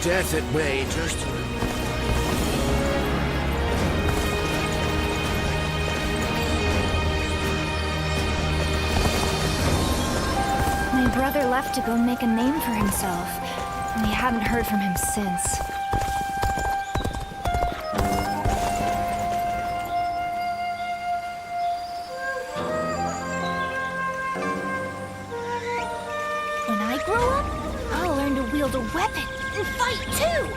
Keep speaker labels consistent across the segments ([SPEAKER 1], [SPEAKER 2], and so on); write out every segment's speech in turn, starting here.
[SPEAKER 1] death at bay just a little.
[SPEAKER 2] My brother left to go make a name for himself, and we haven't heard from him since. When I grow up, I'll learn to wield a weapon and fight too!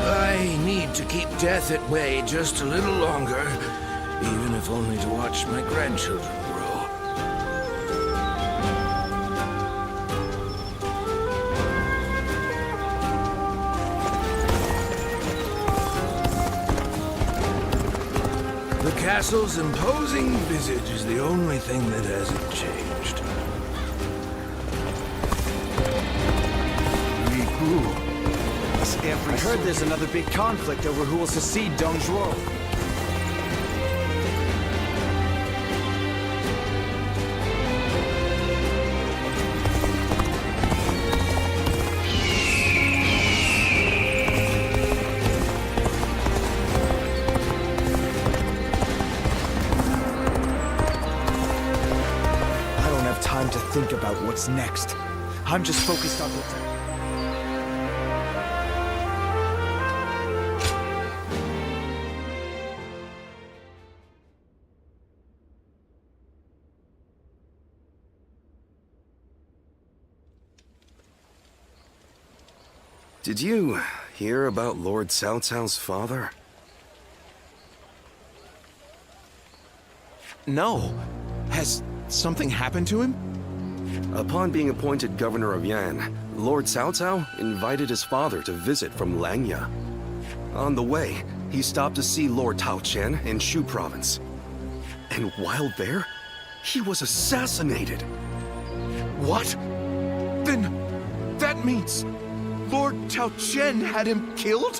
[SPEAKER 1] I need to keep death at bay just a little longer, even if only to watch my grandchildren grow. The castle's imposing visage is the only thing that hasn't changed.
[SPEAKER 3] I heard there's another big conflict over who will succeed Dong Zhuo. I don't have time to think about what's next. I'm just focused on the...
[SPEAKER 4] Did you hear about Lord Cao Cao's father?
[SPEAKER 5] No. Has something happened to him?
[SPEAKER 4] Upon being appointed governor of Yan, Lord Cao Cao invited his father to visit from Langya. On the way, he stopped to see Lord Tao Qian in Shu province. And while there, he was assassinated.
[SPEAKER 5] What? Then that means Lord Tao Qian had him killed?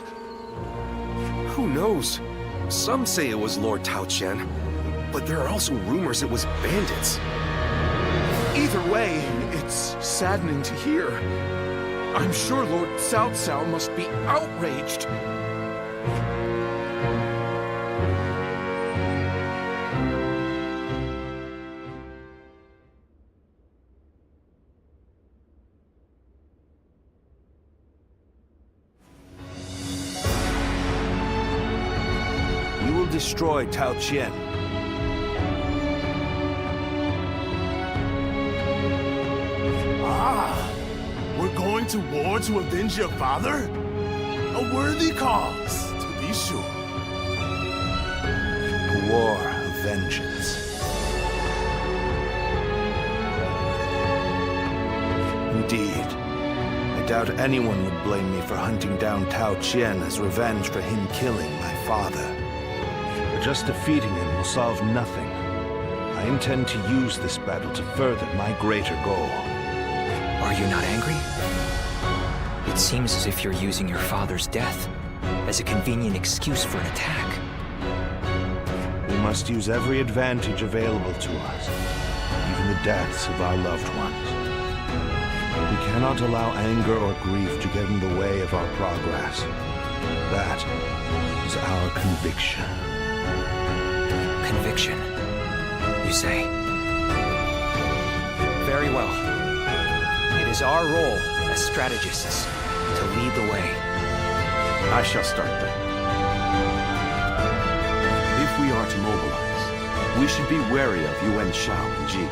[SPEAKER 4] Who knows? Some say it was Lord Tao Qian, but there are also rumors it was bandits.
[SPEAKER 5] Either way, it's saddening to hear. I'm sure Lord Cao Cao must be outraged.
[SPEAKER 6] We will destroy Tao Qian.
[SPEAKER 7] We're going to war to avenge your father? A worthy cause, to be sure.
[SPEAKER 6] A war of vengeance. Indeed. I doubt anyone would blame me for hunting down Tao Qian as revenge for him killing my father. But just defeating him will solve nothing. I intend to use this battle to further my greater goal.
[SPEAKER 8] Are you not angry? It seems as if you're using your father's death as a convenient excuse for an attack.
[SPEAKER 6] We must use every advantage available to us, even the deaths of our loved ones. We cannot allow anger or grief to get in the way of our progress. That is our conviction.
[SPEAKER 8] Conviction, you say? Very well. It is our role as strategists to lead the way.
[SPEAKER 7] I shall start then. If we are to mobilize, we should be wary of Yuan Shao and Ji.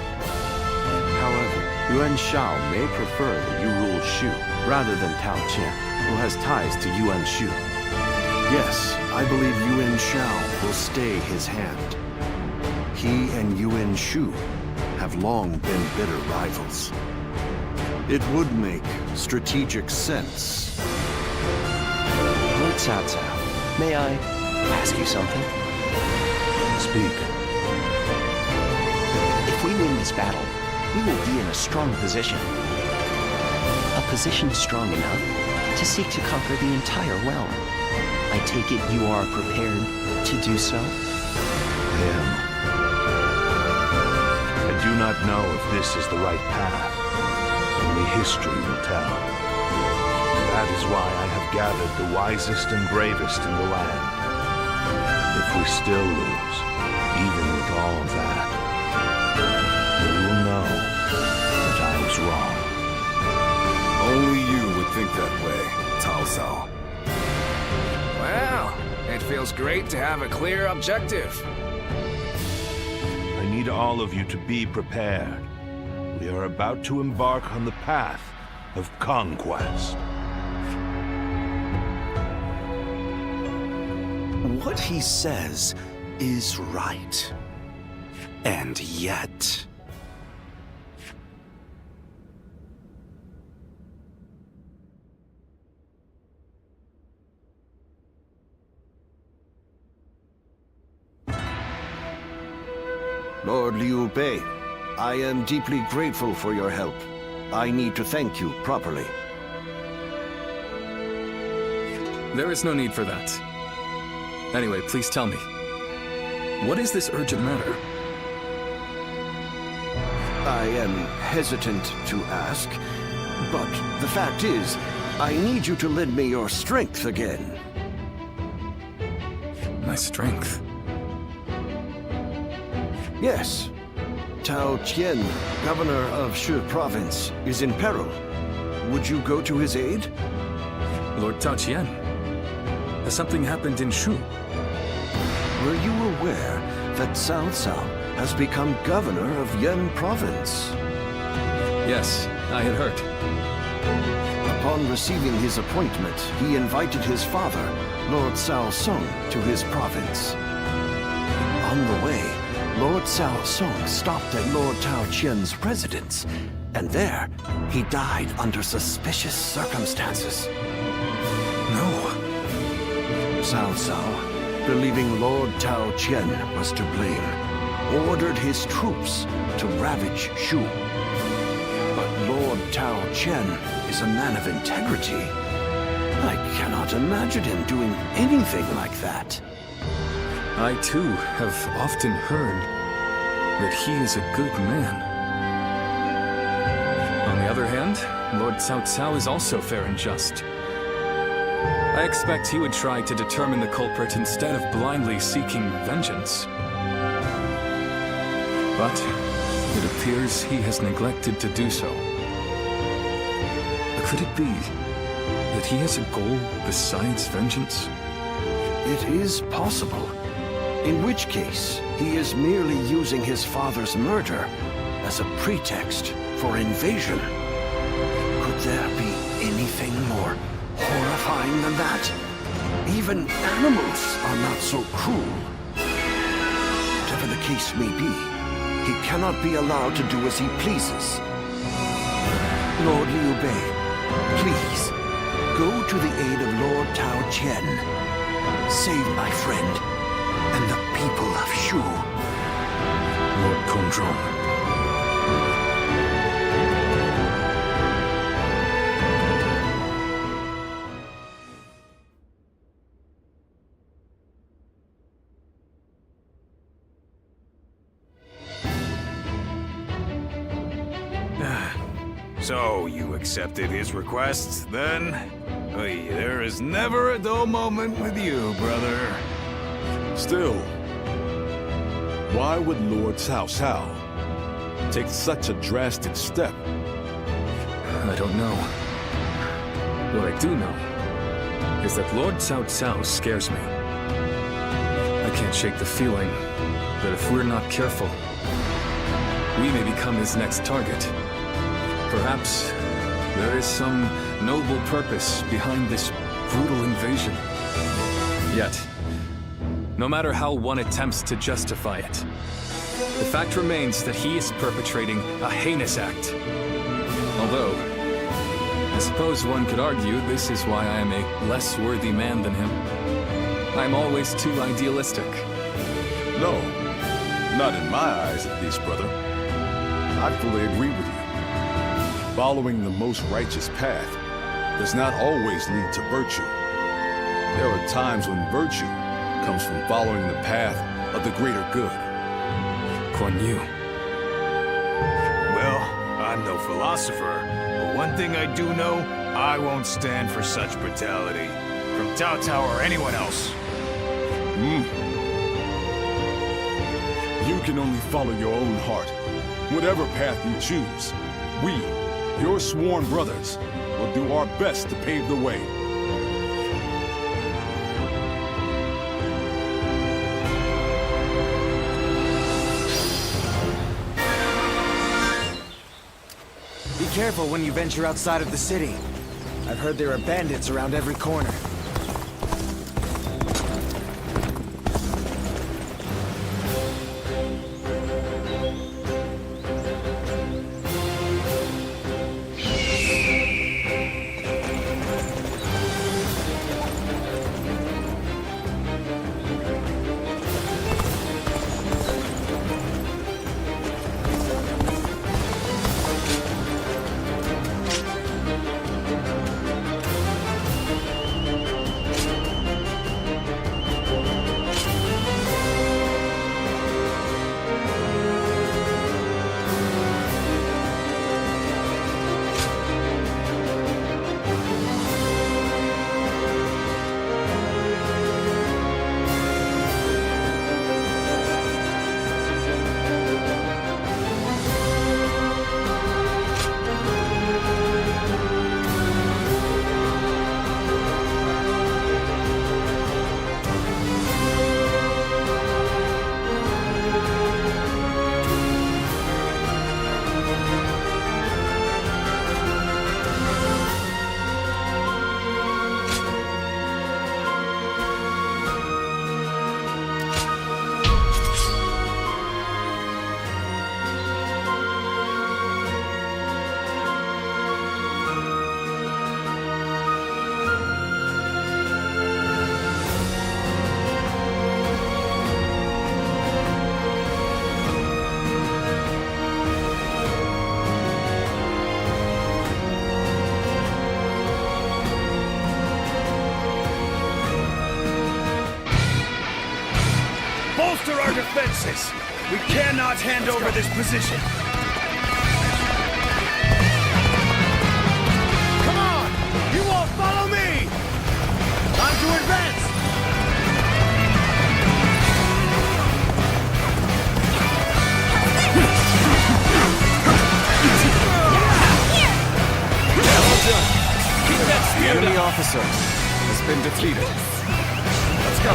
[SPEAKER 7] However, Yuan Shao may prefer that you rule Shu rather than Tao Qian, who has ties to Yuan Shu. Yes, I believe Yuan Shao will stay his hand. He and Yuan Shu have long been bitter rivals. It would make strategic sense.
[SPEAKER 8] Lord Cao Cao, may I ask you something?
[SPEAKER 6] Speak.
[SPEAKER 8] If we win this battle, we will be in a strong position. A position strong enough to seek to conquer the entire realm. I take it you are prepared to do so?
[SPEAKER 6] I am. do not know if this is the right path. Only history will tell. That is why I have gathered the wisest and bravest in the land. If we still lose, even with all of that, we will know that I was wrong.
[SPEAKER 9] Only you would think that way, Cao Cao.
[SPEAKER 1] Well, it feels great to have a clear objective.
[SPEAKER 6] I need all of you to be prepared. We are about to embark on the path of conquest.
[SPEAKER 4] What he says is right. And yet...
[SPEAKER 10] Lord Liu Bei, I am deeply grateful for your help. I need to thank you properly.
[SPEAKER 11] There is no need for that. Anyway, please tell me. What is this urgent matter?
[SPEAKER 10] I am hesitant to ask, but the fact is, I need you to lend me your strength again.
[SPEAKER 11] My strength?
[SPEAKER 10] Yes. Tao Qian, governor of Shu province, is in peril. Would you go to his aid?
[SPEAKER 11] Lord Tao Qian? Has something happened in Shu?
[SPEAKER 10] Were you aware that Cao Cao has become governor of Yan province?
[SPEAKER 11] Yes, I had heard.
[SPEAKER 10] Upon receiving his appointment, he invited his father, Lord Cao Song, to his province. On the way, Lord Cao Song stopped at Lord Tao Qian's residence, and there, he died under suspicious circumstances.
[SPEAKER 11] No.
[SPEAKER 10] Cao Cao, believing Lord Tao Qian was to blame, ordered his troops to ravage Shu. But Lord Tao Qian is a man of integrity. I cannot imagine him doing anything like that.
[SPEAKER 11] I too have often heard that he is a good man. On the other hand, Lord Cao Cao is also fair and just. I expect he would try to determine the culprit instead of blindly seeking vengeance. But it appears he has neglected to do so. Could it be that he has a goal besides vengeance?
[SPEAKER 10] It is possible. In which case, he is merely using his father's murder as a pretext for invasion. Could there be anything more horrifying than that? Even animals are not so cruel. Whatever the case may be, he cannot be allowed to do as he pleases. Lord Liu Bei, please, go to the aid of Lord Tao Qian. Save my friend and the people of Shu.
[SPEAKER 11] Lord Kongzhong.
[SPEAKER 9] So, you accepted his request, then? Oy, there is never a dull moment with you, brother.
[SPEAKER 12] Still, why would Lord Cao Cao take such a drastic step?
[SPEAKER 11] I don't know. What I do know is that Lord Cao Cao scares me. I can't shake the feeling that if we're not careful, we may become his next target. Perhaps there is some noble purpose behind this brutal invasion. Yet, no matter how one attempts to justify it, the fact remains that he is perpetrating a heinous act. Although, I suppose one could argue this is why I am a less worthy man than him. I'm always too idealistic.
[SPEAKER 12] No, not in my eyes at least, brother. I fully agree with you. Following the most righteous path does not always lead to virtue. There are times when virtue comes from following the path of the greater good.
[SPEAKER 11] Kuan Yu.
[SPEAKER 9] I'm no philosopher, but one thing I do know, I won't stand for such brutality. From Cao Cao or anyone else.
[SPEAKER 12] You can only follow your own heart. Whatever path you choose, we, your sworn brothers, will do our best to pave the way.
[SPEAKER 3] Be careful when you venture outside of the city. I've heard there are bandits around every corner.
[SPEAKER 1] Bolster our defenses! We cannot hand over this position! Come on! You all follow me! Time to advance! Well done! Keep that
[SPEAKER 5] The
[SPEAKER 1] spear
[SPEAKER 5] enemy
[SPEAKER 1] up.
[SPEAKER 5] officer has been defeated.
[SPEAKER 1] Let's go!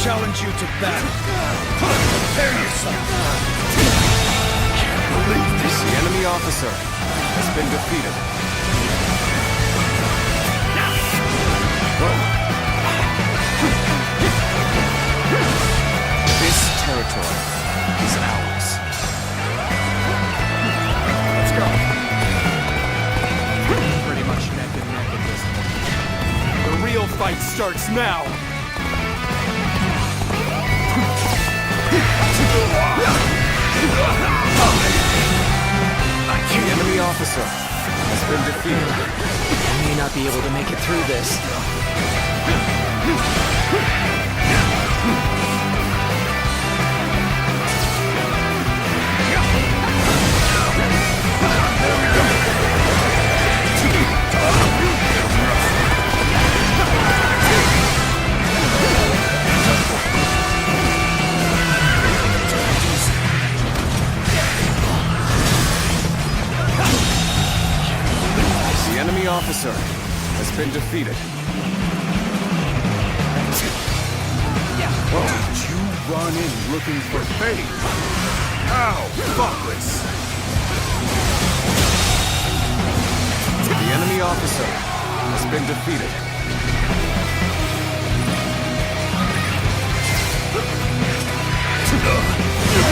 [SPEAKER 1] Challenge you to battle. Prepare yourself. Can't believe this.
[SPEAKER 5] The enemy officer has been defeated. This territory is ours. Let's go. Pretty much neck and neck at this point. The real fight starts now. The enemy officer has been defeated.
[SPEAKER 3] I may not be able to make it through this.
[SPEAKER 5] The enemy officer has been defeated.
[SPEAKER 12] Did you run in looking for fate?
[SPEAKER 9] Ow! Fuckless!
[SPEAKER 5] The enemy officer has been defeated.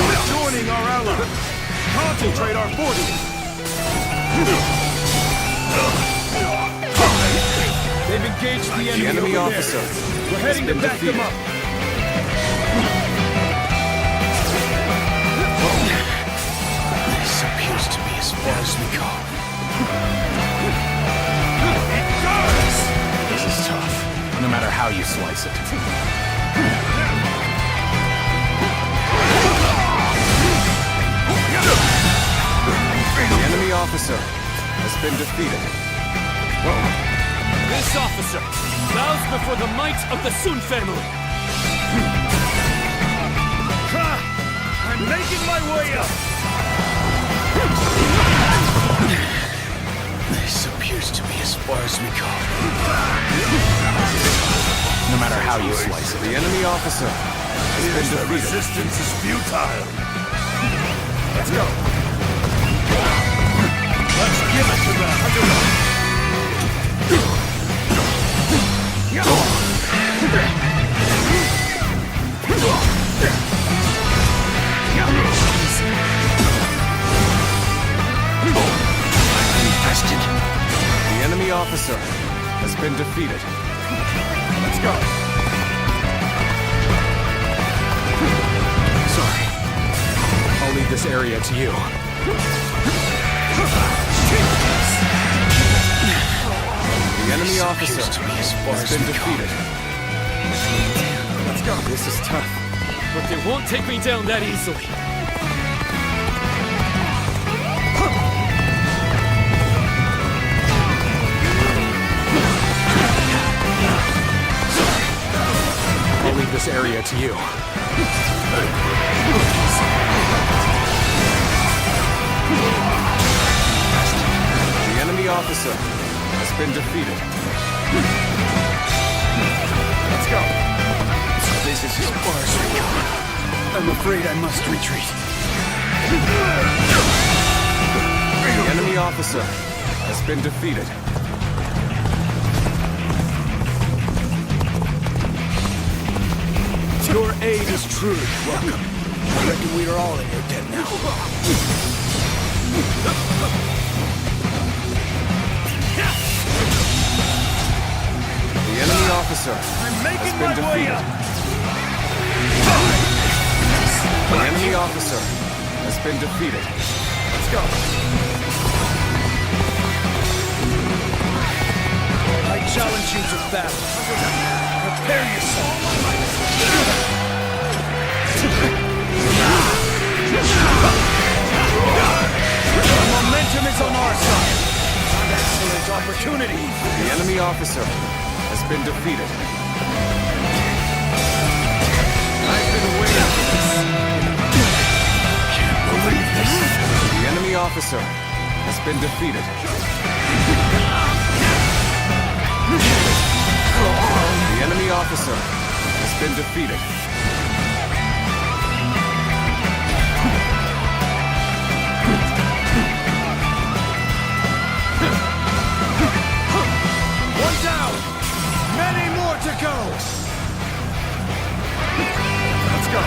[SPEAKER 1] We're joining our allies. Concentrate our forces. They've engaged the enemy,
[SPEAKER 5] The enemy
[SPEAKER 1] over
[SPEAKER 5] officer
[SPEAKER 1] there. We're
[SPEAKER 5] has
[SPEAKER 1] heading to
[SPEAKER 5] been
[SPEAKER 1] back them
[SPEAKER 5] defeated.
[SPEAKER 1] up.
[SPEAKER 3] This appears to be as far as we go.
[SPEAKER 1] It does!
[SPEAKER 3] This is tough.
[SPEAKER 11] No matter how how you slice it.
[SPEAKER 3] The enemy officer has been defeated.
[SPEAKER 11] This officer bows before the might of the Sun family. I'm making my way up.
[SPEAKER 10] This appears to be as far as we go.
[SPEAKER 11] No matter how you slice it.
[SPEAKER 3] The enemy officer has been defeated.
[SPEAKER 9] Resistance is futile.
[SPEAKER 3] Let's go.
[SPEAKER 9] Let's give it to them.
[SPEAKER 3] Infested. The enemy officer has been defeated. Let's go.
[SPEAKER 11] Sorry. I'll leave this area to you.
[SPEAKER 3] The enemy officer has been defeated. Let's go.
[SPEAKER 11] This is tough, but they won't take me down that easily. I'll leave this area to you.
[SPEAKER 3] The enemy officer has been defeated. Let's go.
[SPEAKER 10] This is as far as we go. I'm afraid I must retreat.
[SPEAKER 3] The enemy officer has been defeated.
[SPEAKER 10] Your aid is truly welcome. I reckon we are all in your debt now.
[SPEAKER 3] The enemy officer has been defeated. The enemy officer has been defeated. Let's go.
[SPEAKER 10] I challenge you to battle. Prepare yourself. The momentum is on our side. An excellent opportunity.
[SPEAKER 3] The enemy officer has been defeated.
[SPEAKER 10] I've been waiting for this. Can't believe this.
[SPEAKER 3] The enemy officer has been defeated. The enemy officer has been defeated.
[SPEAKER 10] One down! Many more to go!
[SPEAKER 3] Let's go.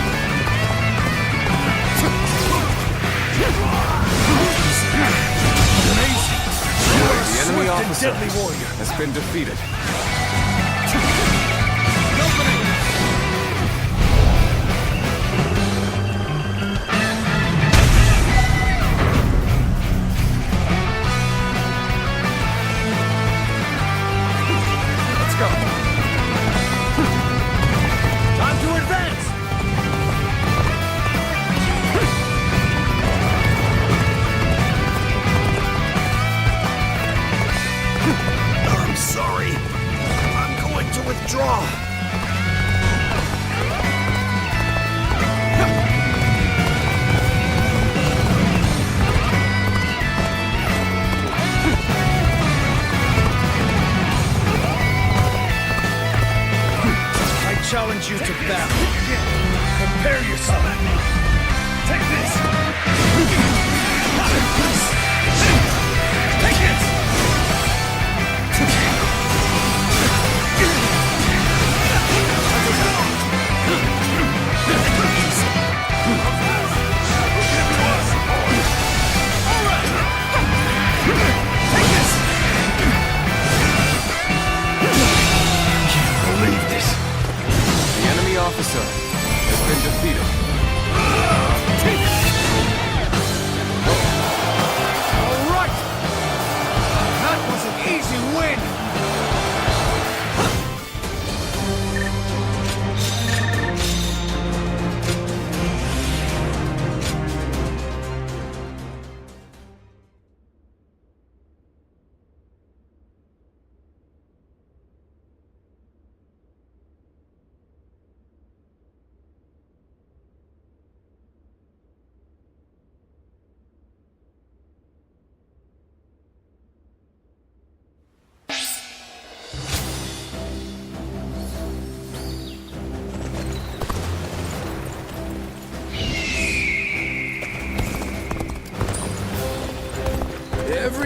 [SPEAKER 10] Amazing!
[SPEAKER 3] The enemy
[SPEAKER 10] Swift and
[SPEAKER 3] officer
[SPEAKER 10] deadly warrior.
[SPEAKER 3] has been defeated. Let's go.
[SPEAKER 10] Time to advance!
[SPEAKER 9] I'm sorry.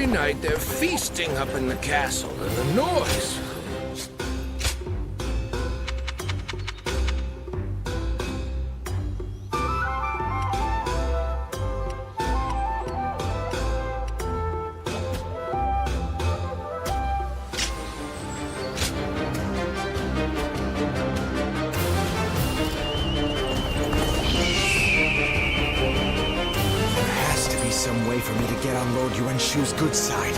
[SPEAKER 1] every night they're feasting up in the castle, and the noise.
[SPEAKER 3] Some way for me to get on Lord Yuan Shu's good side.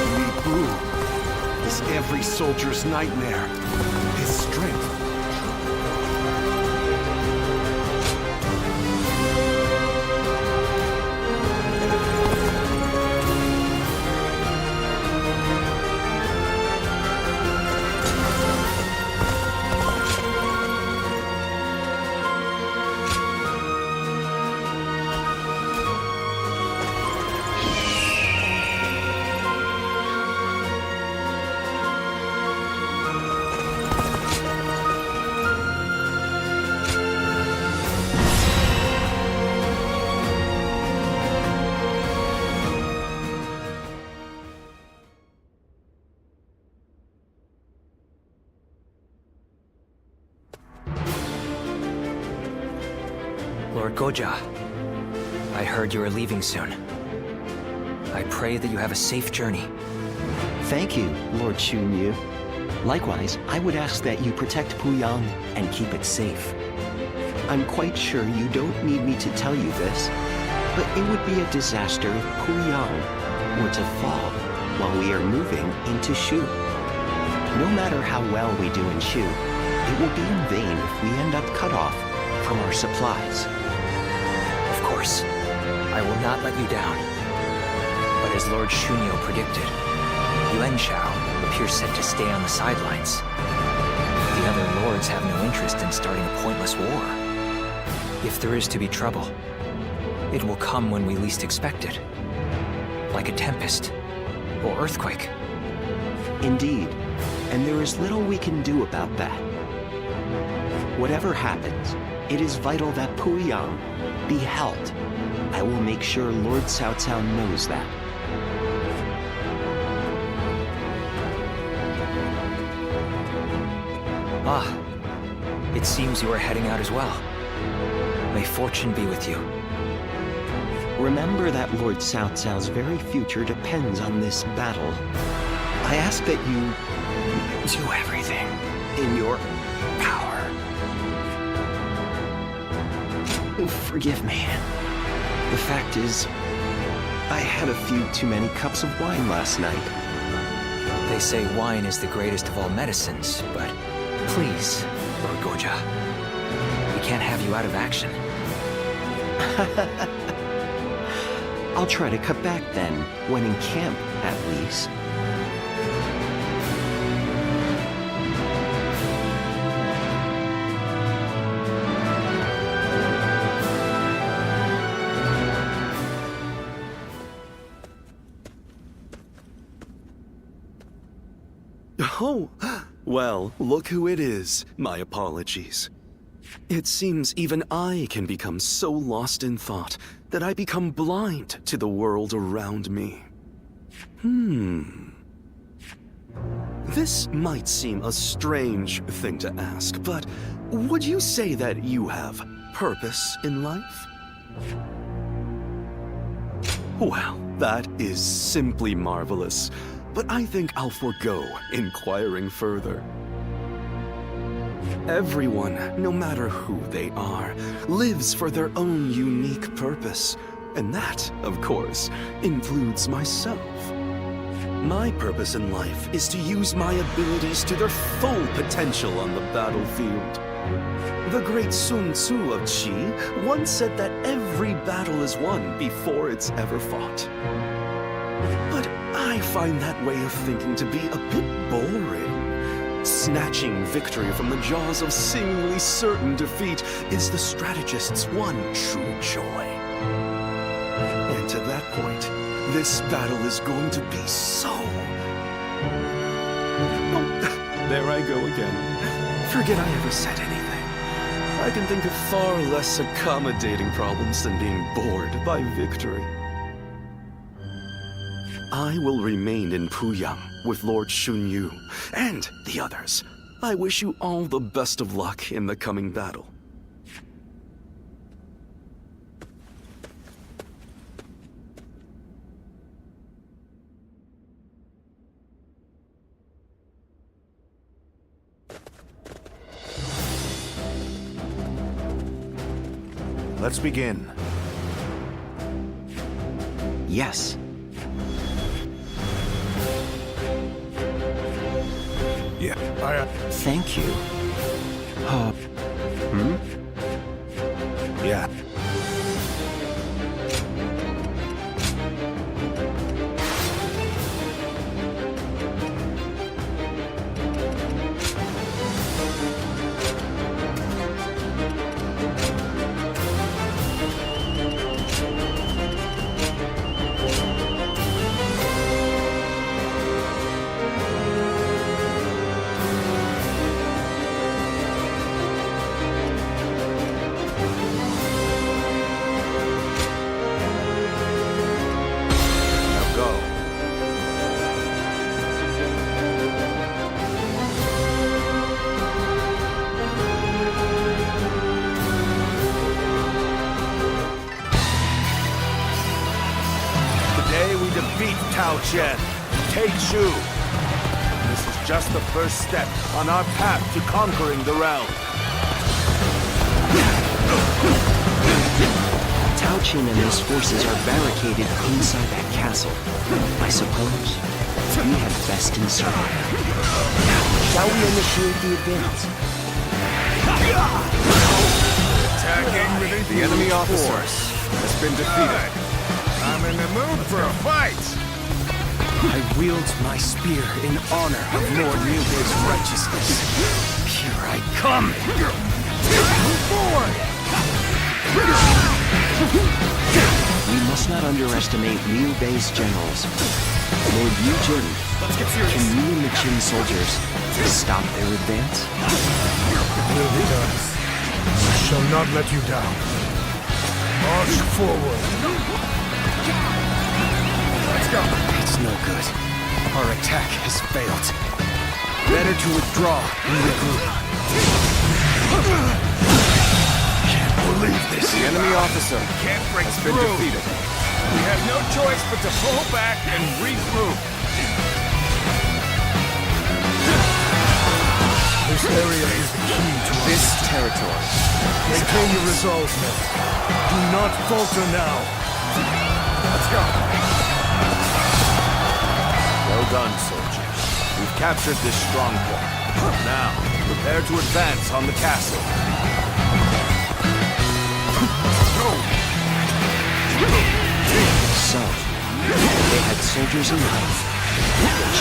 [SPEAKER 10] Li Bu is every soldier's nightmare. His strength.
[SPEAKER 13] Lord Goja, I heard you are leaving soon. I pray that you have a safe journey.
[SPEAKER 8] Thank you, Lord Xunyu. Likewise, I would ask that you protect Puyang and keep it safe. I'm quite sure you don't need me to tell you this, but it would be a disaster if Puyang were to fall while we are moving into Shu. No matter how well we do in Shu, it will be in vain if we end up cut off from our supplies.
[SPEAKER 13] Of course, I will not let you down. But as Lord Shunyo predicted, Yuan Shao appears set to stay on the sidelines. The other lords have no interest in starting a pointless war. If there is to be trouble, it will come when we least expect it. Like a tempest or earthquake.
[SPEAKER 8] Indeed, and there is little we can do about that. Whatever happens, it is vital that Puyang be held. I will make sure Lord Cao Cao knows that.
[SPEAKER 13] Ah, it seems you are heading out as well. May fortune be with you.
[SPEAKER 8] Remember that Lord Cao Cao's very future depends on this battle. I ask that you do everything in your power. Forgive me. The fact is, I had a few too many cups of wine last night.
[SPEAKER 13] They say wine is the greatest of all medicines, but please, Lord Goja, we can't have you out of action.
[SPEAKER 8] I'll try to cut back then, when in camp, at least.
[SPEAKER 4] Oh, well, look who it is. My apologies. It seems even I can become so lost in thought that I become blind to the world around me. This might seem a strange thing to ask, but would you say that you have purpose in life? Well, that is simply marvelous, but I think I'll forego inquiring further. Everyone, no matter who they are, lives for their own unique purpose. And that, of course, includes myself. My purpose in life is to use my abilities to their full potential on the battlefield. The great Sun Tzu of Qi once said that every battle is won before it's ever fought. But I find that way of thinking to be a bit boring. Snatching victory from the jaws of seemingly certain defeat is the strategist's one true joy. And to that point, This battle is going to be so... Oh, there I go again. Forget I ever said anything. I can think of far less accommodating problems than being bored by victory. I will remain in Puyang with Lord Shunyu and the others. I wish you all the best of luck in the coming battle.
[SPEAKER 6] Let's begin.
[SPEAKER 8] Yes.
[SPEAKER 12] Yeah,
[SPEAKER 8] Thank you.
[SPEAKER 6] Yeah. Tao Chen, take Shu. This is just the first step on our path to conquering the realm.
[SPEAKER 8] Tao Chen and his forces are barricaded inside that castle. I suppose we have best in survive. Shall we initiate the advance?
[SPEAKER 9] Attacking
[SPEAKER 3] The enemy officer has been defeated.
[SPEAKER 9] I'm in the mood for a fight!
[SPEAKER 3] I wield my spear in honor of Lord Liu's righteousness. Here I come! Forward!
[SPEAKER 8] We must not underestimate Liu Bei's generals. Lord Yu Jin, can you and the Qin soldiers stop their advance?
[SPEAKER 6] Will be done. I shall not let you down. March forward.
[SPEAKER 3] Let's go. It's no good. Our attack has failed. Better to withdraw and regroup. Can't believe this. The enemy officer has been defeated.
[SPEAKER 9] We have no choice but to pull back and regroup.
[SPEAKER 6] This area is the key to
[SPEAKER 3] This territory.
[SPEAKER 6] Maintain your resolve, men. Do not falter now.
[SPEAKER 3] Let's go. Well done, soldiers. We've captured this stronghold. Now, prepare to advance on the castle.
[SPEAKER 8] So, they had soldiers alive,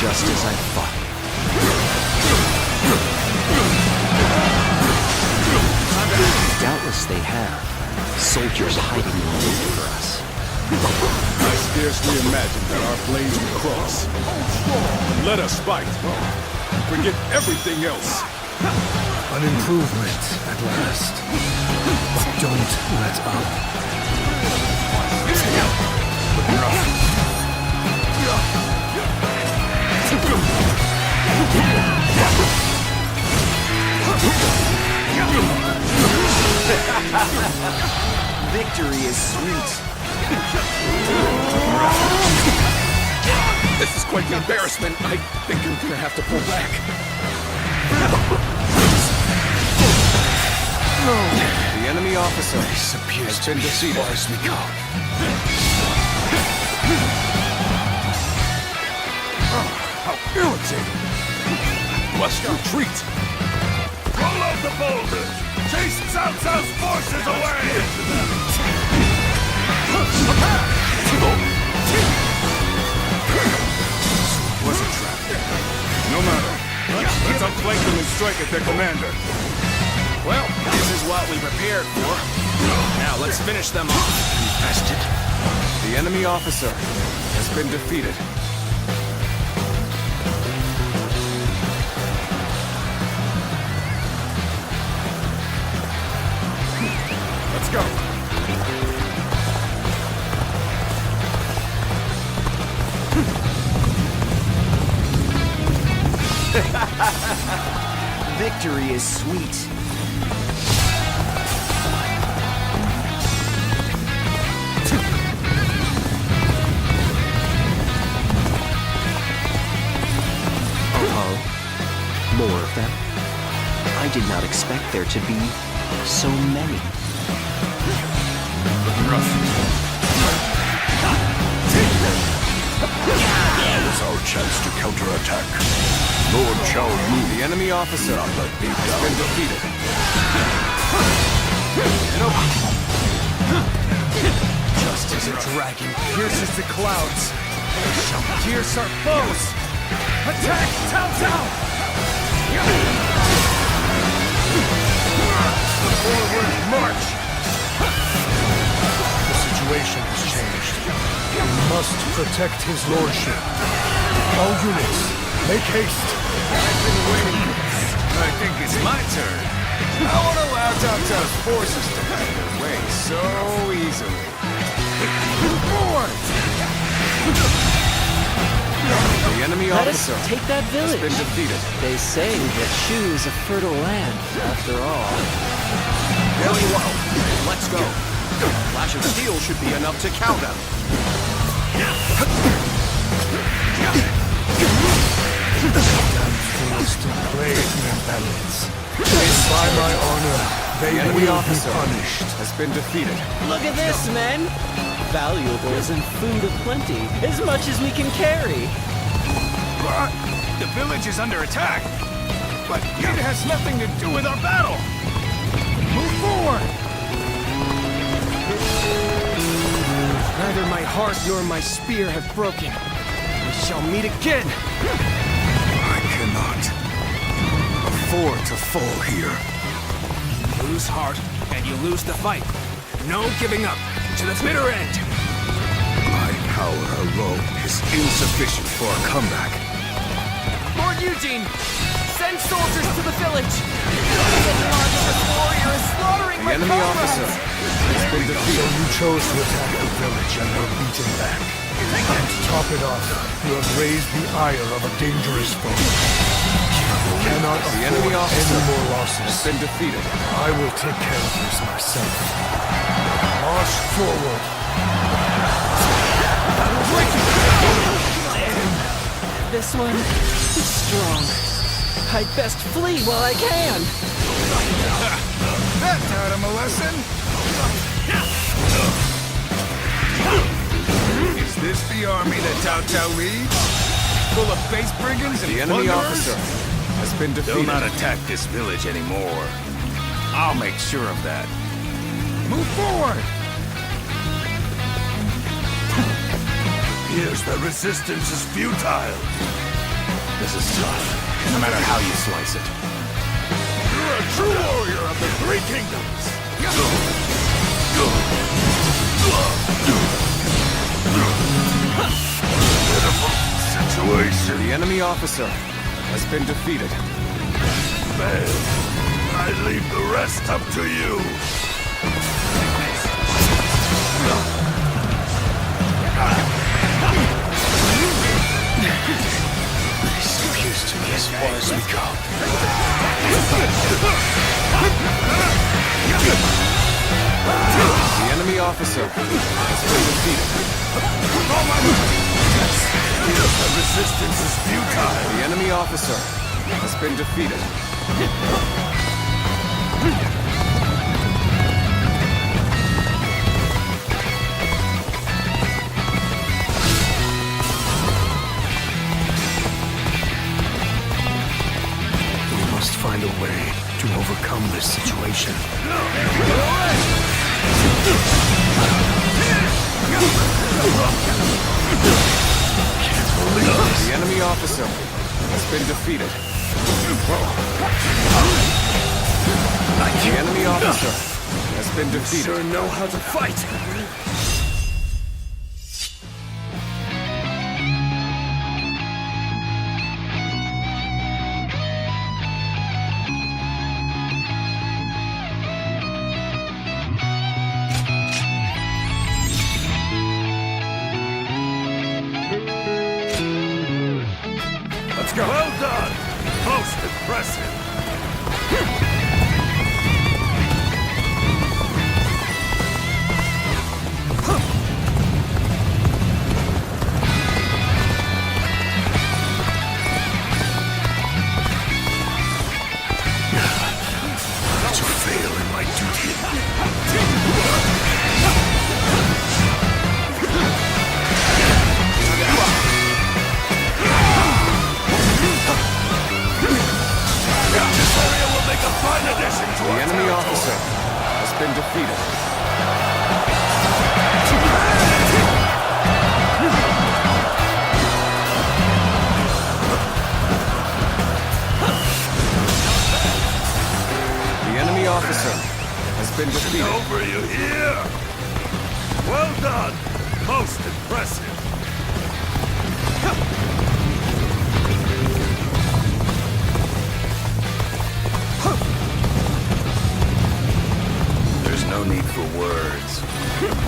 [SPEAKER 8] just as I thought. Doubtless they have soldiers hiding in wait for us.
[SPEAKER 12] I scarcely imagined that our blades would cross. Let us fight. Forget everything else.
[SPEAKER 6] An improvement at last. Don't let up.
[SPEAKER 3] Victory is sweet.
[SPEAKER 5] This is quite an embarrassment. I think I'm gonna have to pull back.
[SPEAKER 3] The enemy officer appears to be defeated.
[SPEAKER 6] As far as we go.
[SPEAKER 12] How irritating! Must retreat!
[SPEAKER 9] Roll out the boulders! Chase Cao Cao's forces away!
[SPEAKER 12] Was a trap. No matter. Let's outflank them and strike at their commander.
[SPEAKER 3] Well, this is what we prepared for. Now let's finish them off.
[SPEAKER 10] Infested.
[SPEAKER 3] The enemy officer has been defeated. Let's go.
[SPEAKER 8] Victory is sweet. More of them? I did not expect there to be so many.
[SPEAKER 3] Looking rough.
[SPEAKER 12] Now is our chance to counterattack. Lord Xiao Yu,
[SPEAKER 3] The enemy officer has been defeated. Just as a dragon pierces the clouds, they shall pierce our foes. Attack Cao Cao! Forward march!
[SPEAKER 1] The situation has changed. We must protect his lordship. All units, make haste.
[SPEAKER 9] I've been waiting for this. I think it's my turn. I won't allow Cao Cao's forces to have their way so easily. Forward!
[SPEAKER 3] The enemy
[SPEAKER 8] Let us
[SPEAKER 3] officer
[SPEAKER 8] take that village.
[SPEAKER 3] has been defeated.
[SPEAKER 8] They say that Shu is a fertile land, after all.
[SPEAKER 3] Very well. Let's go. Flash of steel should be enough to cow them.
[SPEAKER 1] Fools to play their balance. By my honor, they
[SPEAKER 3] The enemy
[SPEAKER 1] will be
[SPEAKER 3] officer
[SPEAKER 1] punished.
[SPEAKER 3] has been defeated.
[SPEAKER 8] Look at this, men! Valuables and food aplenty, as much as we can carry.
[SPEAKER 9] The village is under attack. But it has nothing to do with our battle. Move forward!
[SPEAKER 3] Neither my heart nor my spear have broken. We shall meet again.
[SPEAKER 12] I cannot afford to fall here.
[SPEAKER 3] You lose heart, and you lose the fight. No giving up to the bitter end.
[SPEAKER 12] My power alone is insufficient for a comeback.
[SPEAKER 8] Lord Eugene, send soldiers to the village. The monstrous warrior is slaughtering
[SPEAKER 3] The enemy officer has been
[SPEAKER 1] So
[SPEAKER 3] defeated.
[SPEAKER 1] you chose to attack the village and were beaten back. And to top it off, you have raised the ire of a dangerous foe. You cannot
[SPEAKER 3] The enemy
[SPEAKER 1] afford
[SPEAKER 3] officer
[SPEAKER 1] any more
[SPEAKER 3] has
[SPEAKER 1] losses.
[SPEAKER 3] been defeated.
[SPEAKER 1] I will take care of this myself. March forward.
[SPEAKER 8] This one is strong. I'd best flee while I can.
[SPEAKER 9] That taught him a lesson. Is this the army that Cao Cao leads? Full of base brigands and
[SPEAKER 3] The enemy
[SPEAKER 9] plunderers?
[SPEAKER 3] officer has been
[SPEAKER 9] They'll
[SPEAKER 3] defeated.
[SPEAKER 9] not attack this village anymore. I'll make sure of that. Move forward!
[SPEAKER 12] Appears the resistance is futile.
[SPEAKER 3] This is tough, no matter how you slice it.
[SPEAKER 12] You're a true warrior of the Three Kingdoms. Pitiful situation.
[SPEAKER 3] The enemy officer has been defeated.
[SPEAKER 12] Fail. I leave the rest up to you.
[SPEAKER 1] This appears to be as far as we go.
[SPEAKER 3] The enemy officer has been defeated.
[SPEAKER 12] The resistance is futile.
[SPEAKER 3] The enemy officer has been defeated.
[SPEAKER 1] We must find a way to overcome this situation.
[SPEAKER 3] The enemy officer has been defeated. The enemy officer has been defeated.
[SPEAKER 9] You sure know how to fight! Let's go! Well done! Most impressive!
[SPEAKER 1] To fail in my duty.
[SPEAKER 9] This area will make a fine addition to
[SPEAKER 3] The
[SPEAKER 9] our
[SPEAKER 3] enemy
[SPEAKER 9] territory.
[SPEAKER 3] officer has been defeated. The enemy officer has been defeated.
[SPEAKER 9] Over, you hear? Well done! Most impressive! There's no need for words.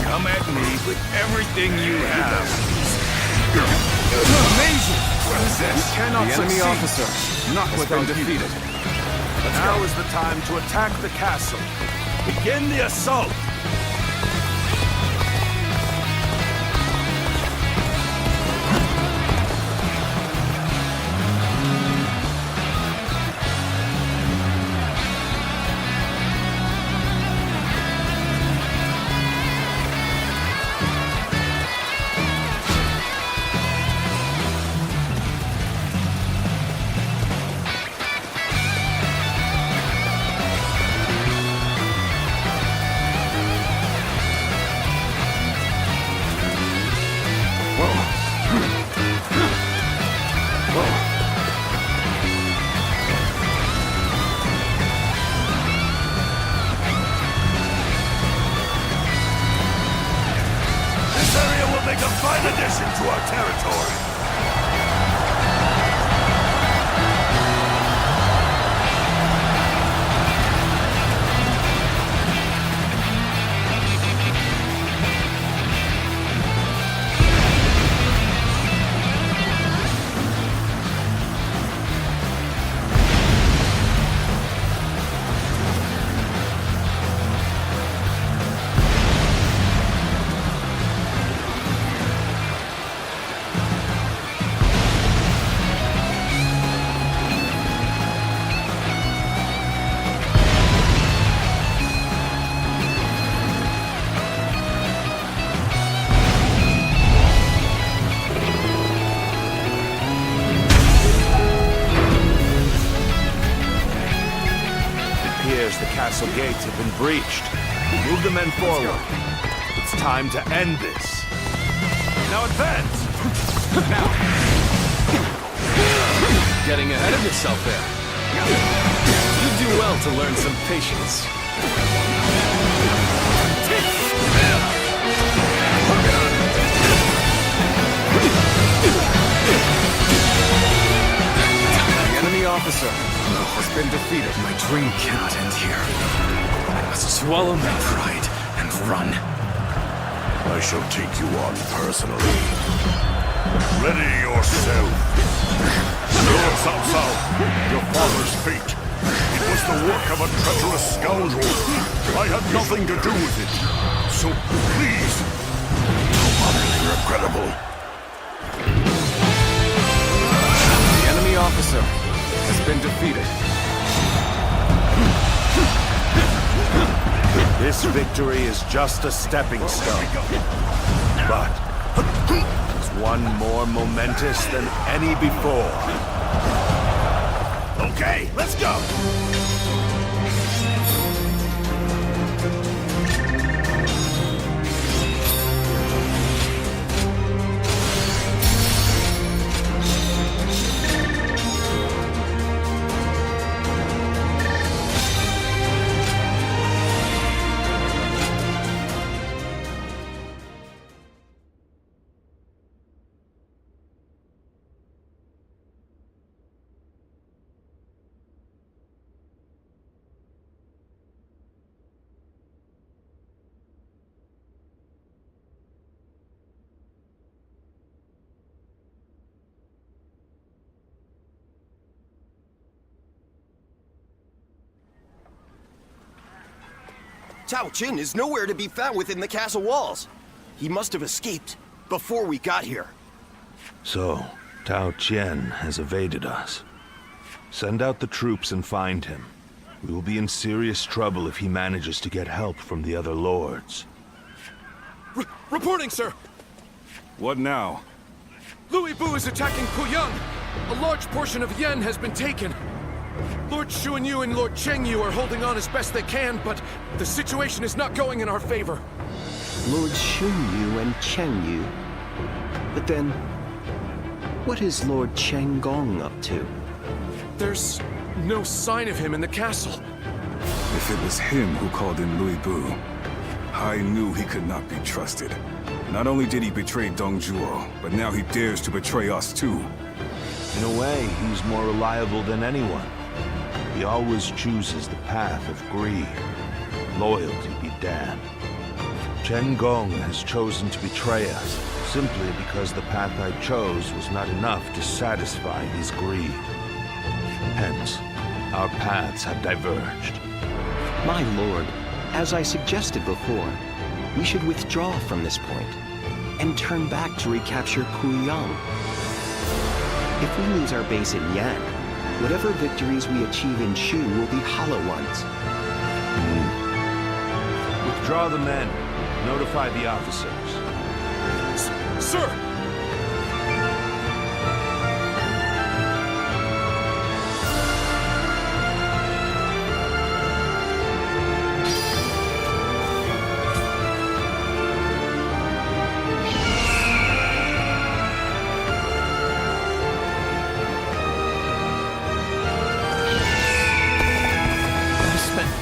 [SPEAKER 9] Come at me with everything you have. Amazing! What is this?
[SPEAKER 5] Cannot
[SPEAKER 3] The enemy
[SPEAKER 5] succeed.
[SPEAKER 3] officer
[SPEAKER 5] Not
[SPEAKER 3] has
[SPEAKER 5] without
[SPEAKER 3] been
[SPEAKER 5] you.
[SPEAKER 3] defeated.
[SPEAKER 9] Now is the time to attack the castle. Begin the assault! This area will make a fine addition to our territory. The castle gates have been breached. Move the men forward. It's time to end this. Now advance! Now!
[SPEAKER 3] Getting ahead of yourself there. You do well to learn some patience. The enemy officer has been defeated.
[SPEAKER 11] My dream cannot end here. I must swallow my pride and run.
[SPEAKER 1] I shall take you on personally. Ready yourself. Lord Cao Cao, your father's fate. It was the work of a treacherous scoundrel. I had nothing to do with it. So please, how utterly regrettable.
[SPEAKER 3] The enemy officer has been defeated.
[SPEAKER 1] This victory is just a stepping stone. But it's one more momentous than any before. Okay, let's go!
[SPEAKER 7] Tao Chin is nowhere to be found within the castle walls. He must have escaped before we got here.
[SPEAKER 6] So, Tao Qian has evaded us. Send out the troops and find him. We will be in serious trouble if he manages to get help from the other lords.
[SPEAKER 5] Reporting, sir!
[SPEAKER 12] What now?
[SPEAKER 5] Louis Bu is attacking Puyang! A large portion of Yan has been taken. Lord Xuanyu and Lord Chengyu are holding on as best they can, but the situation is not going in our favor.
[SPEAKER 8] Lord Xunyu and Chengyu? But then, what is Lord Chenggong up to?
[SPEAKER 5] There's no sign of him in the castle.
[SPEAKER 12] If it was him who called in Louis Bu, I knew he could not be trusted. Not only did he betray Dong Zhuo, but now he dares to betray us too.
[SPEAKER 6] In a way, he's more reliable than anyone. He always chooses the path of greed. Loyalty be damned. Chen Gong has chosen to betray us, simply because the path I chose was not enough to satisfy his greed. Hence, our paths have diverged.
[SPEAKER 8] My lord, as I suggested before, we should withdraw from this point and turn back to recapture Puyang. If we lose our base in Yan, whatever victories we achieve in Shu will be hollow ones.
[SPEAKER 6] Withdraw the men. Notify the officers.
[SPEAKER 5] Sir!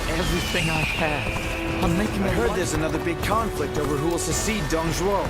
[SPEAKER 3] Everything I had. I'm making. I heard there's another big conflict over who will succeed Dong Zhuo.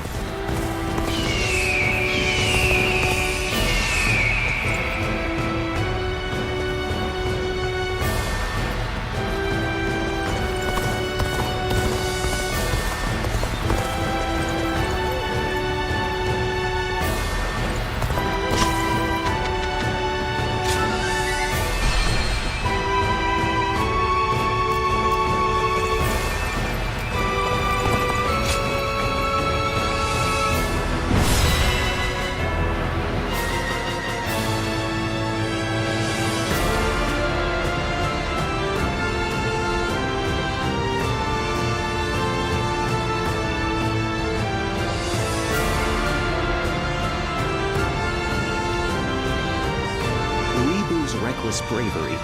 [SPEAKER 8] Bravery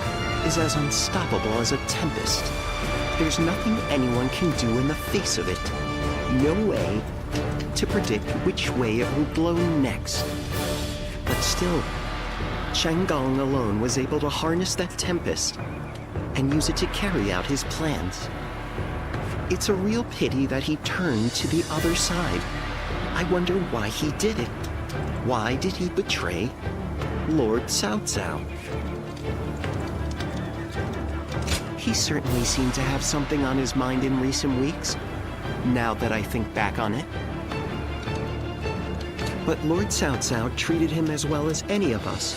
[SPEAKER 8] is as unstoppable as a tempest. There's nothing anyone can do in the face of it. No way to predict which way it will blow next. But still, Chenggong alone was able to harness that tempest and use it to carry out his plans. It's a real pity that he turned to the other side. I wonder why he did it. Why did he betray Lord Cao Cao? He certainly seemed to have something on his mind in recent weeks, now that I think back on it. But Lord Cao Cao treated him as well as any of us.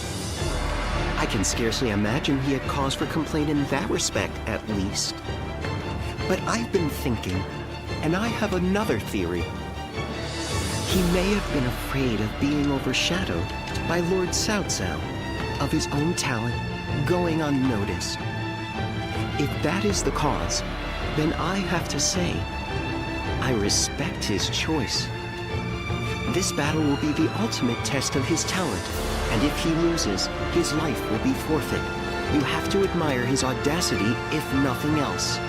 [SPEAKER 8] I can scarcely imagine he had cause for complaint in that respect, at least. But I've been thinking, and I have another theory. He may have been afraid of being overshadowed by Lord Cao Cao, of his own talent going unnoticed. If that is the cause, then I have to say, I respect his choice. This battle will be the ultimate test of his talent, and if he loses, his life will be forfeit. You have to admire his audacity, if nothing else.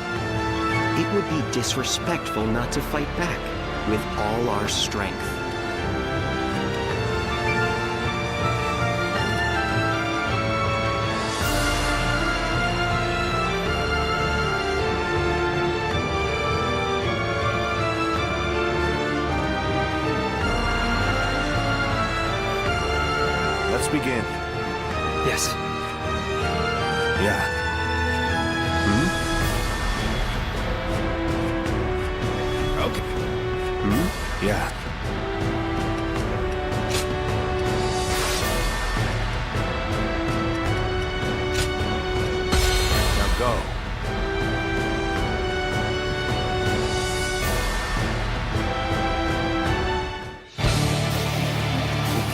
[SPEAKER 8] It would be disrespectful not to fight back with all our strength.
[SPEAKER 6] Let's begin.
[SPEAKER 3] Yes.
[SPEAKER 6] Yeah. Okay. Yeah. Now go.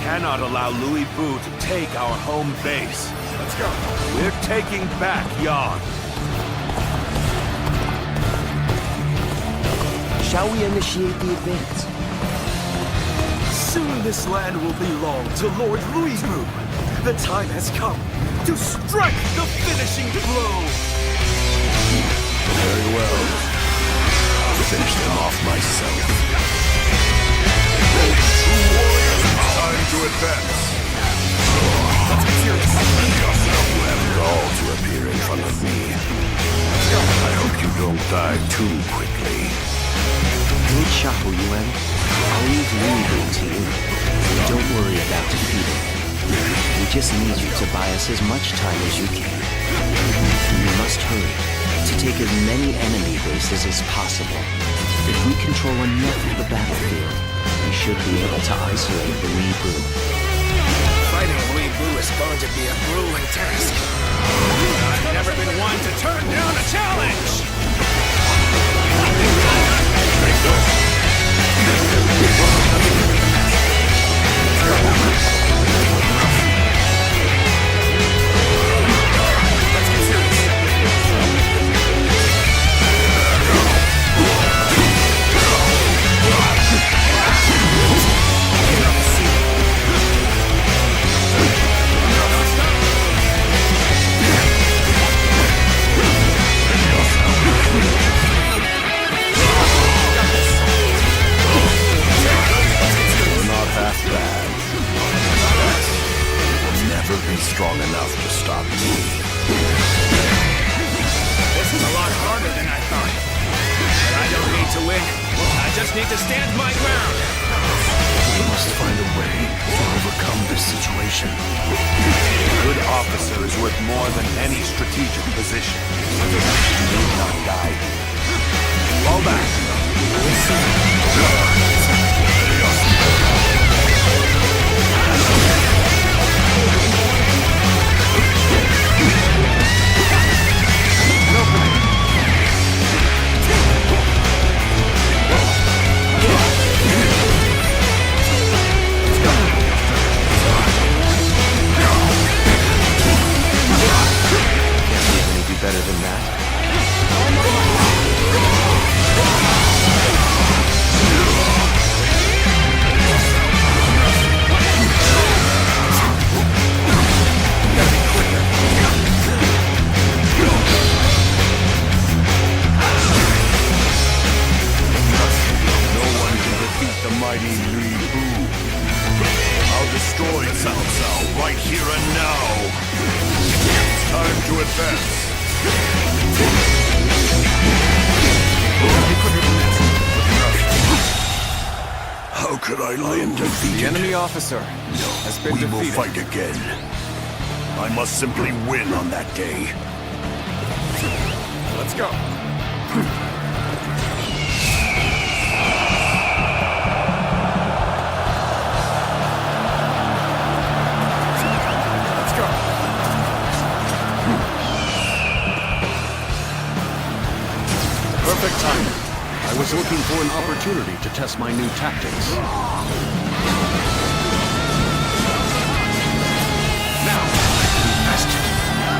[SPEAKER 6] cannot allow Louis Bu to take our home base. Let's go. We're taking back Yan.
[SPEAKER 8] Shall we initiate the advance?
[SPEAKER 3] Soon this land will belong to Lord Louis Bu. The time has come to strike the finishing blow.
[SPEAKER 1] Very well. I'll finish them off myself. True warriors, it's time to advance.
[SPEAKER 3] Let's get serious.
[SPEAKER 1] You have gall to appear in front of me. I hope you don't die too quickly.
[SPEAKER 8] Good shot, Yuan. I'll leave Louis Bu to you. Don't worry about defeating. We just need you to buy us as much time as you can. You must hurry to take as many enemy bases as possible. If we control enough of the battlefield, we should be able to isolate Louis Bu.
[SPEAKER 3] Fighting Louis Bu is going to be a grueling task. I've never been one to turn down a challenge!
[SPEAKER 1] Strong enough to stop me.
[SPEAKER 3] This is a lot harder than I thought. But I don't need to win. I just need to stand my ground.
[SPEAKER 1] We must find a way to overcome this situation.
[SPEAKER 6] A good officer is worth more than any strategic position. You need not die. Fall back.
[SPEAKER 8] Better than that.
[SPEAKER 1] No one can defeat the mighty Louis Bu. I'll destroy Cao Cao right here and now. It's time to advance. How could I lie and defeat
[SPEAKER 3] The enemy officer has been
[SPEAKER 1] we
[SPEAKER 3] defeated.
[SPEAKER 1] will fight again. I must simply win on that day.
[SPEAKER 3] Let's go. Let's go.
[SPEAKER 10] Perfect timing. I was looking for an opportunity to test my new tactics.
[SPEAKER 3] Now, Master,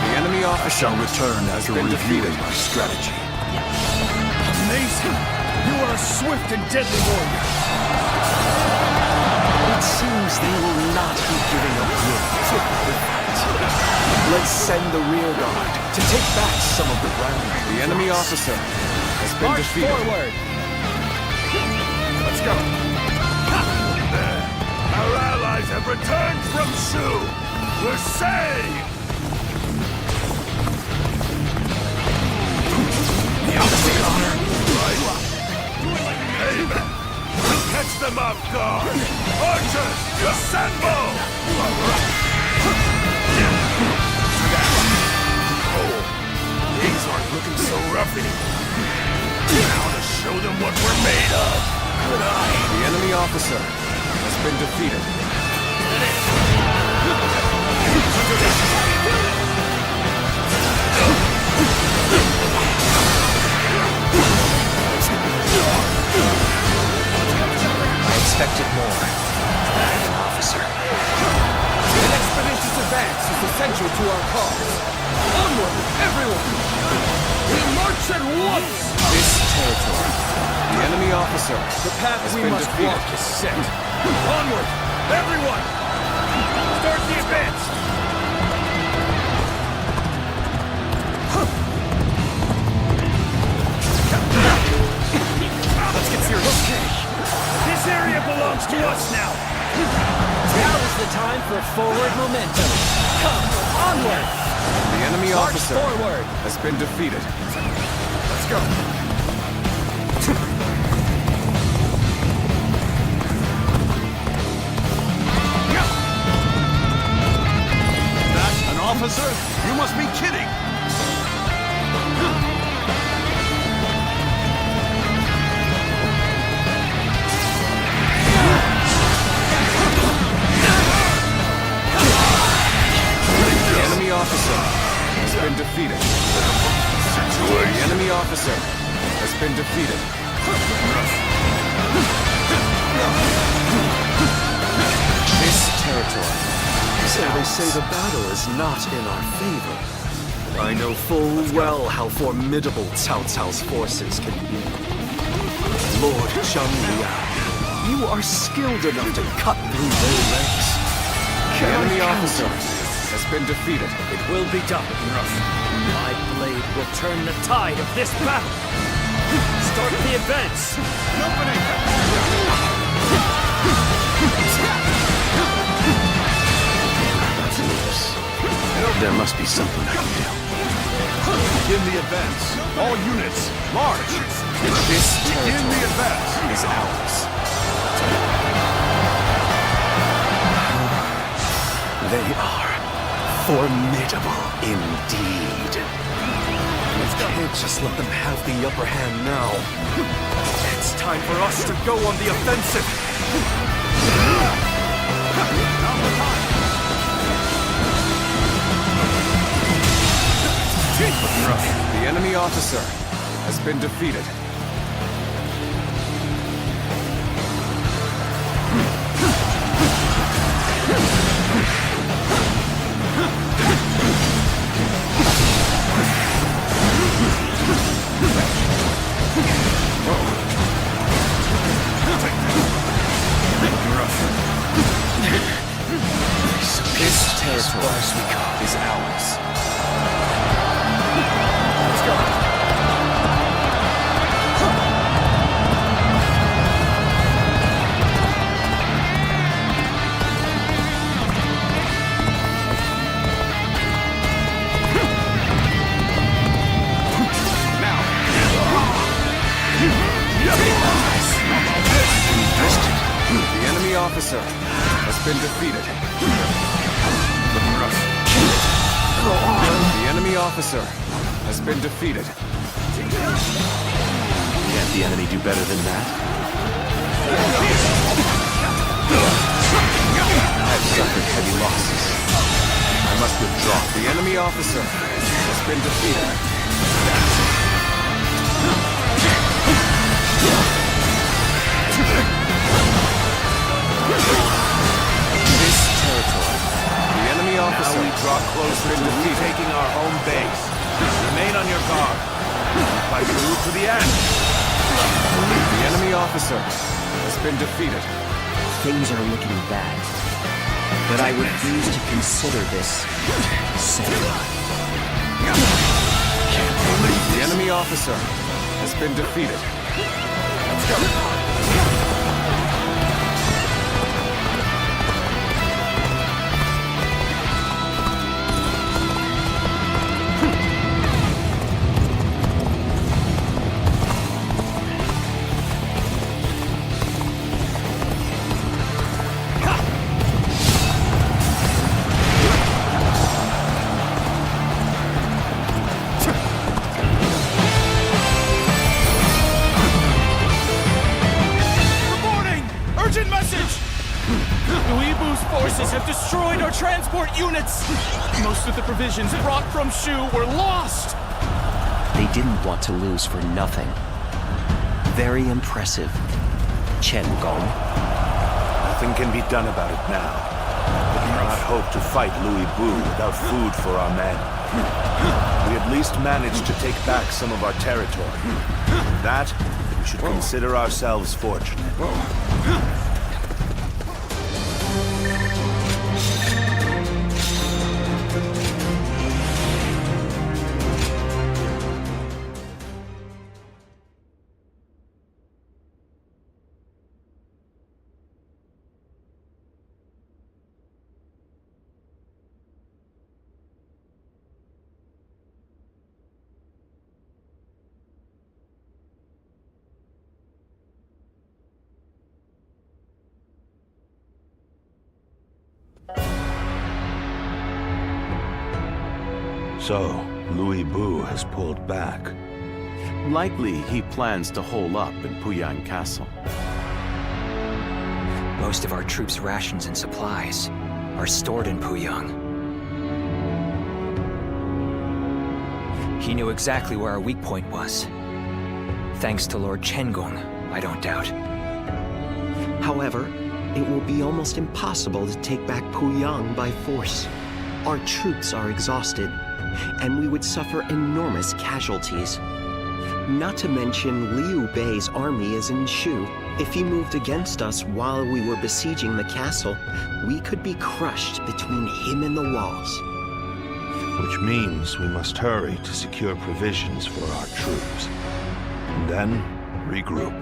[SPEAKER 3] the enemy officer
[SPEAKER 1] Shall return after reviewing my strategy.
[SPEAKER 3] Amazing! You are a swift and deadly warrior.
[SPEAKER 8] It seems they will not be giving up yet.
[SPEAKER 3] Let's send the rear guard to take back some of the ground. The enemy officer has been defeated. Forward! Let's go.
[SPEAKER 1] Our allies have returned from Shu. We're saved!
[SPEAKER 3] The opposite honor.
[SPEAKER 1] Amen. Catch them off guard! Archers, assemble! Oh, these aren't looking so rough anymore. Now to show them what we're made of. Good eye.
[SPEAKER 3] The enemy officer has been defeated.
[SPEAKER 13] I expected more. An officer.
[SPEAKER 5] advance is essential to our cause. Onward, everyone! We march at once!
[SPEAKER 3] This territory, the enemy officer,
[SPEAKER 5] The path
[SPEAKER 3] has
[SPEAKER 5] we
[SPEAKER 3] been
[SPEAKER 5] must
[SPEAKER 3] defeated.
[SPEAKER 5] walk is set. Onward, everyone! Start the advance!
[SPEAKER 3] Let's get serious.
[SPEAKER 5] Okay. This area belongs to us now.
[SPEAKER 14] Now is the time for forward momentum. Come, onward!
[SPEAKER 3] The enemy
[SPEAKER 14] March
[SPEAKER 3] officer
[SPEAKER 14] forward!
[SPEAKER 3] has been defeated.
[SPEAKER 5] Let's go.
[SPEAKER 12] That an officer? You must be kidding!
[SPEAKER 3] The enemy officer has been defeated. The enemy officer has been defeated. This territory.
[SPEAKER 4] So they say the battle is not in our favor. I know full well how formidable Cao Cao's forces can be. Lord Zhang, you are skilled enough to cut through their ranks.
[SPEAKER 3] The enemy officer has been defeated.
[SPEAKER 14] It will be done. My blade will turn the tide of this battle. Start the advance.
[SPEAKER 4] There must be something I can do.
[SPEAKER 12] Begin the advance. All units, march!
[SPEAKER 3] This
[SPEAKER 12] Begin the
[SPEAKER 3] territory
[SPEAKER 12] advance!
[SPEAKER 3] is ours.
[SPEAKER 4] They are formidable indeed. We can't just let them have the upper hand now. It's time for us to go on the offensive.
[SPEAKER 3] The enemy officer has been defeated. This territory is ours.
[SPEAKER 5] Let's go.
[SPEAKER 3] The enemy officer has been defeated. The enemy officer has been defeated.
[SPEAKER 4] Can't the enemy do better than that?
[SPEAKER 3] I've suffered heavy losses. I must withdraw. The enemy officer has been defeated. This territory, the enemy officer.
[SPEAKER 12] Now we draw closer to retaking our home base. Remain on your guard. Fight through to the end.
[SPEAKER 3] The enemy officer has been defeated.
[SPEAKER 8] Things are looking bad, but I refuse to consider this samurai.
[SPEAKER 3] The enemy officer has been defeated. Let's go.
[SPEAKER 5] Have destroyed our transport units! Most of the provisions brought from Shu were lost!
[SPEAKER 8] They didn't want to lose for nothing. Very impressive, Chen Gong.
[SPEAKER 12] Nothing can be done about it now. But we
[SPEAKER 6] cannot hope to fight Louis Bu without food for our men. We at least managed to take back some of our territory. For that, we should consider ourselves fortunate. So, Louis Bu has pulled back.
[SPEAKER 7] Likely, he plans to hole up in Puyang Castle.
[SPEAKER 13] Most of our troops' rations and supplies are stored in Puyang. He knew exactly where our weak point was. Thanks to Lord Chenggong, I don't doubt.
[SPEAKER 8] However, it will be almost impossible to take back Puyang by force. Our troops are exhausted, and we would suffer enormous casualties. Not to mention Liu Bei's army is in Shu. If he moved against us while we were besieging the castle, we could be crushed between him and the walls.
[SPEAKER 6] Which means we must hurry to secure provisions for our troops. And then, regroup.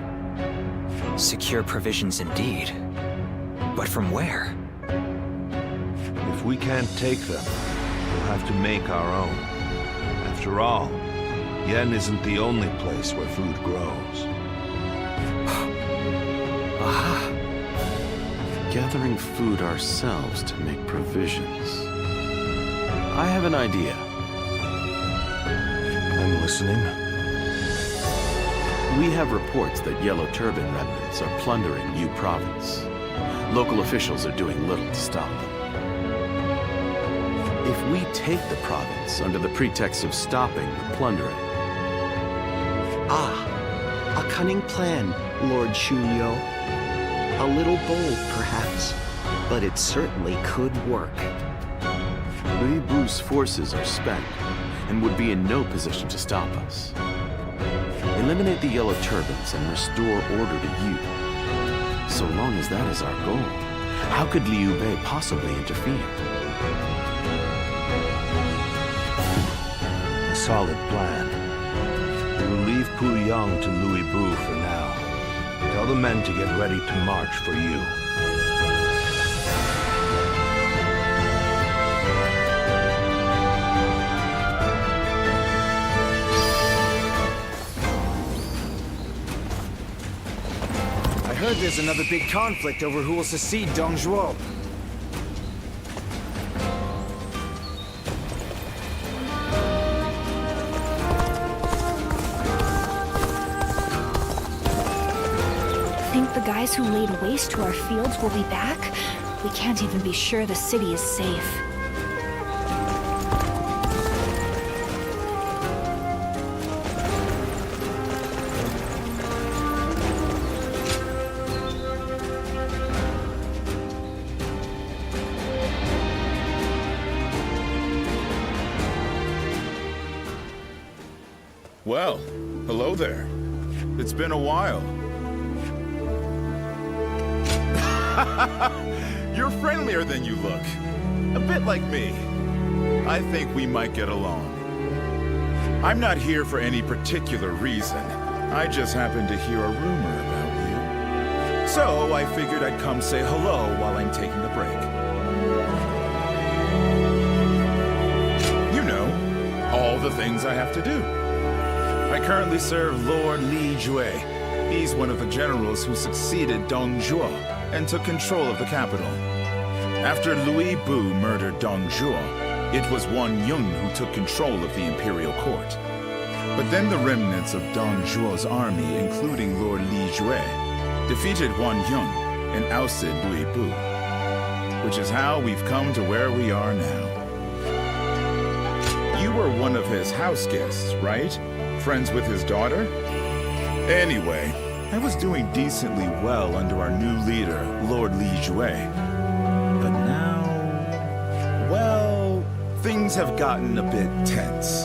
[SPEAKER 13] Secure provisions indeed. But from where?
[SPEAKER 6] If we can't take them, we'll have to make our own. After all, Yen isn't the only place where food grows.
[SPEAKER 13] Aha!
[SPEAKER 7] Gathering food ourselves to make provisions. I have an idea.
[SPEAKER 6] I'm listening.
[SPEAKER 7] We have reports that Yellow Turban remnants are plundering Yu Province. Local officials are doing little to stop them. If we take the province under the pretext of stopping the plundering...
[SPEAKER 8] Ah, a cunning plan, Lord Shunyo. A little bold, perhaps, but it certainly could work.
[SPEAKER 7] Louis Bu's forces are spent and would be in no position to stop us. Eliminate the Yellow Turbans and restore order to Yu. So long as that is our goal, how could Liu Bei possibly interfere?
[SPEAKER 6] A solid plan. We will leave Puyang to Louis Bu for now. Tell the men to get ready to march for you.
[SPEAKER 9] I heard there's another big conflict over who will succeed Dong Zhuo.
[SPEAKER 2] Think the guys who laid waste to our fields will be back? We can't even be sure the city is safe.
[SPEAKER 12] Well, hello there. It's been a while. You're friendlier than you look. A bit like me. I think we might get along. I'm not here for any particular reason. I just happened to hear a rumor about you. So I figured I'd come say hello while I'm taking a break. You know, all the things I have to do. I currently serve Lord Li Jue. He's one of the generals who succeeded Dong Zhuo and took control of the capital. After Louis Bu murdered Dong Zhuo, it was Wang Yun who took control of the imperial court. But then the remnants of Dong Zhuo's army, including Lord Li Jue, defeated Wang Yun and ousted Louis Bu, which is how we've come to where we are now. You were one of his house guests, right? Friends with his daughter? Anyway, I was doing decently well under our new leader, Lord Li Jue. But now...
[SPEAKER 9] things have gotten a bit tense.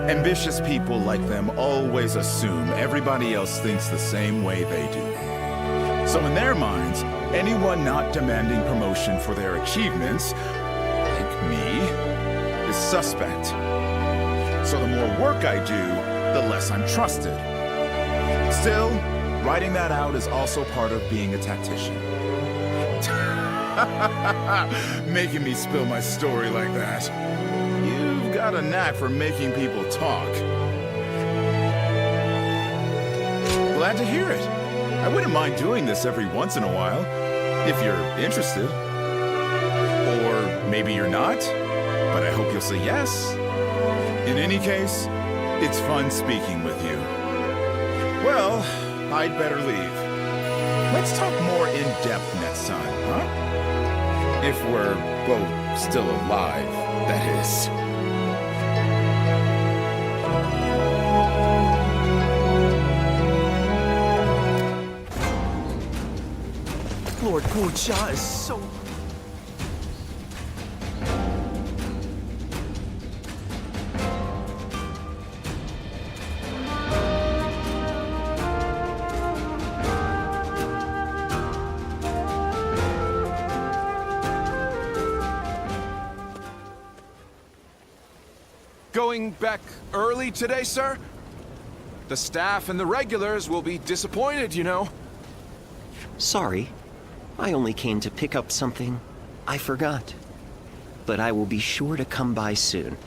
[SPEAKER 9] Ambitious people like them always assume everybody else thinks the same way they do. So in their minds, anyone not demanding promotion for their achievements, like me, is suspect. So the more work I do, the less I'm trusted. Still, writing that out is also part of being a tactician. Making me spill my story like that. You've got a knack for making people talk. Glad to hear it. I wouldn't mind doing this every once in a while, if you're interested. Or maybe you're not, but I hope you'll say yes. In any case, it's fun speaking with you. Well, I'd better leave. Let's talk more in depth next time, huh? If we're both still alive, that is.
[SPEAKER 3] Lord Wu-Jia is so...
[SPEAKER 5] Going back early today, sir? The staff and the regulars will be disappointed, you know.
[SPEAKER 8] Sorry. I only came to pick up something I forgot. But I will be sure to come by soon.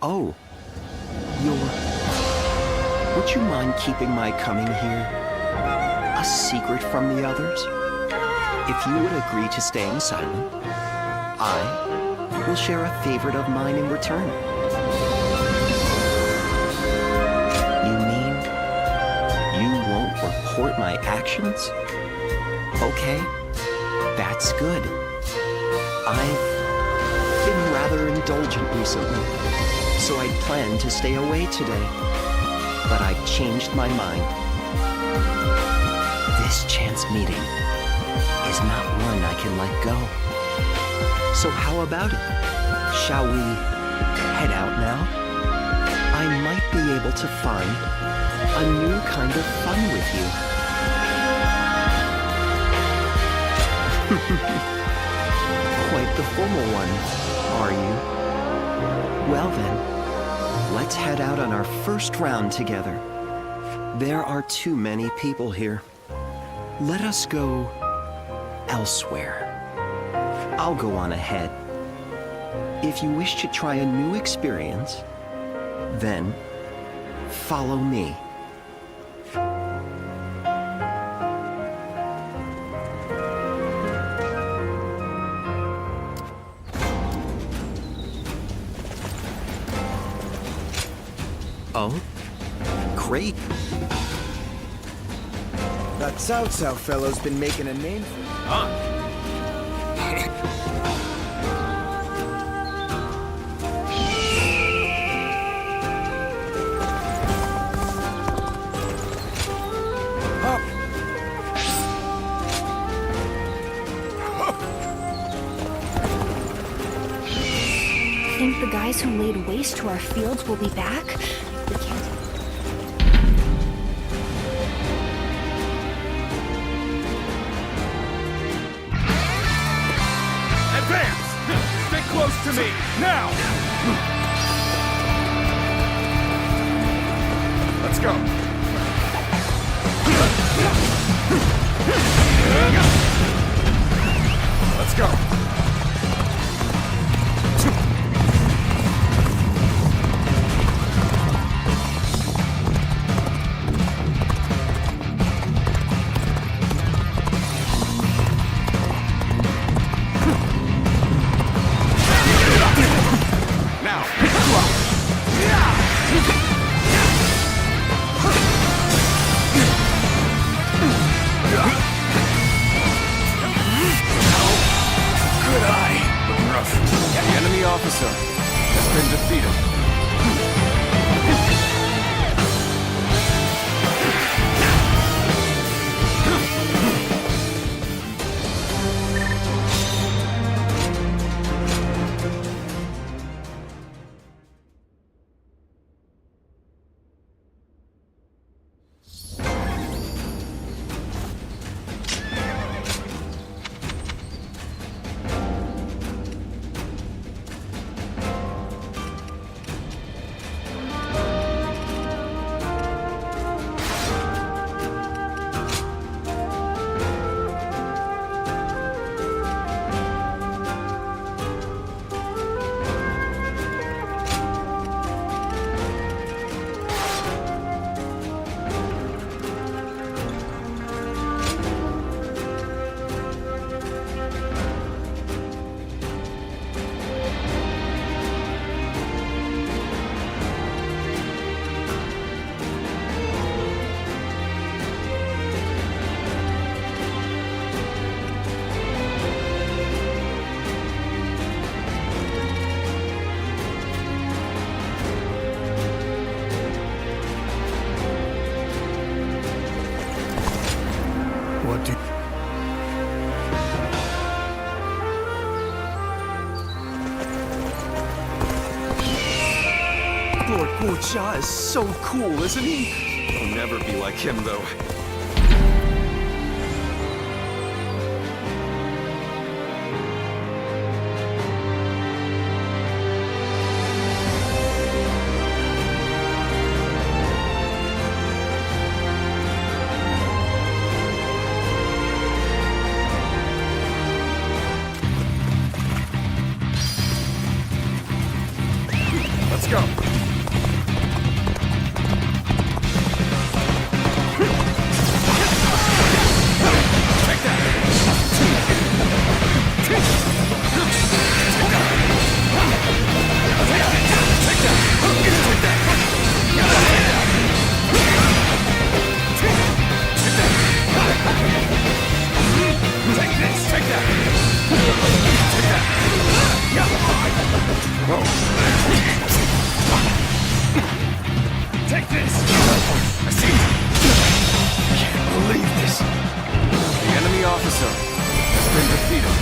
[SPEAKER 8] Oh. Would you mind keeping my coming here a secret from the others? If you would agree to staying silent, I will share a favorite of mine in return. You mean you won't report my actions? Okay, that's good. I've been rather indulgent recently, so I'd planned to stay away today. But I've changed my mind. This chance meeting is not one I can let go. So how about it? Shall we head out now? I might be able to find a new kind of fun with you. Quite the formal one, are you? Well then, let's head out on our first round together. There are too many people here. Let us go elsewhere. I'll go on ahead. If you wish to try a new experience, then follow me. Oh? Great.
[SPEAKER 3] That Cao Cao fellow's been making a name for him.
[SPEAKER 14] Huh?
[SPEAKER 2] Think the guys who laid waste to our fields will be back? We can't...
[SPEAKER 5] Advance! Stay close to me, now! Let's go. Let's go. Good eye.
[SPEAKER 4] Cha is so cool, isn't he? I'll never be like him, though.
[SPEAKER 5] Let's go. Take this! I see. I can't believe this. The enemy officer has been defeated.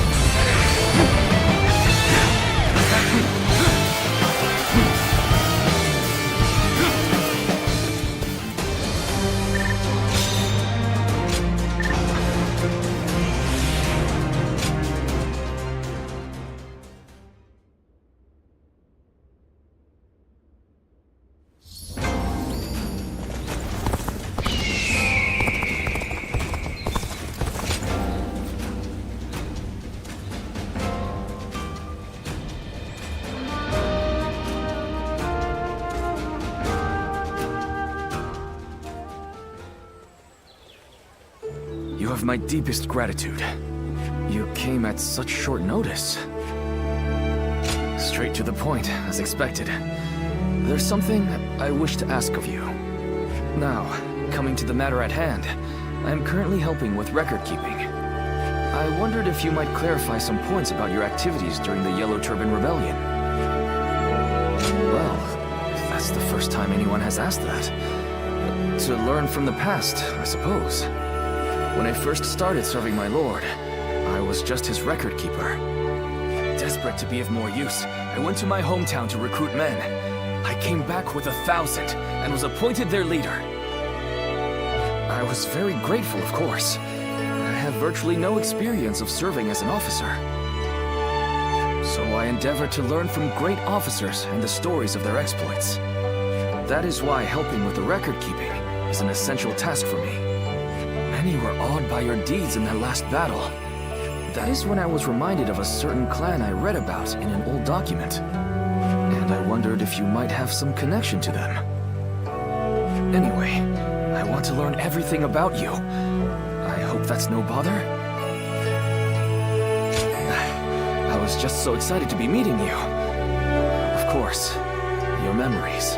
[SPEAKER 11] You have my deepest gratitude. You came at such short notice. Straight to the point, as expected. There's something I wish to ask of you. Now, coming to the matter at hand, I am currently helping with record keeping. I wondered if you might clarify some points about your activities during the Yellow Turban Rebellion. Well, that's the first time anyone has asked that. To learn from the past, I suppose. When I first started serving my lord, I was just his record keeper. Desperate to be of more use, I went to my hometown to recruit men. I came back with 1,000 and was appointed their leader. I was very grateful, of course. I have virtually no experience of serving as an officer. So I endeavored to learn from great officers and the stories of their exploits. That is why helping with the record keeping is an essential task for me. Many were awed by your deeds in that last battle. That is when I was reminded of a certain clan I read about in an old document. And I wondered if you might have some connection to them. Anyway, I want to learn everything about you. I hope that's no bother? I was just so excited to be meeting you. Of course, your memories.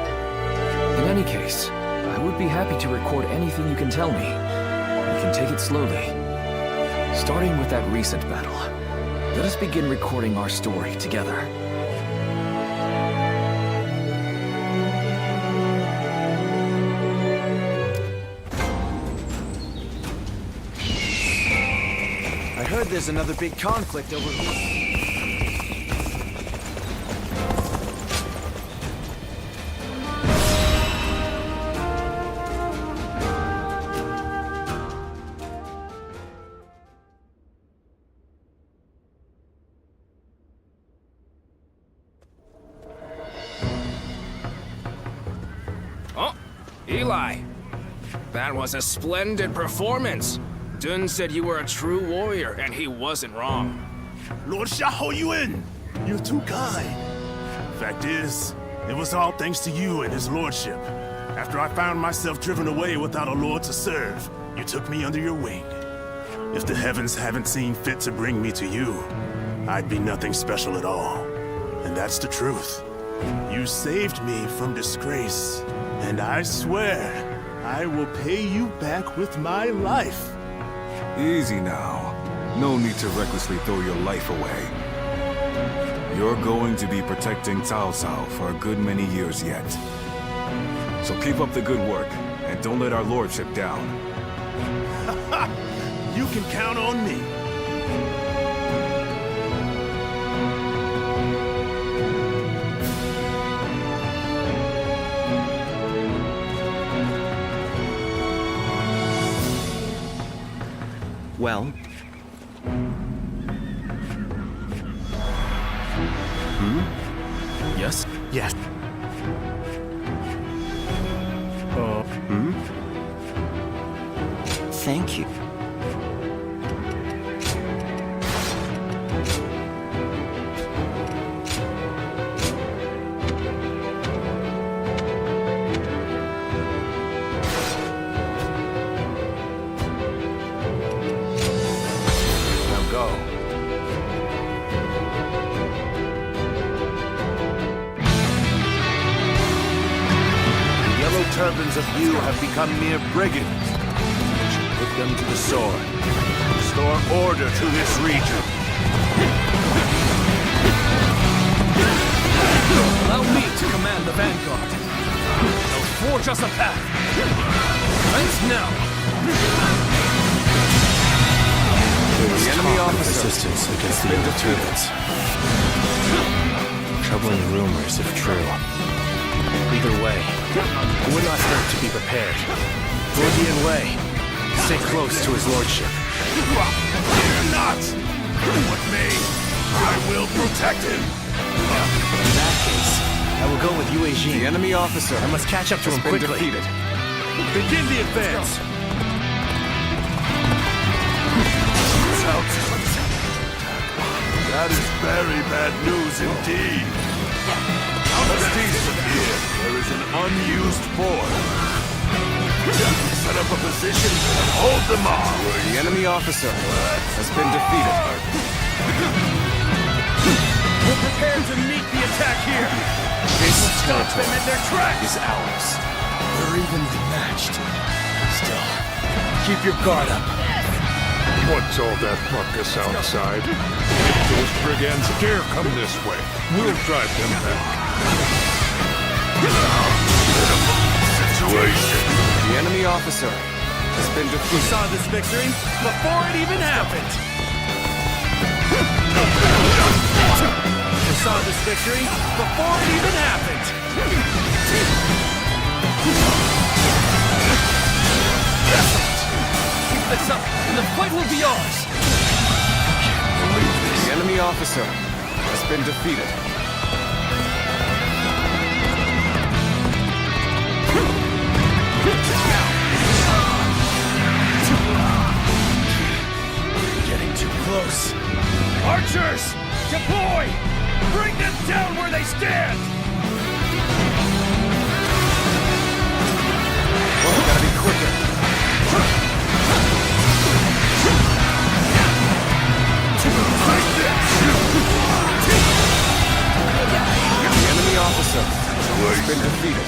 [SPEAKER 11] In any case, I would be happy to record anything you can tell me. We can take it slowly. Starting with that recent battle, let us begin recording our story together.
[SPEAKER 3] I heard there's another big conflict over who...
[SPEAKER 14] Eli, that was a splendid performance. Dun said you were a true warrior, and he wasn't wrong.
[SPEAKER 1] Lord Xiahou Yuan, you're too kind. Fact is, it was all thanks to you and his lordship. After I found myself driven away without a lord to serve, you took me under your wing. If the heavens haven't seen fit to bring me to you, I'd be nothing special at all. And that's the truth. You saved me from disgrace, and I swear I will pay you back with my life.
[SPEAKER 12] Easy now. No need to recklessly throw your life away. You're going to be protecting Cao Cao for a good many years yet. So keep up the good work, and don't let our lordship down.
[SPEAKER 1] You can count on me.
[SPEAKER 8] Well?
[SPEAKER 3] Yes?
[SPEAKER 8] Yes. Thank you.
[SPEAKER 3] Now go.
[SPEAKER 1] The yellow turbans of you have become mere brigands. Put them to the sword. Restore order to this region.
[SPEAKER 3] Allow me to command the vanguard. Now forge us a path. Commence now.
[SPEAKER 8] The enemy officer
[SPEAKER 3] Resistance against the yellow turbans. Troubling rumors, if true. Either way, it would not hurt to be prepared. Gordian Way. Stay close to his lordship.
[SPEAKER 1] Fear not! What may, I will protect him!
[SPEAKER 3] In that case, I will go with Yue Jin.
[SPEAKER 8] The enemy officer
[SPEAKER 3] I must catch up to him
[SPEAKER 8] has been
[SPEAKER 3] quickly.
[SPEAKER 8] defeated.
[SPEAKER 1] Begin the advance! That is very bad news indeed. Trustees from here, there is an unused fort. Set up a position and hold them off.
[SPEAKER 8] The enemy officer has been defeated.
[SPEAKER 3] We're prepared to meet the attack here.
[SPEAKER 8] This
[SPEAKER 3] Stop them
[SPEAKER 8] territory
[SPEAKER 3] in their tracks.
[SPEAKER 8] is ours.
[SPEAKER 3] We're evenly matched. Still, keep your guard up.
[SPEAKER 1] What's all that ruckus outside? If those brigands dare come this way, we'll drive them back. Situation.
[SPEAKER 8] The enemy officer has been
[SPEAKER 3] We
[SPEAKER 8] defeated.
[SPEAKER 3] saw this victory before it even happened. We saw this victory before it even happened. Keep this up, and the fight will be ours.
[SPEAKER 8] The enemy officer has been defeated.
[SPEAKER 3] Getting too close. Archers, deploy! Bring them down where they stand!
[SPEAKER 8] Oh, gotta be quicker. The enemy officer has been defeated.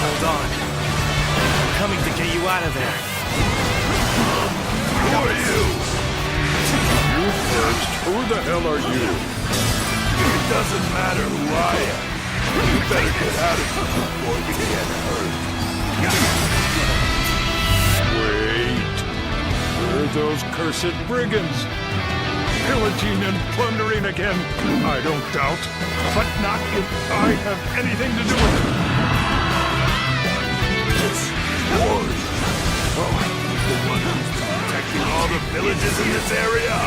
[SPEAKER 3] Hold on. I'm coming to get you out of there.
[SPEAKER 1] Who are you? You first. Who the hell are you? It doesn't matter who I am. You better get out of here before you get hurt. Wait. We're those cursed brigands. Pillaging and plundering again. I don't doubt. But not if I have anything to do with it. This warrior. Oh, the one who's protecting all the villages in this area.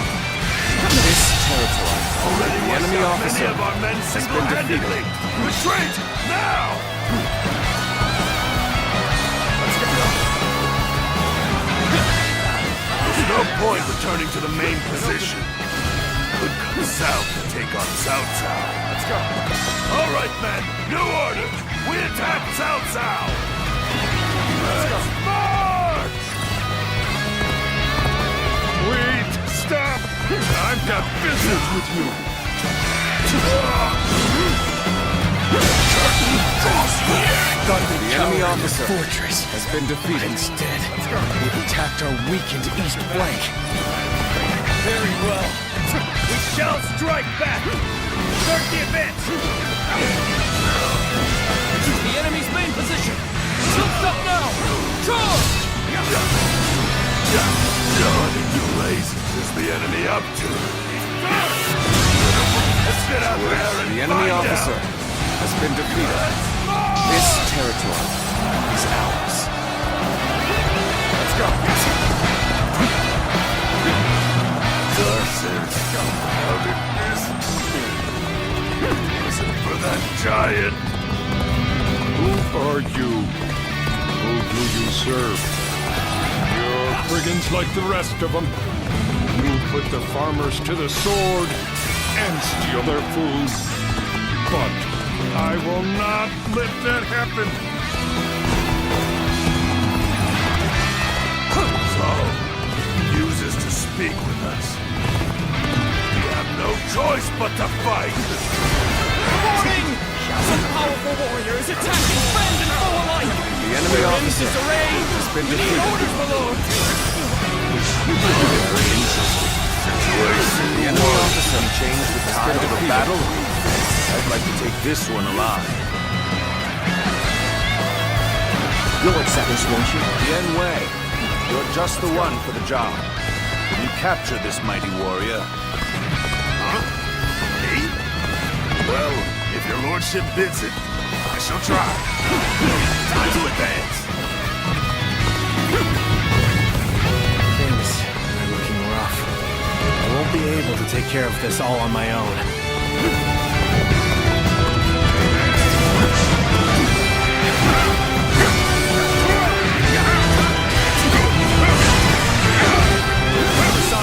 [SPEAKER 8] This territory.
[SPEAKER 1] Already
[SPEAKER 8] The
[SPEAKER 1] wiped
[SPEAKER 8] enemy
[SPEAKER 1] out
[SPEAKER 8] officer
[SPEAKER 1] many of our men single-handedly. Retreat now! There's no point returning to the main position. Could come south and take on Cao Cao. Let's go. All right, men. New order. We attack Cao Cao. Let's march! Wait! Stop! I've got business with you.
[SPEAKER 8] The enemy officer
[SPEAKER 3] Fortress
[SPEAKER 8] has been defeated.
[SPEAKER 3] instead. We attacked our weakened east flank. Very well. We shall strike back. Start the advance. The enemy's main position. Lift up now. Charge!
[SPEAKER 1] What in you blazes is the enemy up to? Let's get out there and
[SPEAKER 8] The enemy
[SPEAKER 1] find
[SPEAKER 8] officer
[SPEAKER 1] out.
[SPEAKER 8] has been defeated. This territory is ours.
[SPEAKER 3] Let's go.
[SPEAKER 12] serve. You're brigands like the rest of them. You put the farmers to the sword and steal their food. But I will not let that happen.
[SPEAKER 1] So, uses to speak with us. We have no choice but to fight.
[SPEAKER 3] Warning! Some powerful warrior is attacking friend and foe alike!
[SPEAKER 7] The enemy officer has been defeated.
[SPEAKER 3] Orders, my lord!
[SPEAKER 7] Very interesting. The enemy officer changed the tide of the battle. I'd like to take this one alive.
[SPEAKER 8] You'll accept this, won't you?
[SPEAKER 7] Yen Wei, you're just the one for the job. Will you capture this mighty warrior?
[SPEAKER 1] Huh? Me? Well, if your lordship bids it, I shall try. Time to advance.
[SPEAKER 3] Things are looking rough. I won't be able to take care of this all on my own.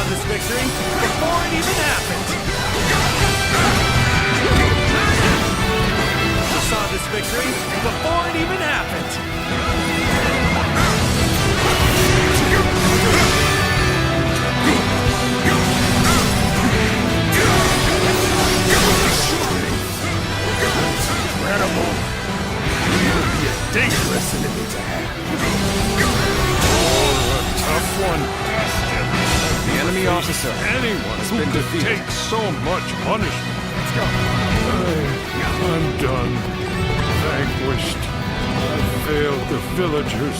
[SPEAKER 3] This victory before it even happened. We saw this victory before it even happened.
[SPEAKER 1] Incredible. It'll be a dangerous enemy to have.
[SPEAKER 12] Oh, a tough one.
[SPEAKER 7] The enemy officer
[SPEAKER 12] Anyone who could take so much punishment. Let's go. I'm done. Vanquished. I failed the villagers.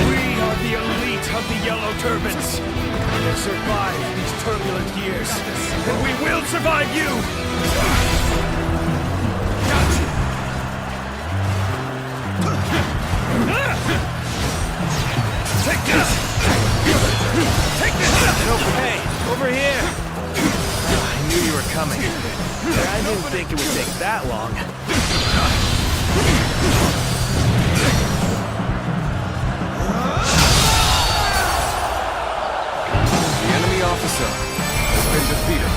[SPEAKER 3] We are the elite of the Yellow Turbans. We have survived these turbulent years, and we will survive you! Take this! Take this! Hey, over here! I knew you were coming. I didn't think it would take that long.
[SPEAKER 7] The enemy officer has been defeated.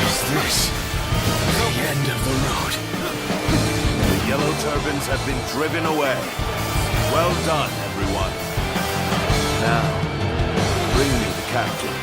[SPEAKER 3] Is this the end of the road?
[SPEAKER 1] The Yellow Turbans have been driven away. Well done, everyone. Now, bring me the captain.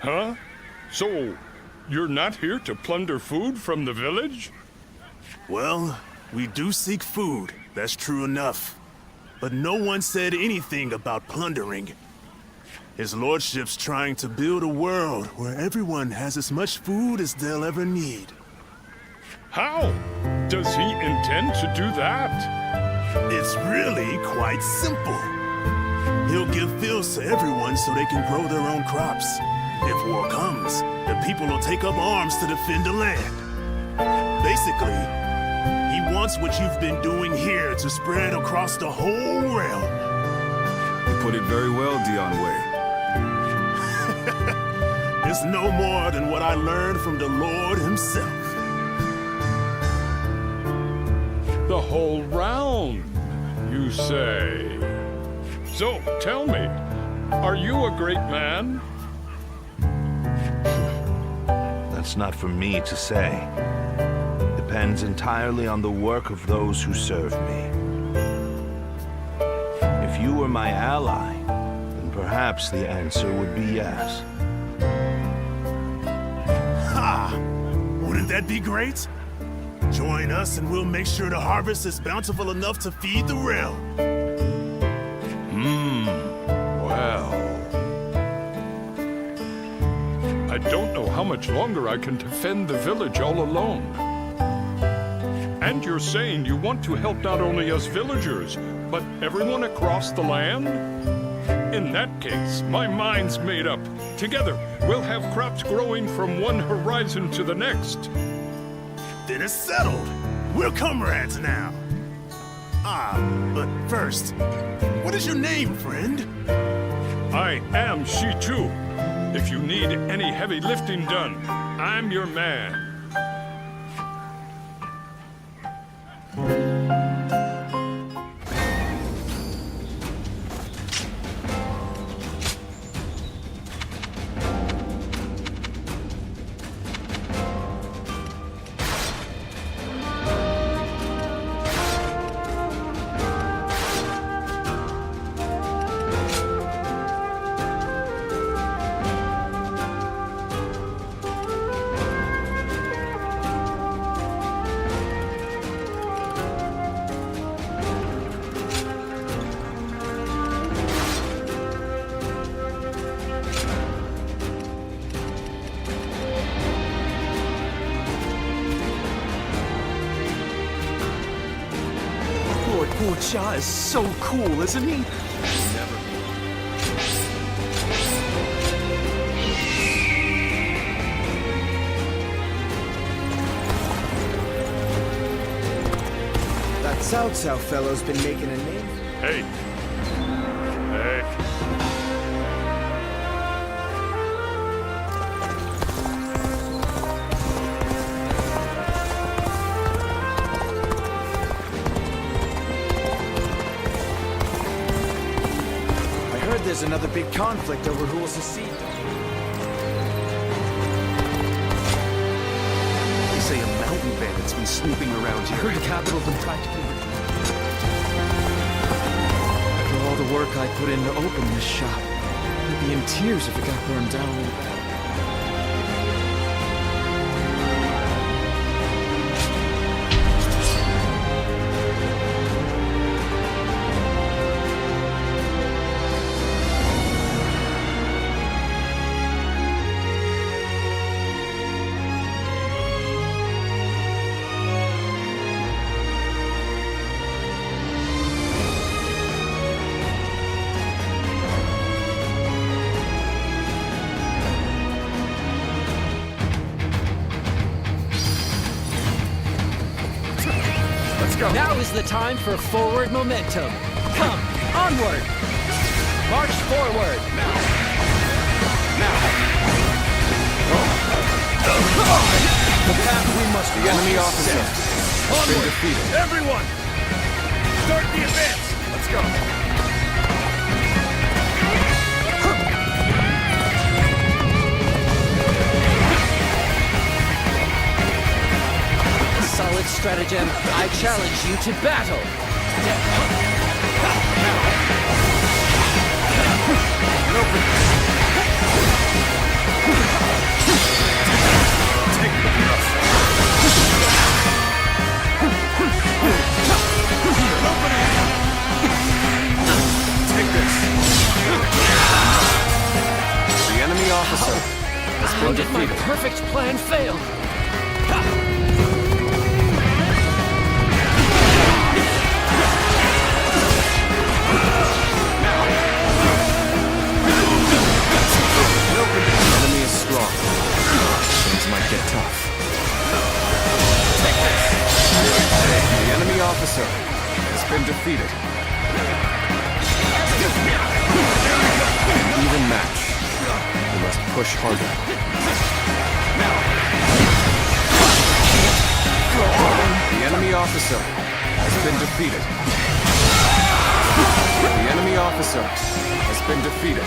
[SPEAKER 12] Huh? So, you're not here to plunder food from the village?
[SPEAKER 15] Well, we do seek food, that's true enough. But no one said anything about plundering. His lordship's trying to build a world where everyone has as much food as they'll ever need.
[SPEAKER 12] How? Does he intend to do that?
[SPEAKER 15] It's really quite simple. He'll give fields to everyone so they can grow their own crops. If war comes, the people will take up arms to defend the land. Basically, he wants what you've been doing here to spread across the whole realm.
[SPEAKER 9] You put it very well, Dion Wei.
[SPEAKER 15] It's no more than what I learned from the Lord himself.
[SPEAKER 16] The whole round, you say? So, tell me, are you a great man?
[SPEAKER 6] That's not for me to say. Depends entirely on the work of those who serve me. If you were my ally, then perhaps the answer would be yes.
[SPEAKER 15] Ha! Wouldn't that be great? Join us and we'll make sure the harvest is bountiful enough to feed the realm.
[SPEAKER 16] Well... I don't know how much longer I can defend the village all alone. And you're saying you want to help not only us villagers, but everyone across the land? In that case, my mind's made up. Together, we'll have crops growing from one horizon to the next.
[SPEAKER 15] Then it's settled. We're comrades now. But first, what is your name, friend?
[SPEAKER 16] I am Shichu. If you need any heavy lifting done, I'm your man.
[SPEAKER 4] Cha is so cool, isn't he?
[SPEAKER 3] That Cao Cao fellow's been making a name.
[SPEAKER 16] Hey. Hey.
[SPEAKER 3] There's another big conflict over who will secede.
[SPEAKER 4] They say a mountain bandit's been snooping around here.
[SPEAKER 3] Heard the capital's been practically... After all the work I put in to open this shop, I'd be in tears if it got burned down.
[SPEAKER 17] Now is the time for forward momentum. Come, onward! March forward! Now!
[SPEAKER 3] The path we must
[SPEAKER 5] The enemy officer has been defeated.
[SPEAKER 16] Everyone! Start the advance!
[SPEAKER 5] Let's go.
[SPEAKER 17] Solid stratagem. I challenge you to battle.
[SPEAKER 5] Take this. The enemy officer has
[SPEAKER 17] How
[SPEAKER 5] been
[SPEAKER 17] did my
[SPEAKER 5] defeated.
[SPEAKER 17] perfect plan fail?
[SPEAKER 5] The enemy is strong. Things might get tough. Take this. The enemy officer has been defeated. Even match. We must push harder. The enemy officer
[SPEAKER 3] has been defeated. The enemy officer has been defeated.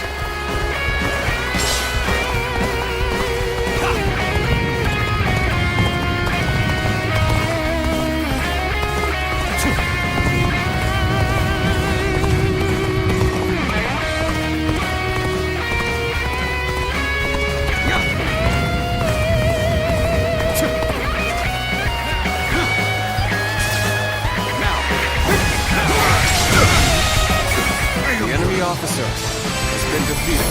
[SPEAKER 3] Officer has been defeated.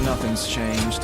[SPEAKER 3] Nothing's changed.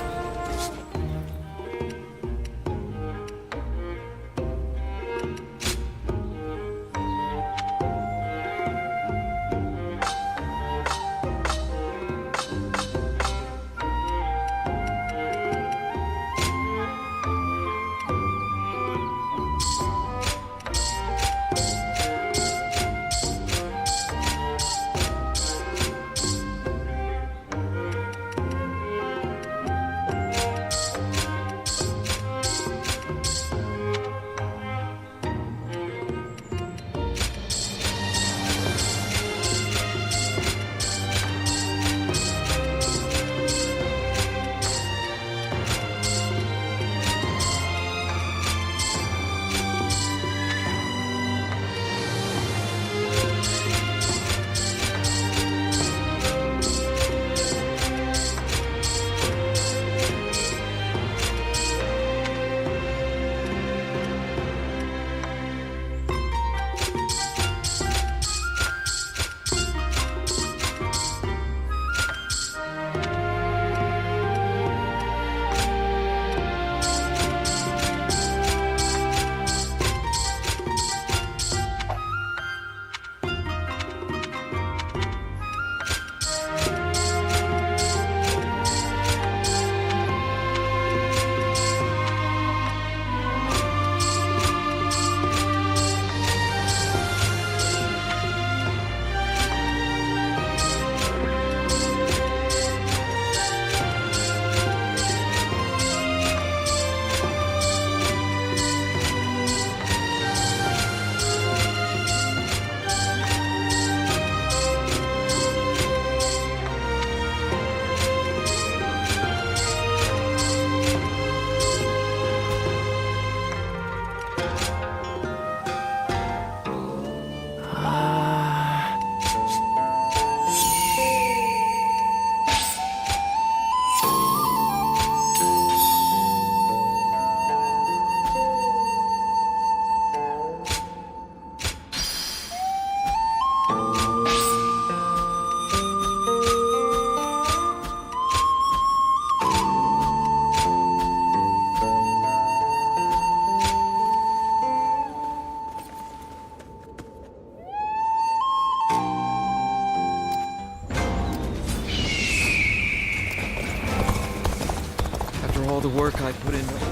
[SPEAKER 3] All the work I put into it.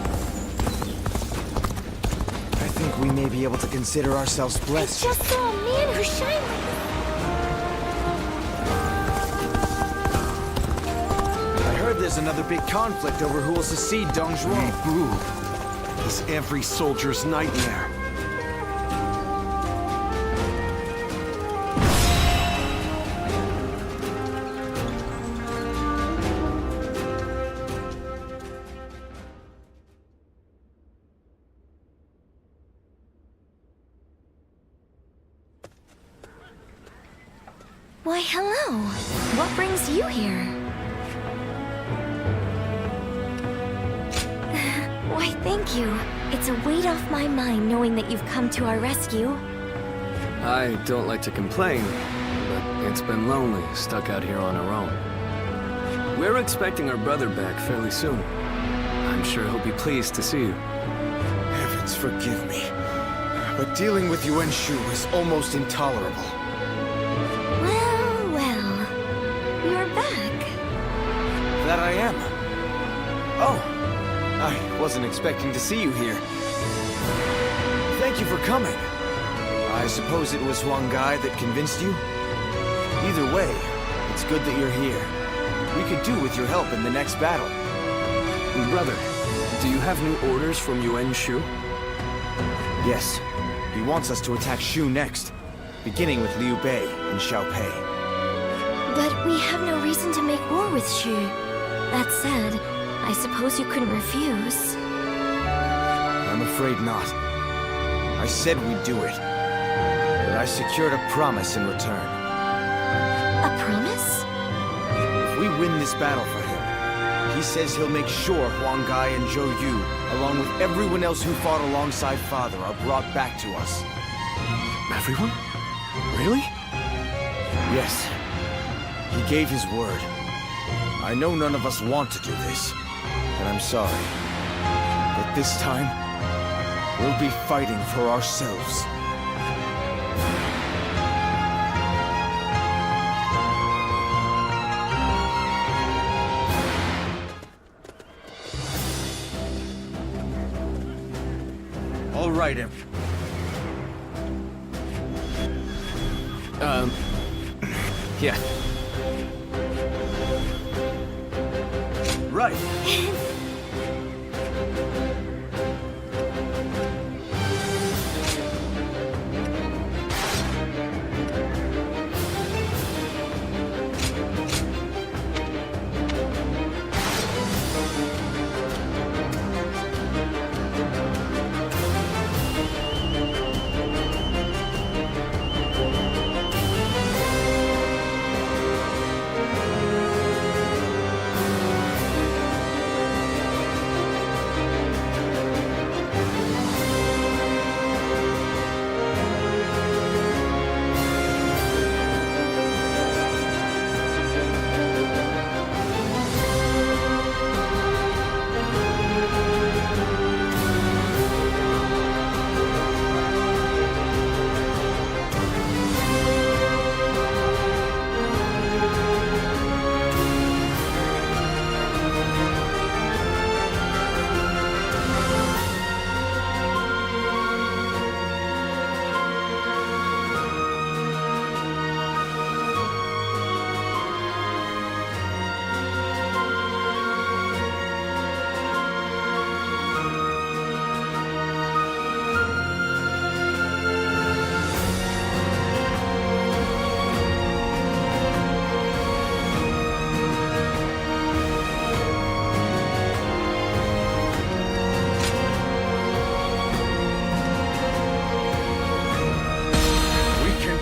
[SPEAKER 3] I think we may be able to consider ourselves blessed.
[SPEAKER 18] I just saw a man who shined like
[SPEAKER 3] I heard there's another big conflict over who will succeed Dong Zhuo.
[SPEAKER 10] Boo. He's every soldier's nightmare.
[SPEAKER 18] Why, hello. What brings you here? Why, thank you. It's a weight off my mind knowing that you've come to our rescue.
[SPEAKER 3] I don't like to complain, but it's been lonely, stuck out here on our own. We're expecting our brother back fairly soon. I'm sure he'll be pleased to see you.
[SPEAKER 19] Heavens forgive me, but dealing with Yuan Shu is almost intolerable.
[SPEAKER 18] Well, well. You're back.
[SPEAKER 19] That I am. Oh, I wasn't expecting to see you here. Thank you for coming. I suppose it was Huang Gai that convinced you? Either way, it's good that you're here. We could do with your help in the next battle.
[SPEAKER 3] Brother, do you have new orders from Yuan Shu?
[SPEAKER 19] Yes. He wants us to attack Shu next, beginning with Liu Bei and Xiao Pei.
[SPEAKER 18] But we have no reason to make war with Shu. That said, I suppose you couldn't refuse.
[SPEAKER 19] I'm afraid not. I said we'd do it. But I secured a promise in return.
[SPEAKER 18] A promise?
[SPEAKER 19] If we win this battle for him, he says he'll make sure Huang Gai and Zhou Yu, along with everyone else who fought alongside Father, are brought back to us.
[SPEAKER 3] Everyone? Really?
[SPEAKER 19] Yes. He gave his word. I know none of us want to do this, and I'm sorry. But this time, we'll be fighting for ourselves. All right,
[SPEAKER 3] yeah.
[SPEAKER 19] Right.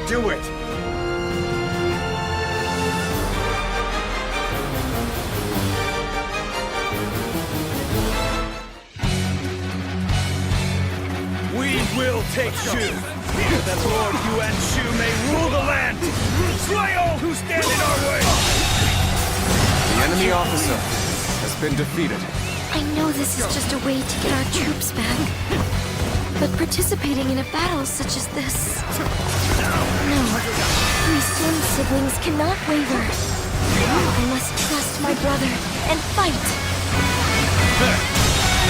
[SPEAKER 19] Do it! We will take Shu, so that Lord Yuan Shu may rule the land! Slay all who stand in our way!
[SPEAKER 7] The enemy officer has been defeated.
[SPEAKER 18] I know this is just a way to get our troops back. But participating in a battle such as this... No. We Sun siblings cannot waver. I must trust my brother and fight.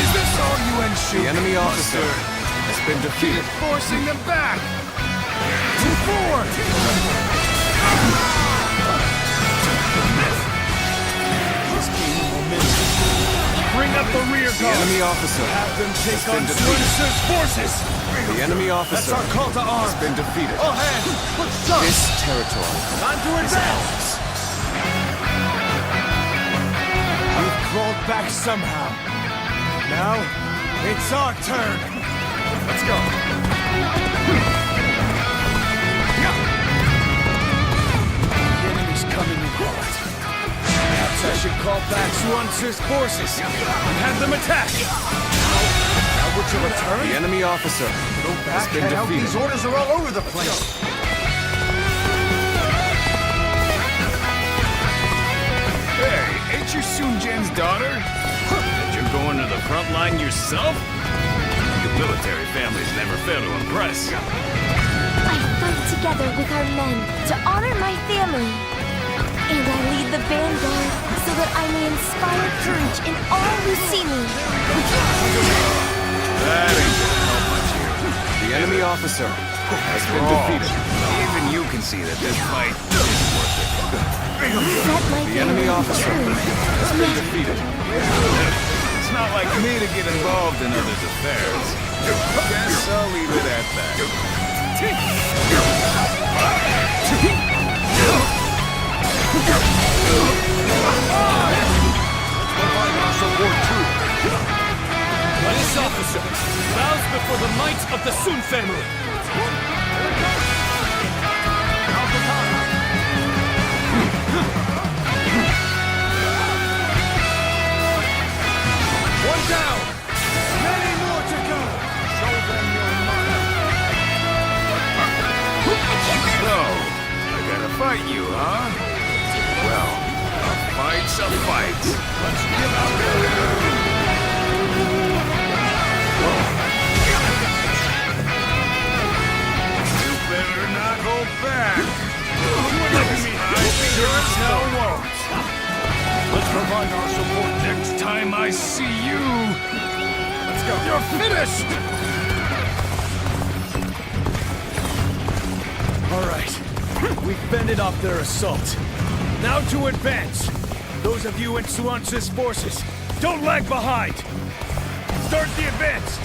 [SPEAKER 19] Is this all Yuan Shu?
[SPEAKER 7] The enemy officer has been defeated.
[SPEAKER 19] Forcing them back! Move forward! Just gaining momentum. Bring up the rear guard.
[SPEAKER 7] The enemy officer
[SPEAKER 19] Have them take
[SPEAKER 7] has
[SPEAKER 19] on
[SPEAKER 7] been defeated.
[SPEAKER 19] Sun forces.
[SPEAKER 7] The enemy officer
[SPEAKER 19] That's our call to arms.
[SPEAKER 7] has been defeated.
[SPEAKER 19] All hands, let's jump.
[SPEAKER 7] This territory
[SPEAKER 19] Time to
[SPEAKER 7] is
[SPEAKER 19] advance.
[SPEAKER 7] ours.
[SPEAKER 19] We've crawled back somehow. Now, it's our turn. Let's go. The enemy's coming in hard. Perhaps I should call back Xuan Tzu's forces and have them attack. Now switch of a turn?
[SPEAKER 4] The enemy officer has been defeated.
[SPEAKER 19] These orders are all over the place.
[SPEAKER 20] Hey, ain't you Sun Jian's daughter? And you're going to the front line yourself? Your military families never fail to impress.
[SPEAKER 18] I fight together with our men to honor my family. And I lead the vanguard so that I may inspire courage in all who see me.
[SPEAKER 20] That ain't gonna help much here.
[SPEAKER 4] The enemy officer has been defeated.
[SPEAKER 20] Even you can see that this fight isn't worth it.
[SPEAKER 4] The enemy officer has been defeated.
[SPEAKER 20] It's not like me to get involved in others' affairs. Guess I'll leave it at that.
[SPEAKER 17] This officer bows before the might of the Sun family.
[SPEAKER 5] One down! Many more to go! Show them your might!
[SPEAKER 20] So, I gotta fight you, huh? Well, a fight's a fight. Let's get out there! You better not go back! I sure as hell won't! Let's provide our support next time I see you! Let's go! You're finished!
[SPEAKER 19] All right. We've fended off their assault. Now to advance. Those of you in Suance's forces, don't lag behind. Start the advance.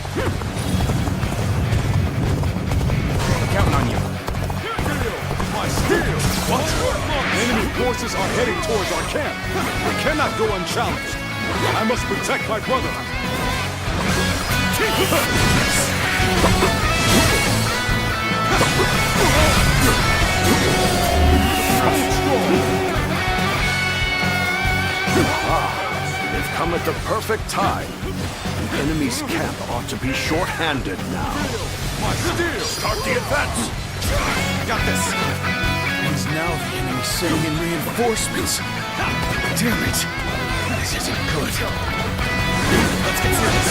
[SPEAKER 12] Counting on you. My steel! What? Enemy forces are heading towards our camp. We cannot go unchallenged. I must protect my brother.
[SPEAKER 10] They've come at the perfect time. The enemy's camp ought to be short-handed now.
[SPEAKER 12] My steel!
[SPEAKER 5] Start the advance!
[SPEAKER 19] Got this. And now the enemy's sending in reinforcements. Damn it. This isn't good. Let's get serious.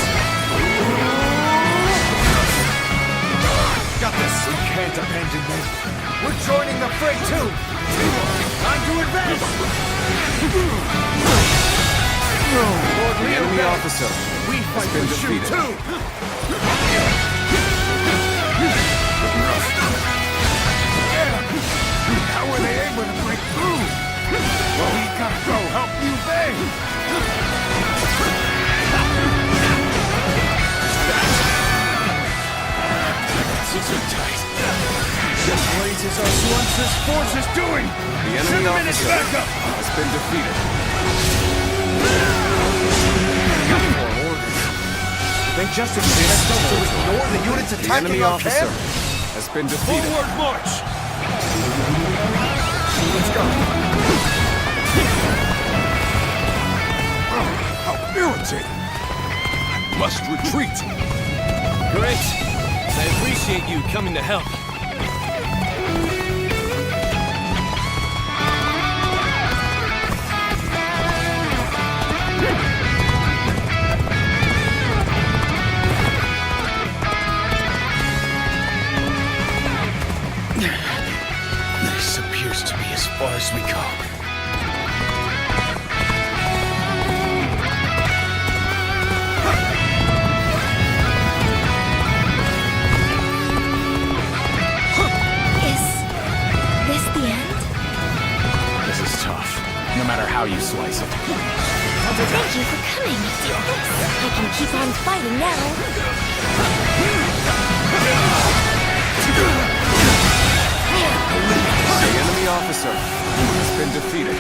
[SPEAKER 19] Got this. We can't abandon them. We're joining the fray too. Time to advance.
[SPEAKER 4] The enemy officer
[SPEAKER 19] We fight
[SPEAKER 4] been
[SPEAKER 19] for Shu
[SPEAKER 4] defeated.
[SPEAKER 19] too.
[SPEAKER 20] How were they able to break through? Well, we gotta go help you, Bay!
[SPEAKER 19] These are tight. What blazes are Suance's forces doing?
[SPEAKER 4] The enemy officer has been defeated.
[SPEAKER 19] More orders. Think justice is supposed to ignore the units
[SPEAKER 4] The
[SPEAKER 19] attacking
[SPEAKER 4] enemy
[SPEAKER 19] our
[SPEAKER 4] officer
[SPEAKER 19] camp?
[SPEAKER 4] has been defeated.
[SPEAKER 19] Forward march!
[SPEAKER 12] Let's go.
[SPEAKER 20] How irritating! I must retreat!
[SPEAKER 17] Great. I appreciate you coming to help.
[SPEAKER 19] This appears to be as far as we go.
[SPEAKER 18] Is this the end?
[SPEAKER 20] This is tough, no matter how you slice it.
[SPEAKER 18] Thank you for coming. I can keep on fighting now.
[SPEAKER 4] The enemy officer has been defeated.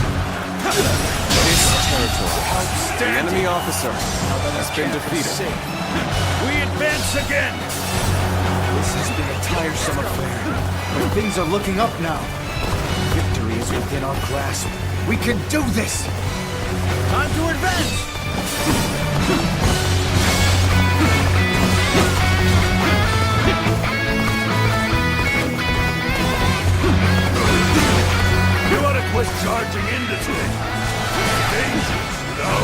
[SPEAKER 19] This territory.
[SPEAKER 4] The enemy officer has been defeated.
[SPEAKER 19] We advance again! This has been a tiresome affair, but things are looking up now. Victory is within our grasp. We can do this! Time to advance!
[SPEAKER 1] You ought to quit charging into things. Dangerous, you know?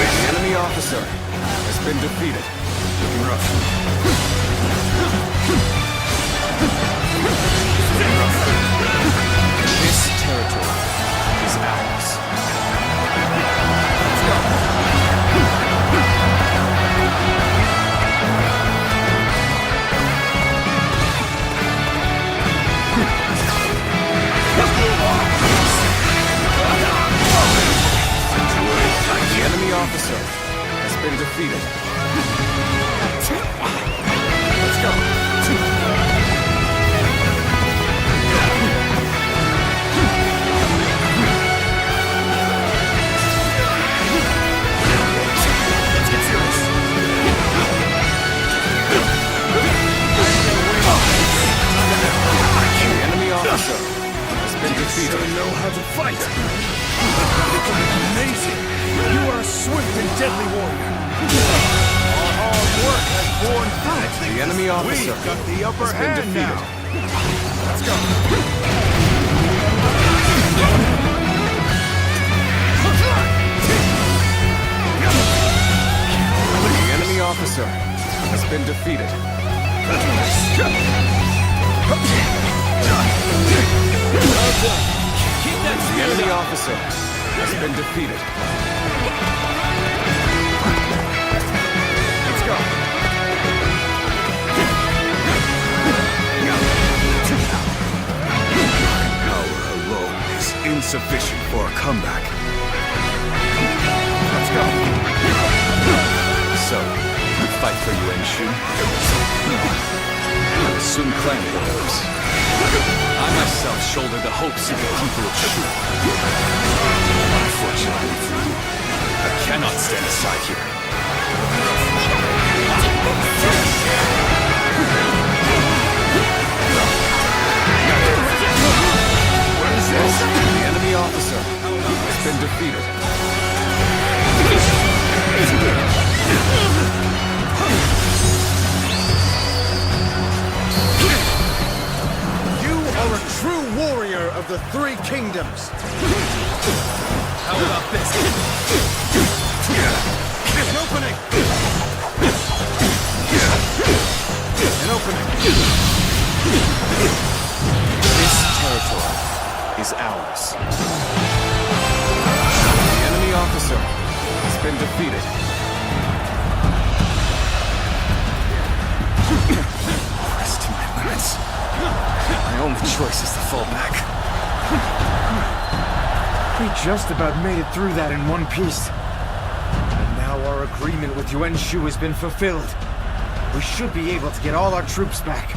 [SPEAKER 19] The enemy officer has been defeated. Looking rough. This territory is ours. Let's go. The enemy officer has been defeated. Let's go. Let's get serious. The enemy officer has been defeated.
[SPEAKER 1] You know how to fight. Amazing. You are a swift and deadly warrior. Our hard work has borne fruit.
[SPEAKER 19] The enemy officer
[SPEAKER 1] We've got the upper
[SPEAKER 19] has been
[SPEAKER 1] hand
[SPEAKER 19] defeated.
[SPEAKER 1] now. Let's go.
[SPEAKER 19] The enemy officer has been defeated. The enemy officer has been defeated. Let's go.
[SPEAKER 1] Power alone is insufficient for a comeback.
[SPEAKER 19] Let's go. So, you fight for Yuan Shu? I will soon claim the hopes. I myself shoulder the hopes of the people of Shu. Unfortunately for you, I cannot stand aside here. What is this? The enemy officer has been defeated.
[SPEAKER 5] You are a true warrior of the Three Kingdoms. How about this? An opening! An opening!
[SPEAKER 19] This territory is ours. The enemy officer has been defeated. Pressed to my limits. My only choice is to fall back.
[SPEAKER 21] We just about made it through that in one piece. And now our agreement with Yuan Shu has been fulfilled. We should be able to get all our troops back.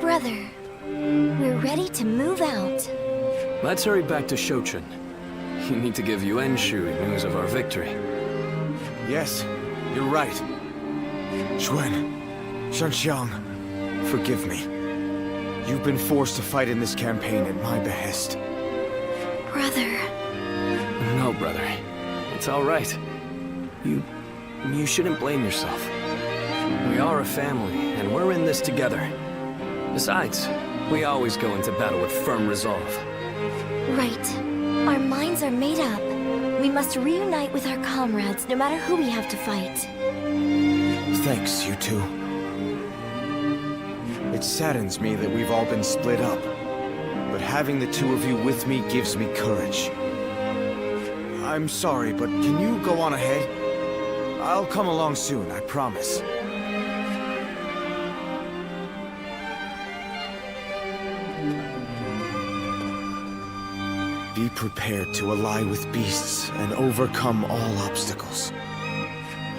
[SPEAKER 18] Brother, we're ready to move out.
[SPEAKER 3] Let's hurry back to Shochen. You need to give Yuan Shu news of our victory.
[SPEAKER 19] Yes, you're right. Xuan, Shanxiang, forgive me. You've been forced to fight in this campaign at my behest.
[SPEAKER 18] Brother.
[SPEAKER 3] No, brother. It's all right. You shouldn't blame yourself. We are a family, and we're in this together. Besides, we always go into battle with firm resolve.
[SPEAKER 18] Right. Our minds are made up. We must reunite with our comrades, no matter who we have to fight.
[SPEAKER 19] Thanks, you two. It saddens me that we've all been split up. But having the two of you with me gives me courage. I'm sorry, but can you go on ahead? I'll come along soon, I promise. Be prepared to ally with beasts and overcome all obstacles.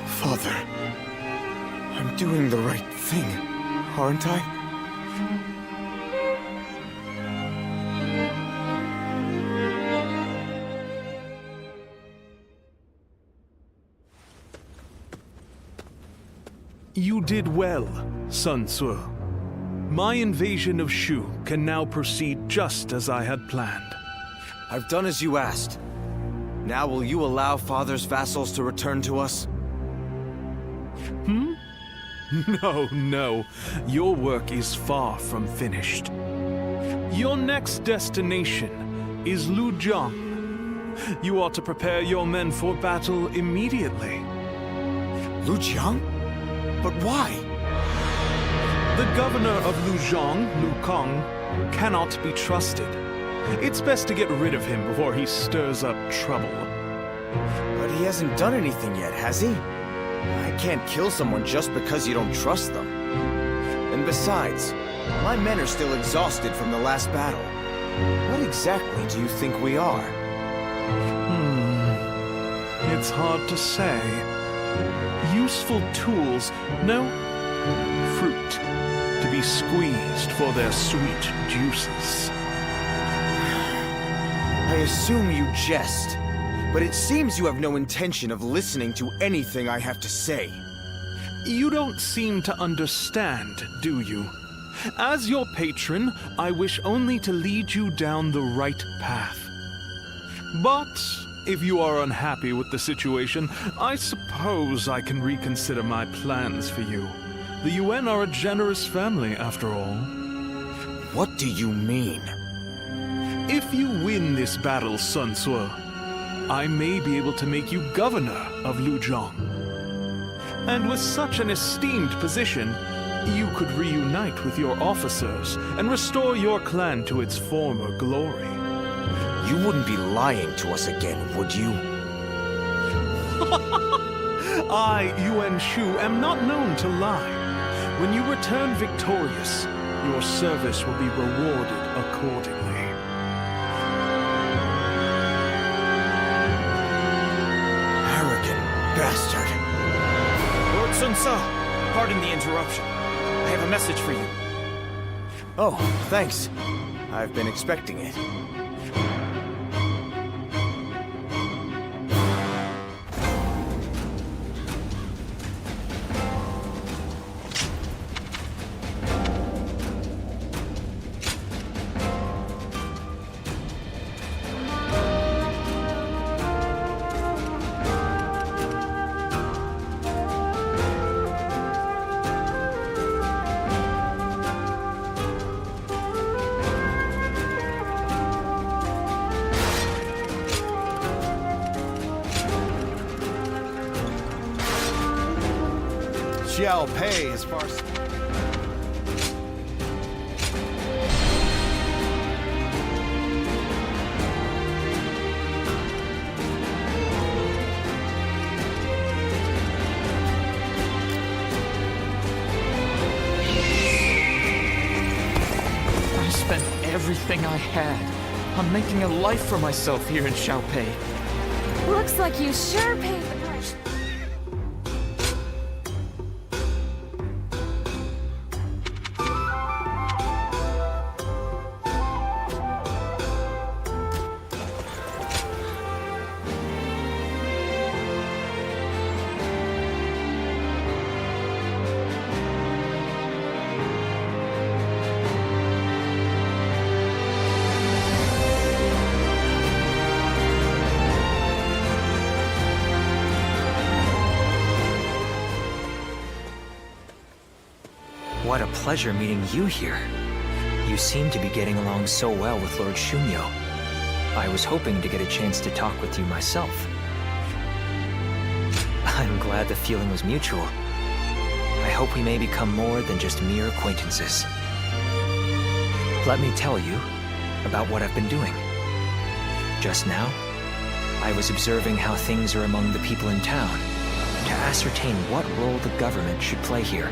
[SPEAKER 19] Father, I'm doing the right thing, aren't I?
[SPEAKER 13] You did well, Sun Tzu. My invasion of Shu can now proceed just as I had planned.
[SPEAKER 19] I've done as you asked. Now will you allow Father's vassals to return to us?
[SPEAKER 13] No. Your work is far from finished. Your next destination is Lujiang. You are to prepare your men for battle immediately.
[SPEAKER 19] Lujiang? But why?
[SPEAKER 13] The governor of Lujiang, Lu Kang, cannot be trusted. It's best to get rid of him before he stirs up trouble.
[SPEAKER 19] But he hasn't done anything yet, has he? I can't kill someone just because you don't trust them. And besides, my men are still exhausted from the last battle. What exactly do you think we are?
[SPEAKER 13] It's hard to say. Useful tools, no, fruit, to be squeezed for their sweet juices.
[SPEAKER 19] I assume you jest, but it seems you have no intention of listening to anything I have to say.
[SPEAKER 13] You don't seem to understand, do you? As your patron, I wish only to lead you down the right path. But if you are unhappy with the situation, I suppose I can reconsider my plans for you. The Yuan are a generous family, after all.
[SPEAKER 19] What do you mean?
[SPEAKER 13] If you win this battle, Sun Tzu, I may be able to make you governor of Lujiang. And with such an esteemed position, you could reunite with your officers and restore your clan to its former glory.
[SPEAKER 19] You wouldn't be lying to us again, would you?
[SPEAKER 13] I, Yuan Shu, am not known to lie. When you return victorious, your service will be rewarded accordingly.
[SPEAKER 19] Arrogant bastard.
[SPEAKER 17] Lord Sun Tzu, pardon the interruption. I have a message for you.
[SPEAKER 19] Oh, thanks. I've been expecting it.
[SPEAKER 22] Xiao Pei as far as...
[SPEAKER 17] I spent everything I had on making a life for myself here in Xiaopei.
[SPEAKER 18] Looks like you sure paid the price.
[SPEAKER 23] What a pleasure meeting you here. You seem to be getting along so well with Lord Shunyo. I was hoping to get a chance to talk with you myself. I'm glad the feeling was mutual. I hope we may become more than just mere acquaintances. Let me tell you about what I've been doing. Just now, I was observing how things are among the people in town to ascertain what role the government should play here.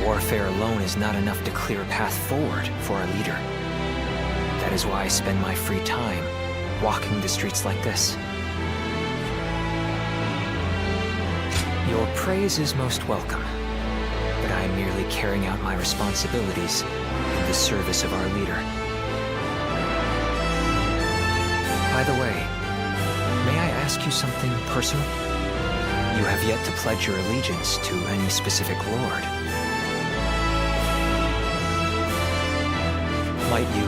[SPEAKER 23] Warfare alone is not enough to clear a path forward for our leader. That is why I spend my free time walking the streets like this. Your praise is most welcome, but I am merely carrying out my responsibilities in the service of our leader. By the way, may I ask you something personal? You have yet to pledge your allegiance to any specific lord. Might you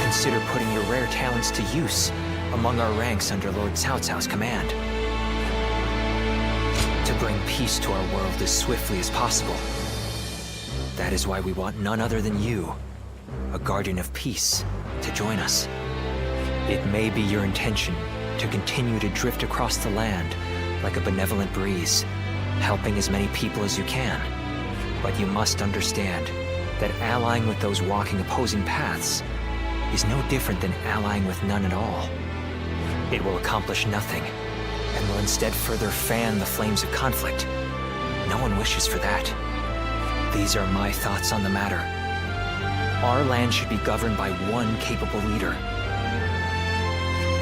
[SPEAKER 23] consider putting your rare talents to use among our ranks under Lord Cao Cao's command? To bring peace to our world as swiftly as possible. That is why we want none other than you, a guardian of peace, to join us. It may be your intention to continue to drift across the land like a benevolent breeze, helping as many people as you can. But you must understand that allying with those walking opposing paths is no different than allying with none at all. It will accomplish nothing, and will instead further fan the flames of conflict. No one wishes for that. These are my thoughts on the matter. Our land should be governed by one capable leader.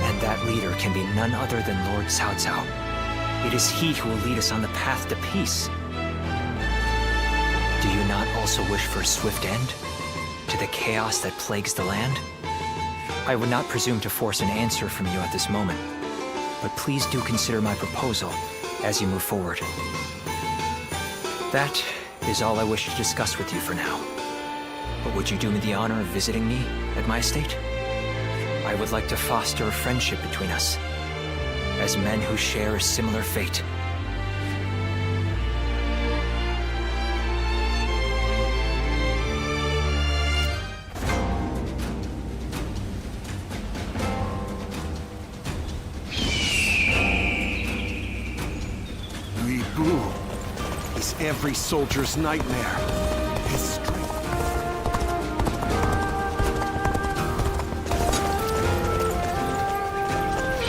[SPEAKER 23] And that leader can be none other than Lord Cao Cao. It is he who will lead us on the path to peace. Do you not also wish for a swift end to the chaos that plagues the land? I would not presume to force an answer from you at this moment, but please do consider my proposal as you move forward. That is all I wish to discuss with you for now. But would you do me the honor of visiting me at my estate? I would like to foster a friendship between us, as men who share a similar fate.
[SPEAKER 10] Is every soldier's nightmare. His strength.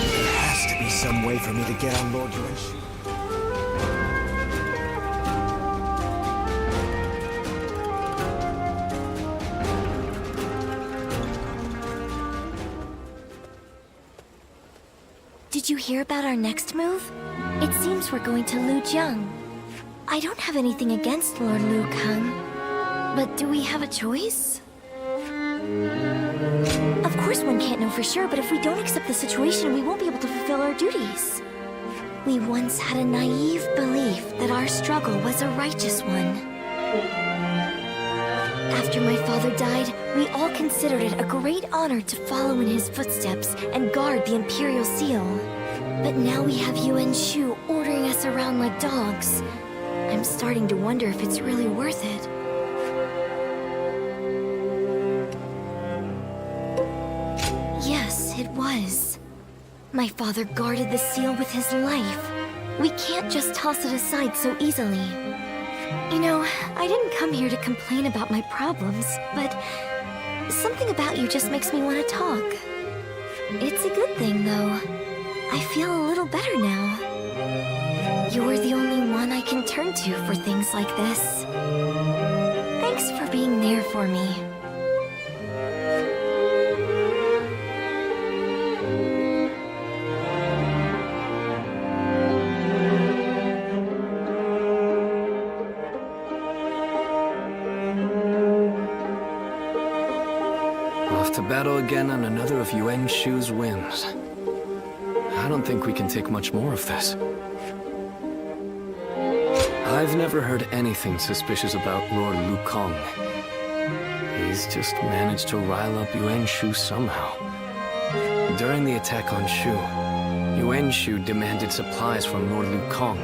[SPEAKER 10] There has to be some way for me to get on Lord Yuan.
[SPEAKER 18] Did you hear about our next move? It seems we're going to Lujiang. I don't have anything against Lord Lu Kang, but do we have a choice? Of course one can't know for sure, but if we don't accept the situation, we won't be able to fulfill our duties. We once had a naive belief that our struggle was a righteous one. After my father died, we all considered it a great honor to follow in his footsteps and guard the Imperial Seal. But now we have Yuan Shu ordering us around like dogs. I'm starting to wonder if it's really worth it. Yes, it was. My father guarded the seal with his life. We can't just toss it aside so easily. You know, I didn't come here to complain about my problems, but something about you just makes me want to talk. It's a good thing, though. I feel a little better now. You're the only one I can turn to for things like this. Thanks for being there for me.
[SPEAKER 3] Off to battle again on another of Yuan Shu's whims. I don't think we can take much more of this. I've never heard anything suspicious about Lord Lu Kang. He's just managed to rile up Yuan Shu somehow. During the attack on Shu, Yuan Shu demanded supplies from Lord Lu Kang,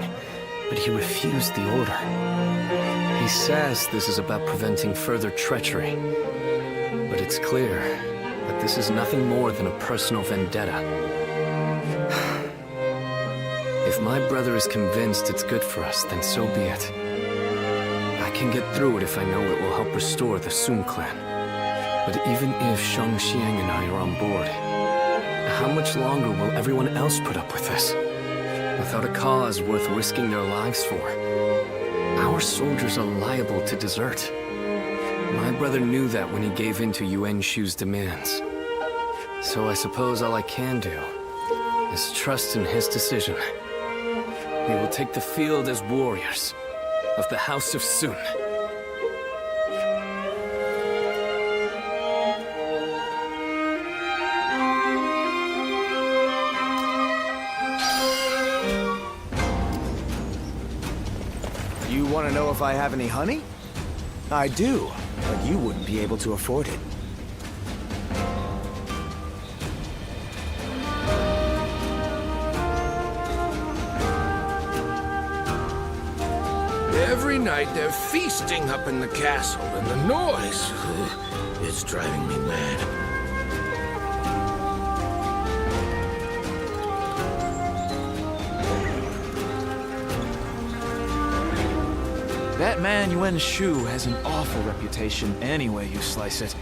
[SPEAKER 3] but he refused the order. He says this is about preventing further treachery, but it's clear that this is nothing more than a personal vendetta. If my brother is convinced it's good for us, then so be it. I can get through it if I know it will help restore the Sun clan. But even if Shang Xiang and I are on board, how much longer will everyone else put up with this? Without a cause worth risking their lives for. Our soldiers are liable to desert. My brother knew that when he gave in to Yuan Shu's demands. So I suppose all I can do is trust in his decision. We will take the field as warriors of the House of Sun.
[SPEAKER 19] You want to know if I have any honey? I do, but you wouldn't be able to afford it.
[SPEAKER 5] Every night they're feasting up in the castle, and the noise, it's driving me mad.
[SPEAKER 2] That man Yuan Shu has an awful reputation any way you slice it.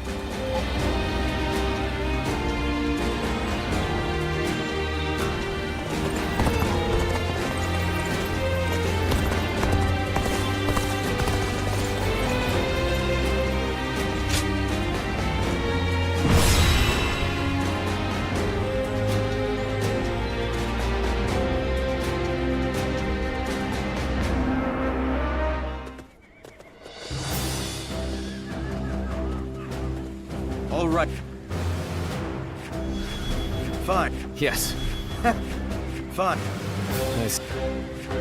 [SPEAKER 21] All right. Fine.
[SPEAKER 3] Yes.
[SPEAKER 21] Fine.
[SPEAKER 3] Nice.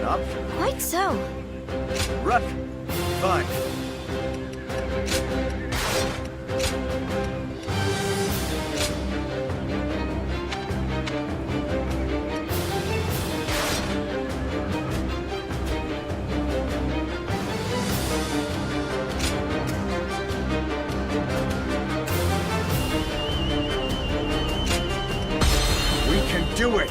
[SPEAKER 21] Up.
[SPEAKER 18] Quite so.
[SPEAKER 21] Right. Fine. Do it!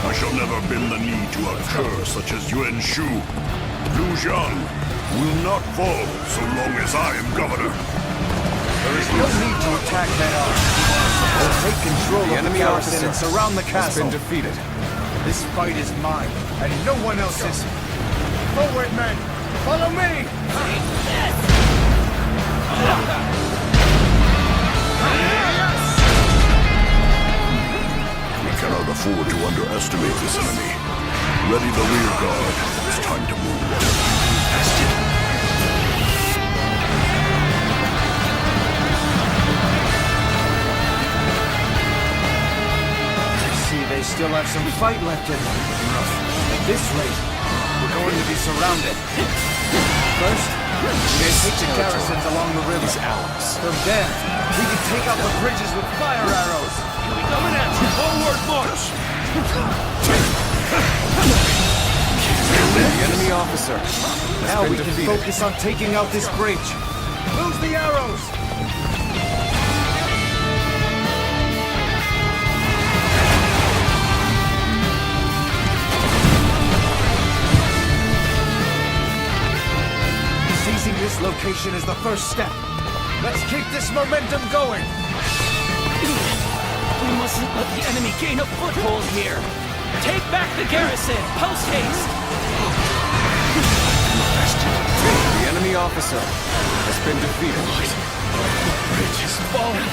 [SPEAKER 1] I shall never bend the knee to a cur such as Yuan Shu. Liu Jiang will not fall so long as I am governor.
[SPEAKER 21] There is no need to attack head-on. We'll take control of the enemy garrison and surround the castle.
[SPEAKER 22] Has been defeated.
[SPEAKER 21] This fight is mine, and no one else's. Forward, men! Follow me!
[SPEAKER 1] We cannot afford to underestimate this enemy. Ready the rear guard. It's time to move.
[SPEAKER 21] I see they still have some fight left in them. At this rate, we're going to be surrounded. First, we may take the garrisons along the river. From there, we can take out the bridges with fire arrows.
[SPEAKER 1] Coming at you! Forward march!
[SPEAKER 21] The enemy officer. Now we can focus on taking out this bridge. Lose the arrows! Seizing this location is the first step. Let's keep this momentum going.
[SPEAKER 17] We mustn't let the enemy gain a foothold here. Take back the garrison, post-haste!
[SPEAKER 21] The enemy officer has been defeated.
[SPEAKER 1] The bridge has fallen.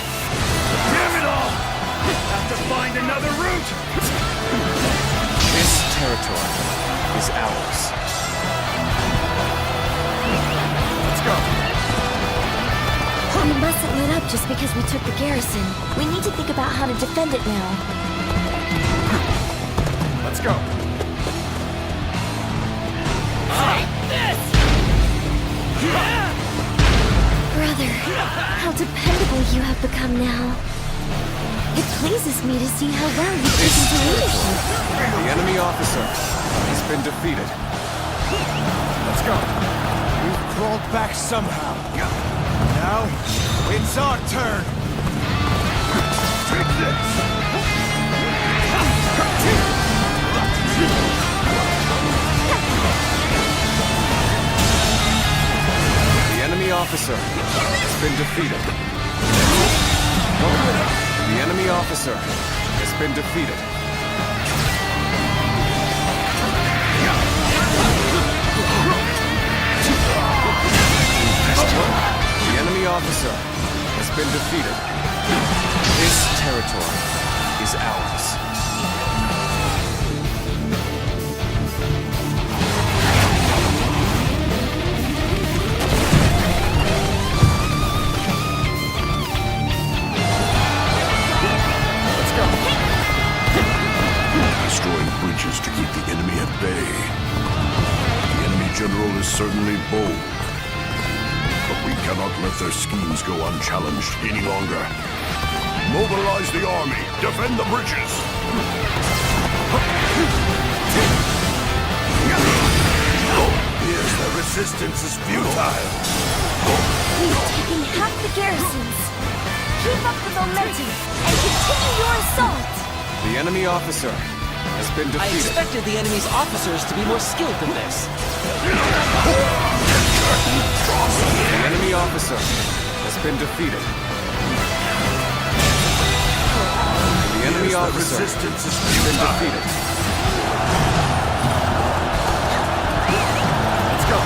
[SPEAKER 1] Damn it all! Have to find another route!
[SPEAKER 2] This territory is ours.
[SPEAKER 21] Let's go.
[SPEAKER 18] We mustn't let up just because we took the garrison. We need to think about how to defend it now.
[SPEAKER 21] Let's go.
[SPEAKER 17] Take this!
[SPEAKER 18] Brother, how dependable you have become now. It pleases me to see how well you've taken to leadership.
[SPEAKER 21] The enemy officer has been defeated. Let's go. We've crawled back somehow. Now, it's our turn.
[SPEAKER 19] The enemy officer has been defeated. The enemy officer has been defeated. The enemy officer has been defeated. This territory is ours.
[SPEAKER 1] Destroying bridges to keep the enemy at bay. The enemy general is certainly bold, but we cannot let their schemes go unchallenged any longer. Mobilize the army. Defend the bridges.
[SPEAKER 8] Here's the resistance is futile.
[SPEAKER 18] We've taken half the garrisons. Keep up the momentum and continue your assault.
[SPEAKER 19] The enemy officer has been
[SPEAKER 17] I
[SPEAKER 19] defeated.
[SPEAKER 17] expected the enemy's officers to be more skilled than this.
[SPEAKER 19] The enemy officer has been defeated. The enemy officer has been defeated. Let's go.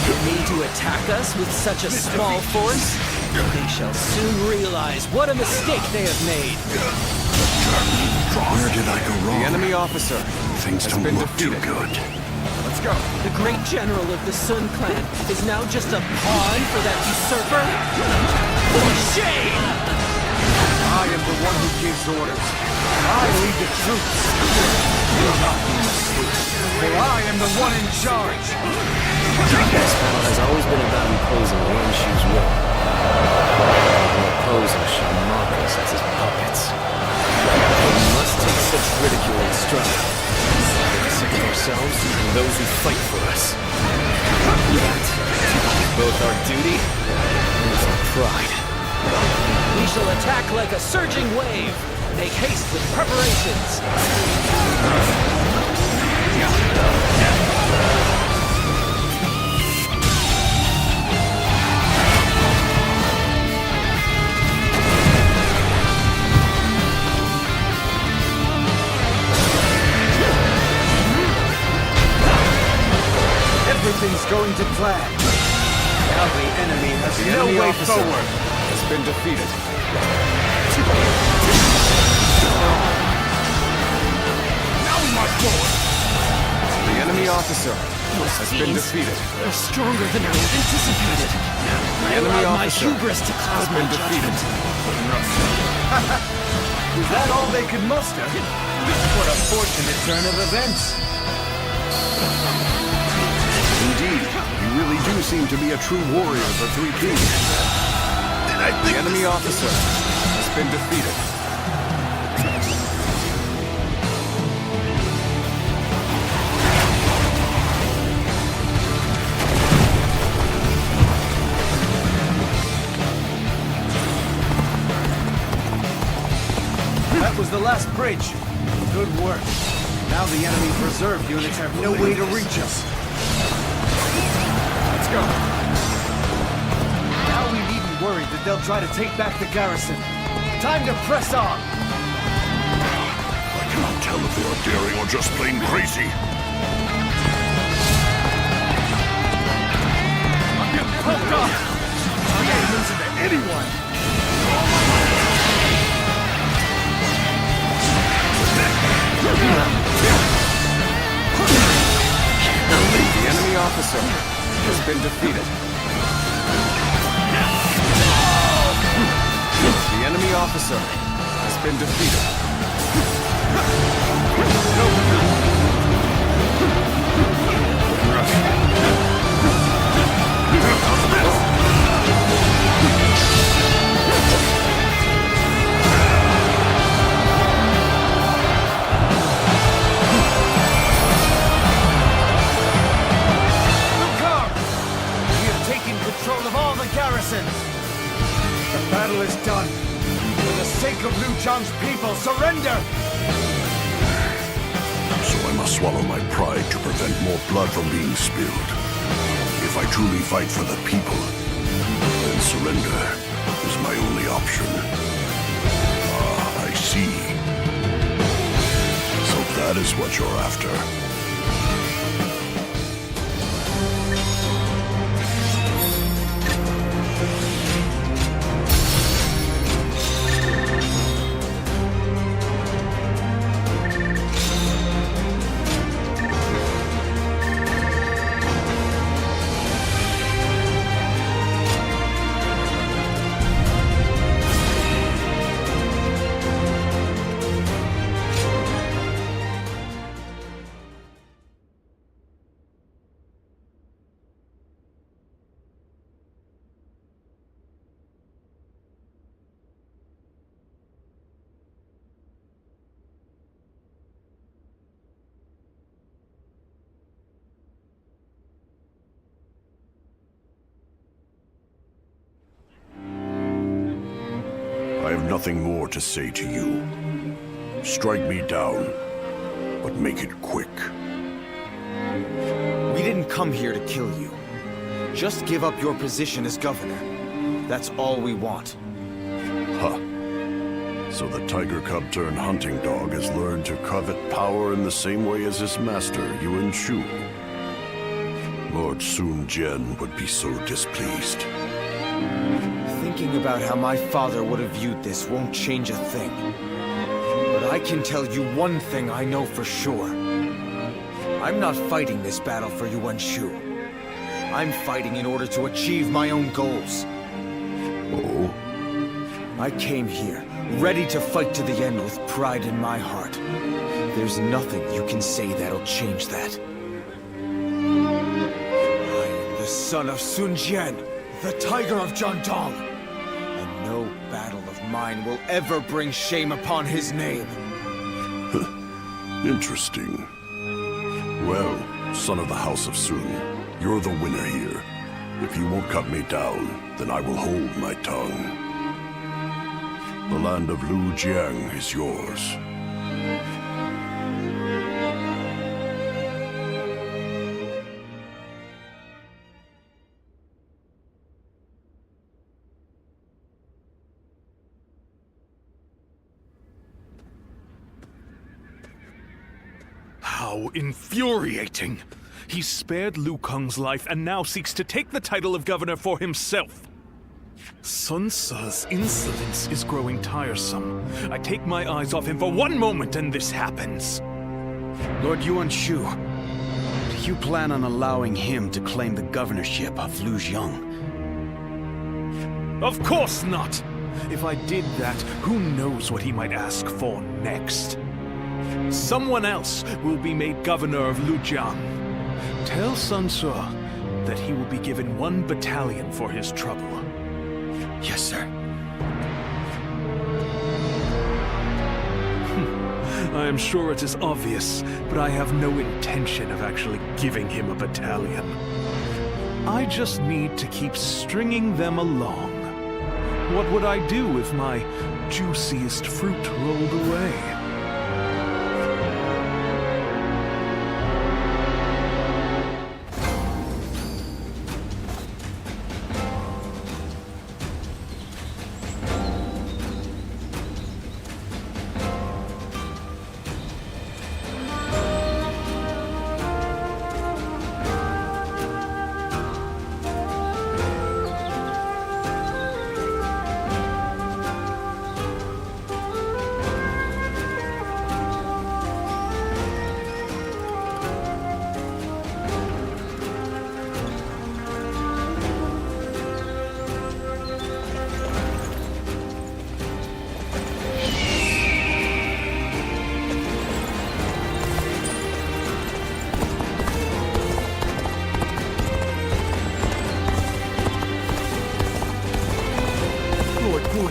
[SPEAKER 17] You mean to attack us with such a small force? They shall soon realize what a mistake they have made.
[SPEAKER 1] Where did I go wrong?
[SPEAKER 19] The enemy officer
[SPEAKER 1] Things
[SPEAKER 19] has
[SPEAKER 1] don't
[SPEAKER 19] been
[SPEAKER 1] look
[SPEAKER 19] defeated.
[SPEAKER 1] too good.
[SPEAKER 19] Let's go.
[SPEAKER 17] The great general of the Sun Clan is now just a pawn for that usurper? For shame!
[SPEAKER 21] I am the one who gives orders. I lead the troops. Do not be mistaken, for I am the one in charge.
[SPEAKER 3] This battle has always been about imposing Yuan Shu's will. The opposer shall mock us as his puppets. We must take such ridicule and struggle. For the sake of ourselves and those who fight for us. That is both our duty and our pride.
[SPEAKER 17] We shall attack like a surging wave. Make haste with preparations.
[SPEAKER 21] Everything's going to plan. Now the enemy has
[SPEAKER 19] The
[SPEAKER 21] no
[SPEAKER 19] enemy
[SPEAKER 21] way
[SPEAKER 19] officer
[SPEAKER 21] forward.
[SPEAKER 19] has been defeated.
[SPEAKER 21] Now we march forward.
[SPEAKER 19] The enemy officer
[SPEAKER 17] Those
[SPEAKER 19] has been
[SPEAKER 17] fiends
[SPEAKER 19] defeated.
[SPEAKER 17] are stronger than I anticipated.
[SPEAKER 19] The
[SPEAKER 17] I
[SPEAKER 19] enemy
[SPEAKER 17] allowed my
[SPEAKER 19] officer
[SPEAKER 17] hubris to cloud
[SPEAKER 19] has
[SPEAKER 17] my
[SPEAKER 19] been defeated.
[SPEAKER 17] judgment.
[SPEAKER 21] Was that all they could muster? What a fortunate turn of events.
[SPEAKER 1] Indeed, you really do seem to be a true warrior of the Three Kings.
[SPEAKER 19] The enemy officer has been defeated.
[SPEAKER 21] That was the last bridge. Good work. Now the enemy preserve units have no way to reach us. Let's go. Now we needn't worry that they'll try to take back the garrison. Time to press on.
[SPEAKER 1] I cannot tell if they are daring or just plain crazy.
[SPEAKER 21] I'm getting poked off. I ain't losing to anyone.
[SPEAKER 19] The enemy officer has been defeated. The enemy officer has been defeated.
[SPEAKER 21] Look up! We have taken control of all
[SPEAKER 10] of Liu Zhang's people, surrender!
[SPEAKER 1] So I must swallow my pride to prevent more blood from being spilled. If I truly fight for the people, then surrender is my only option. Ah, I see. So that is what you're after. I have nothing more to say to you. Strike me down, but make it quick.
[SPEAKER 21] We didn't come here to kill you. Just give up your position as governor. That's all we want.
[SPEAKER 1] Huh. So the tiger cub turned hunting dog has learned to covet power in the same way as his master, Yuan Shu. Lord Sun Jian would be so displeased.
[SPEAKER 21] Thinking about how my father would have viewed this won't change a thing. But I can tell you one thing I know for sure. I'm not fighting this battle for Yuan Shu. I'm fighting in order to achieve my own goals.
[SPEAKER 1] Oh?
[SPEAKER 21] I came here, ready to fight to the end with pride in my heart. There's nothing you can say that'll change that. I am the son of Sun Jian, the Tiger of Jiangdong. And no battle of mine will ever bring shame upon his name.
[SPEAKER 1] Interesting. Well, son of the House of Sun, you're the winner here. If you won't cut me down, then I will hold my tongue. The land of Lu Jiang is yours.
[SPEAKER 13] How infuriating! He spared Liu Kang's life and now seeks to take the title of governor for himself. Sun Ce's insolence is growing tiresome. I take my eyes off him for one moment and this happens.
[SPEAKER 10] Lord Yuan Shu, do you plan on allowing him to claim the governorship of Lujiang?
[SPEAKER 13] Of course not! If I did that, who knows what he might ask for next? Someone else will be made governor of Lujiang. Tell Sun Ce that he will be given 1 battalion for his trouble.
[SPEAKER 10] Yes, sir.
[SPEAKER 13] I am sure it is obvious, but I have no intention of actually giving him a battalion. I just need to keep stringing them along. What would I do if my juiciest fruit rolled away?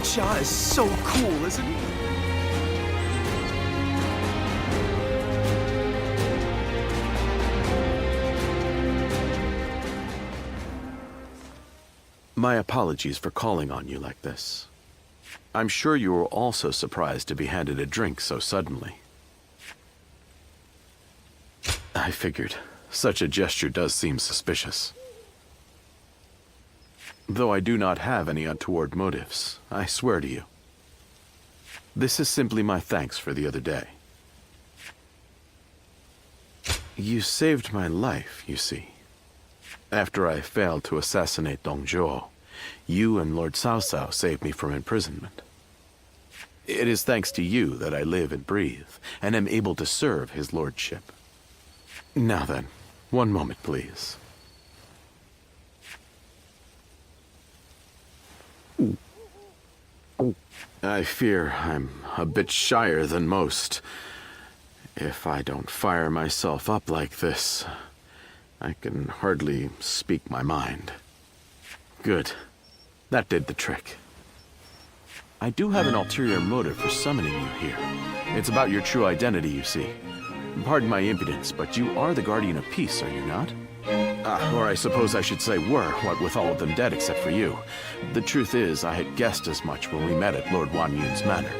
[SPEAKER 21] Jia is so cool, isn't he?
[SPEAKER 7] My apologies for calling on you like this. I'm sure you were also surprised to be handed a drink so suddenly. I figured. Such a gesture does seem suspicious. Though I do not have any untoward motives, I swear to you. This is simply my thanks for the other day. You saved my life, you see. After I failed to assassinate Dong Zhuo, you and Lord Cao Cao saved me from imprisonment. It is thanks to you that I live and breathe, and am able to serve his lordship. Now then, one moment, please. I fear I'm a bit shyer than most. If I don't fire myself up like this, I can hardly speak my mind. Good. That did the trick. I do have an ulterior motive for summoning you here. It's about your true identity, you see. Pardon my impudence, but you are the Guardian of Peace, are you not? Or I suppose I should say were, what with all of them dead except for you. The truth is, I had guessed as much when we met at Lord Wan Yun's manor.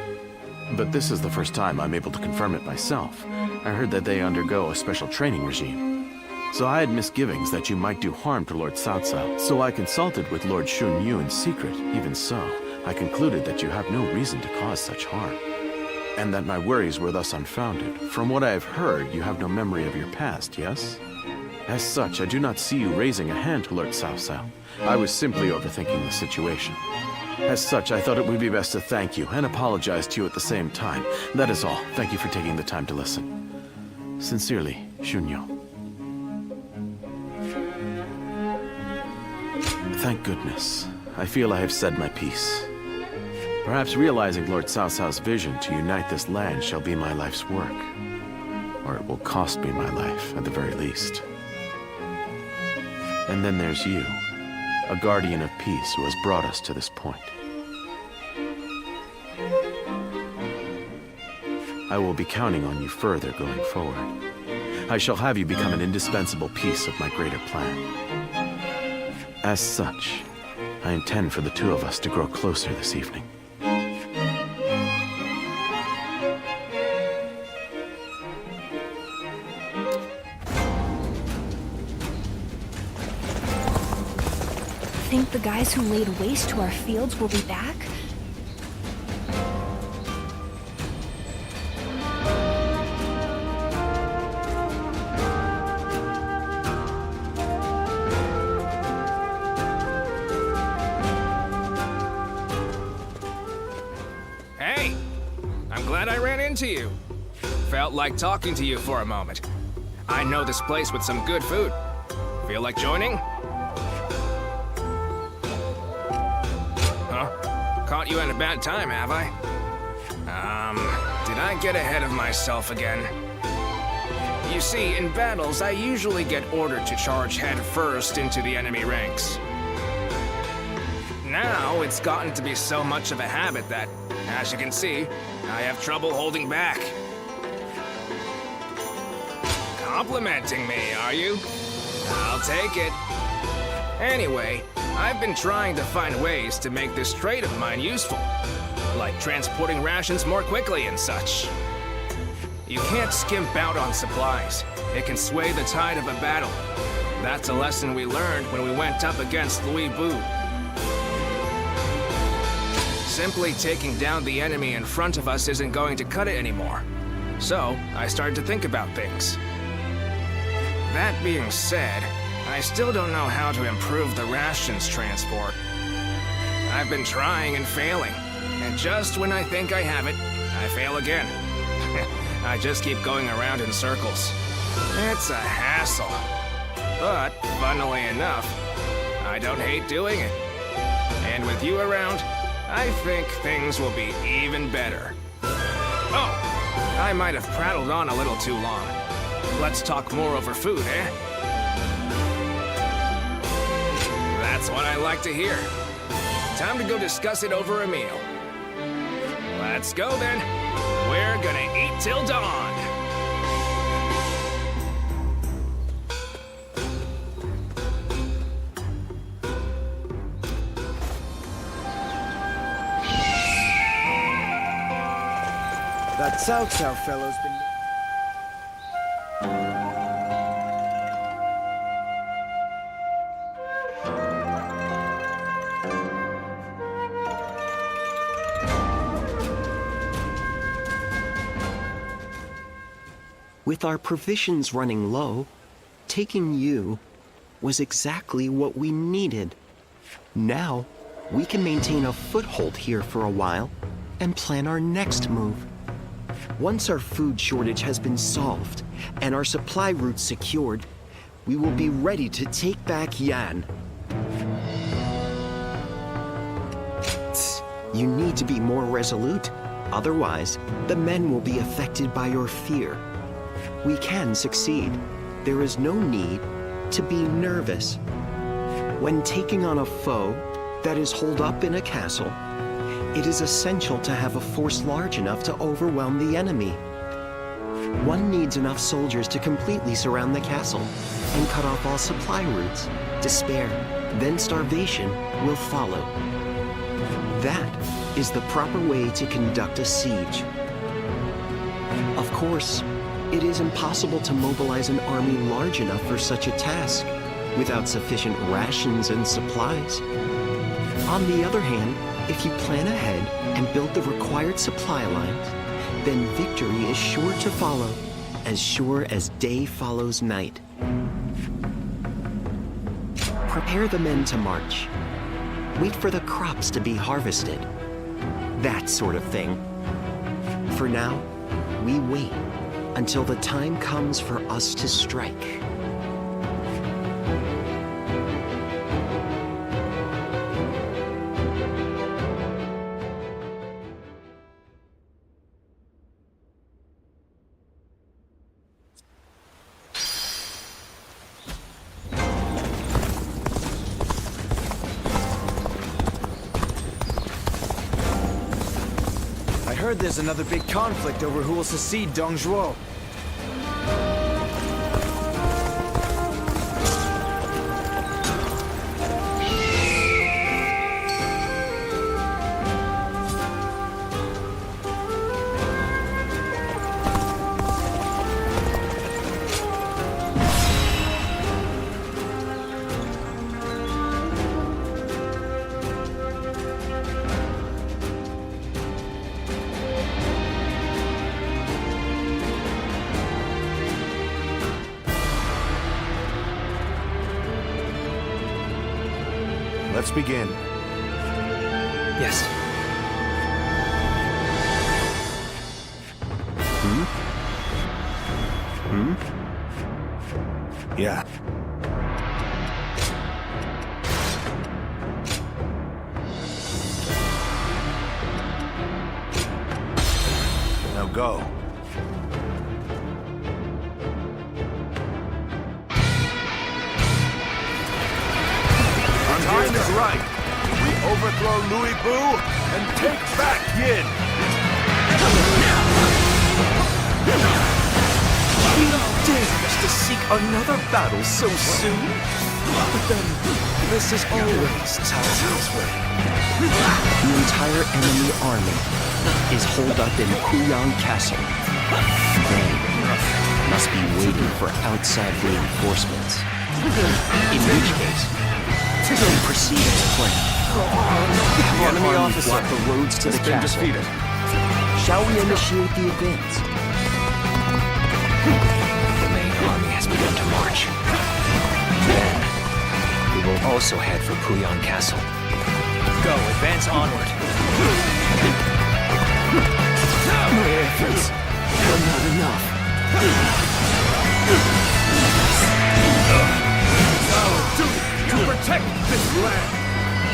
[SPEAKER 7] But this is the first time I'm able to confirm it myself. I heard that they undergo a special training regime. So I had misgivings that you might do harm to Lord Cao Cao. So I consulted with Lord Xun Yu in secret. Even so, I concluded that you have no reason to cause such harm. And that my worries were thus unfounded. From what I have heard, you have no memory of your past, yes? As such, I do not see you raising a hand to Lord Cao Cao. I was simply overthinking the situation. As such, I thought it would be best to thank you and apologize to you at the same time. That is all. Thank you for taking the time to listen. Sincerely, Xunyo. Thank goodness. I feel I have said my piece. Perhaps realizing Lord Cao Cao's vision to unite this land shall be my life's work. Or it will cost me my life, at the very least. And then there's you, a guardian of peace who has brought us to this point. I will be counting on you further going forward. I shall have you become an indispensable piece of my greater plan. As such, I intend for the two of us to grow closer this evening.
[SPEAKER 9] Think the guys who laid waste to our fields will be back?
[SPEAKER 3] Hey! I'm glad I ran into you. Felt like talking to you for a moment. I know this place with some good food. Feel like joining? Caught you at a bad time, have I? Did I get ahead of myself again? You see, in battles, I usually get ordered to charge head first into the enemy ranks. Now, it's gotten to be so much of a habit that, as you can see, I have trouble holding back. Complimenting me, are you? I'll take it. Anyway, I've been trying to find ways to make this trade of mine useful, like transporting rations more quickly and such. You can't skimp out on supplies. It can sway the tide of a battle. That's a lesson we learned when we went up against Louis Bu. Simply taking down the enemy in front of us isn't going to cut it anymore. So, I started to think about things. That being said, I still don't know how to improve the rations transport. I've been trying and failing, and just when I think I have it, I fail again. I just keep going around in circles. It's a hassle. But, funnily enough, I don't hate doing it. And with you around, I think things will be even better. Oh, I might have prattled on a little too long. Let's talk more over food, eh? That's what I like to hear. Time to go discuss it over a meal. Let's go then. We're gonna eat till dawn.
[SPEAKER 21] That Cao Cao fellow's been...
[SPEAKER 6] With our provisions running low, taking you was exactly what we needed. Now, we can maintain a foothold here for a while and plan our next move. Once our food shortage has been solved and our supply routes secured, we will be ready to take back Yan. You need to be more resolute. Otherwise, the men will be affected by your fear. We can succeed. There is no need to be nervous. When taking on a foe that is holed up in a castle, it is essential to have a force large enough to overwhelm the enemy. One needs enough soldiers to completely surround the castle and cut off all supply routes. Despair, then starvation will follow. That is the proper way to conduct a siege. Of course, it is impossible to mobilize an army large enough for such a task without sufficient rations and supplies. On the other hand, if you plan ahead and build the required supply lines, then victory is sure to follow, as sure as day follows night. Prepare the men to march. Wait for the crops to be harvested. That sort of thing. For now, we wait until the time comes for us to strike.
[SPEAKER 21] I heard there's another big conflict over who will succeed Dongzhuo.
[SPEAKER 10] Let's begin.
[SPEAKER 3] Yes.
[SPEAKER 10] Yeah. Now go.
[SPEAKER 8] Time is right. We overthrow Louis Bu and take back Yin.
[SPEAKER 6] You dares to seek another battle so soon? But then, this is always Cao Cao's way. The entire enemy army is holed up in Kuyang Castle. They must be waiting for outside reinforcements. In which case, proceed as planned. The enemy army block the roads to the castle. Defeated. Shall we initiate the advance?
[SPEAKER 23] The main army has begun to march. Then, we will also head for Puyang Castle. Go, advance onward.
[SPEAKER 6] My efforts are not enough.
[SPEAKER 8] To protect this land,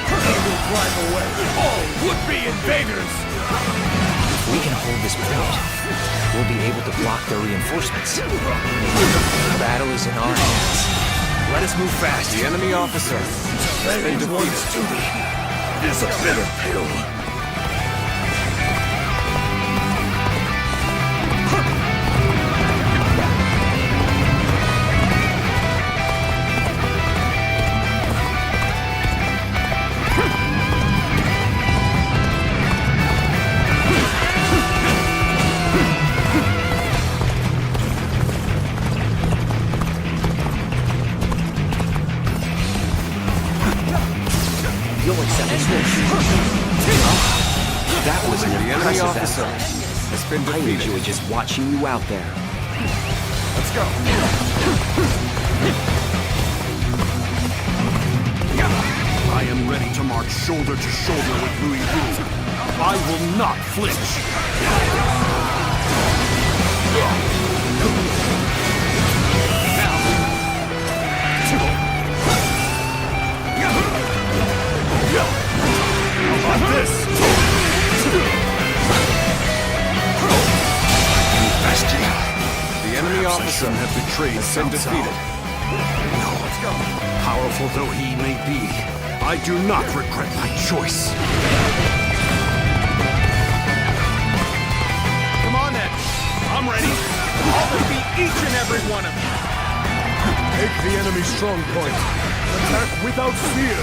[SPEAKER 8] we will drive away all would-be invaders.
[SPEAKER 23] If we can hold this point, we'll be able to block their reinforcements. The battle is in our hands. Let us move fast.
[SPEAKER 8] The enemy officer has been defeated. Duty is a bitter pill.
[SPEAKER 19] has been
[SPEAKER 6] I
[SPEAKER 19] defeated.
[SPEAKER 6] enjoy just watching you out there.
[SPEAKER 19] Let's go.
[SPEAKER 1] I am ready to march shoulder to shoulder with Louis Wu. I will not flinch. How about this?
[SPEAKER 19] The enemy officer
[SPEAKER 1] have betrayed
[SPEAKER 19] has been defeated.
[SPEAKER 1] Powerful though he may be, I do not regret my choice.
[SPEAKER 8] Come on then. I'm ready. I'll defeat each and every one of you.
[SPEAKER 1] Take the enemy's strong point. Attack without fear.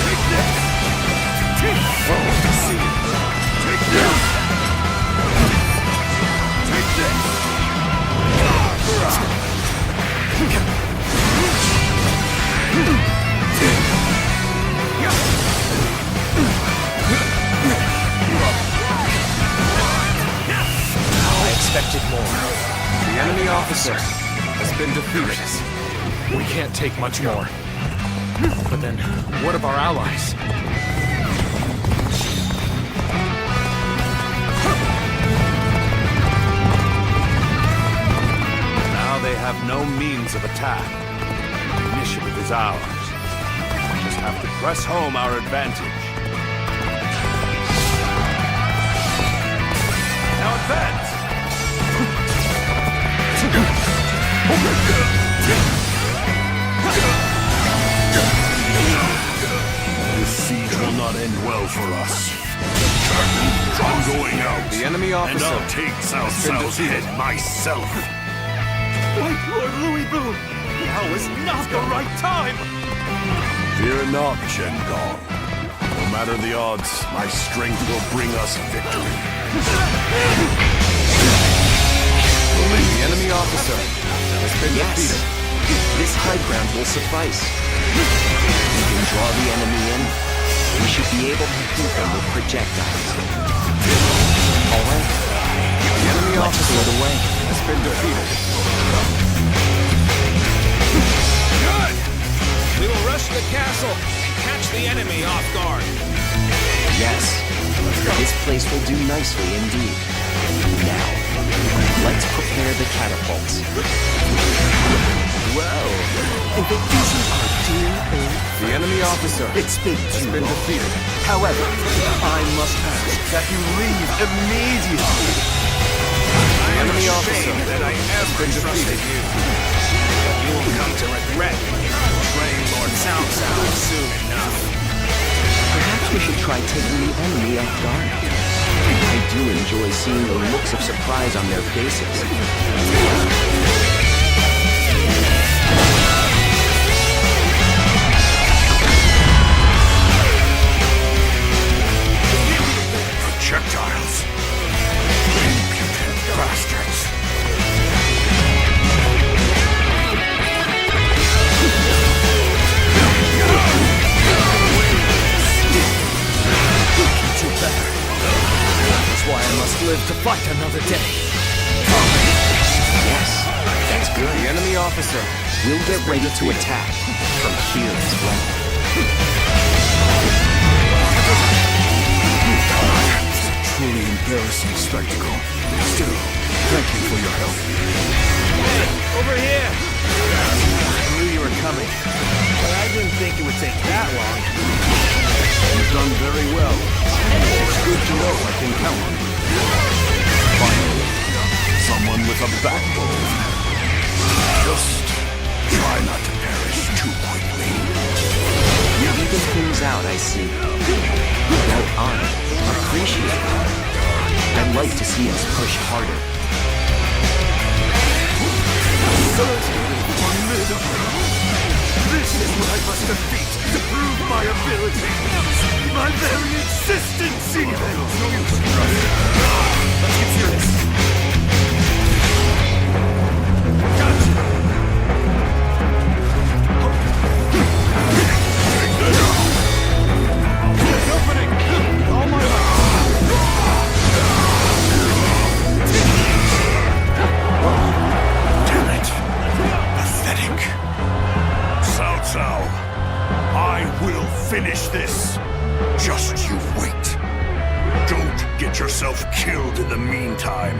[SPEAKER 1] Take this. See it. Take this. Take this.
[SPEAKER 3] I expected more.
[SPEAKER 19] The enemy officer has been defeated.
[SPEAKER 5] We can't take much more. But then, what of our allies?
[SPEAKER 1] Now they have no means of attack. The initiative is ours. We just have to press home our advantage. Now advance! This siege will not end well for us. I'm going out.
[SPEAKER 19] The enemy officer
[SPEAKER 1] and I'll take Cao Cao's head myself.
[SPEAKER 8] Wait, Lord Louis Boo! Now is not the right time!
[SPEAKER 1] Fear not, Chen Gong. No matter the odds, my strength will bring us victory.
[SPEAKER 19] The enemy officer has been defeated.
[SPEAKER 6] This high ground will suffice. We can draw the enemy in. We should be able to hit them with projectiles. All right.
[SPEAKER 19] The enemy officer
[SPEAKER 6] clear the way.
[SPEAKER 19] has been defeated.
[SPEAKER 8] Good! We will rush the castle and catch the enemy off guard.
[SPEAKER 6] Yes. This place will do nicely indeed. Now, let's prepare the catapults.
[SPEAKER 10] Well, if it isn't our dear old...
[SPEAKER 19] The enemy officer
[SPEAKER 10] has been
[SPEAKER 19] defeated.
[SPEAKER 10] However, I must ask that you leave immediately.
[SPEAKER 19] The enemy officer
[SPEAKER 8] that I
[SPEAKER 19] has
[SPEAKER 8] ever
[SPEAKER 19] been
[SPEAKER 8] trusted
[SPEAKER 19] defeated.
[SPEAKER 8] you. But you will come to regret betraying Lord Cao Cao soon enough.
[SPEAKER 6] Perhaps we should try taking the enemy off guard. I do enjoy seeing the looks of surprise on their faces.
[SPEAKER 1] Projectiles. Impudent bastards.
[SPEAKER 8] That's why I must live to fight another day.
[SPEAKER 6] Yes, that's good.
[SPEAKER 19] The enemy officer
[SPEAKER 6] We'll get ready to attack from here as well.
[SPEAKER 1] It's a truly embarrassing spectacle. Still, thank you for your help.
[SPEAKER 8] Hey, over here! I knew you were coming, but I didn't think it would take that long.
[SPEAKER 1] You've done very well. It's good to know I can count on you. Finally, someone with a backbone. Just try not to perish too quickly.
[SPEAKER 6] You even things out, I see. Well, I appreciate it. I'd like to see us push harder.
[SPEAKER 8] This is what I must defeat to prove my ability. My very existence even. Let's get serious. Gotcha. Opening. All my
[SPEAKER 1] yourself killed in the meantime.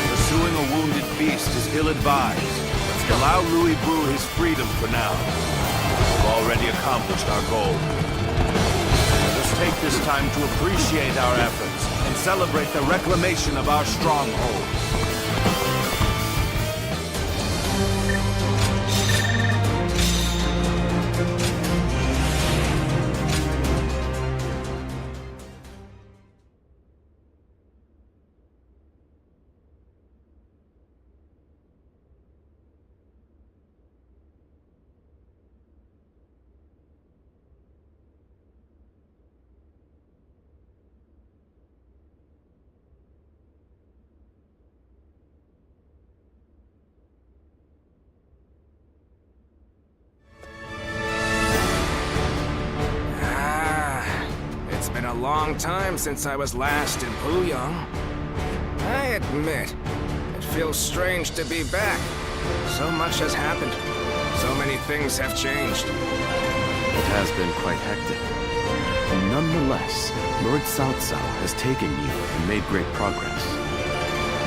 [SPEAKER 7] Pursuing a wounded beast is ill-advised. Let's allow Louis Bru his freedom for now. We've already accomplished our goal. Let us take this time to appreciate our efforts and celebrate the reclamation of our stronghold.
[SPEAKER 11] It's been a long time since I was last in Puyang. I admit, it feels strange to be back. So much has happened. So many things have changed.
[SPEAKER 7] It has been quite hectic. Nonetheless, Lord Cao Cao has taken you and made great progress.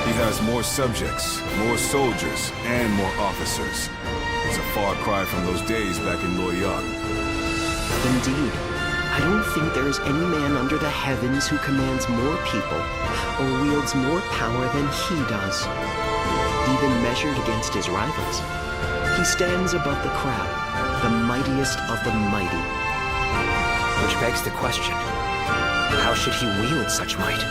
[SPEAKER 12] He has more subjects, more soldiers, and more officers. It's a far cry from those days back in Luoyang.
[SPEAKER 6] Indeed. I don't think there is any man under the heavens who commands more people or wields more power than he does. Even measured against his rivals, he stands above the crowd, the mightiest of the mighty.
[SPEAKER 23] Which begs the question, how should he wield such might?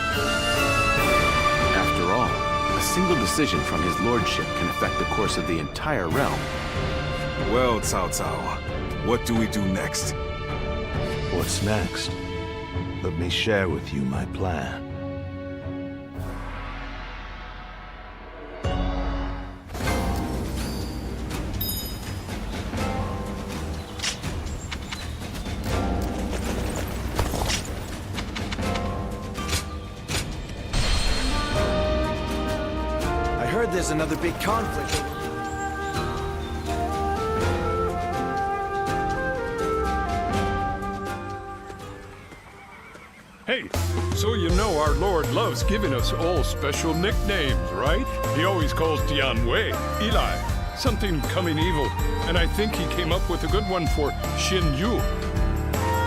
[SPEAKER 7] After all, a single decision from his lordship can affect the course of the entire realm.
[SPEAKER 12] Well, Cao Cao, what do we do next?
[SPEAKER 14] What's next? Let me share with you my plan.
[SPEAKER 21] I heard there's another big conflict.
[SPEAKER 16] Hey, so you know our Lord loves giving us all special nicknames, right? He always calls Dian Wei, Eli, something coming evil, and I think he came up with a good one for Xin Yu.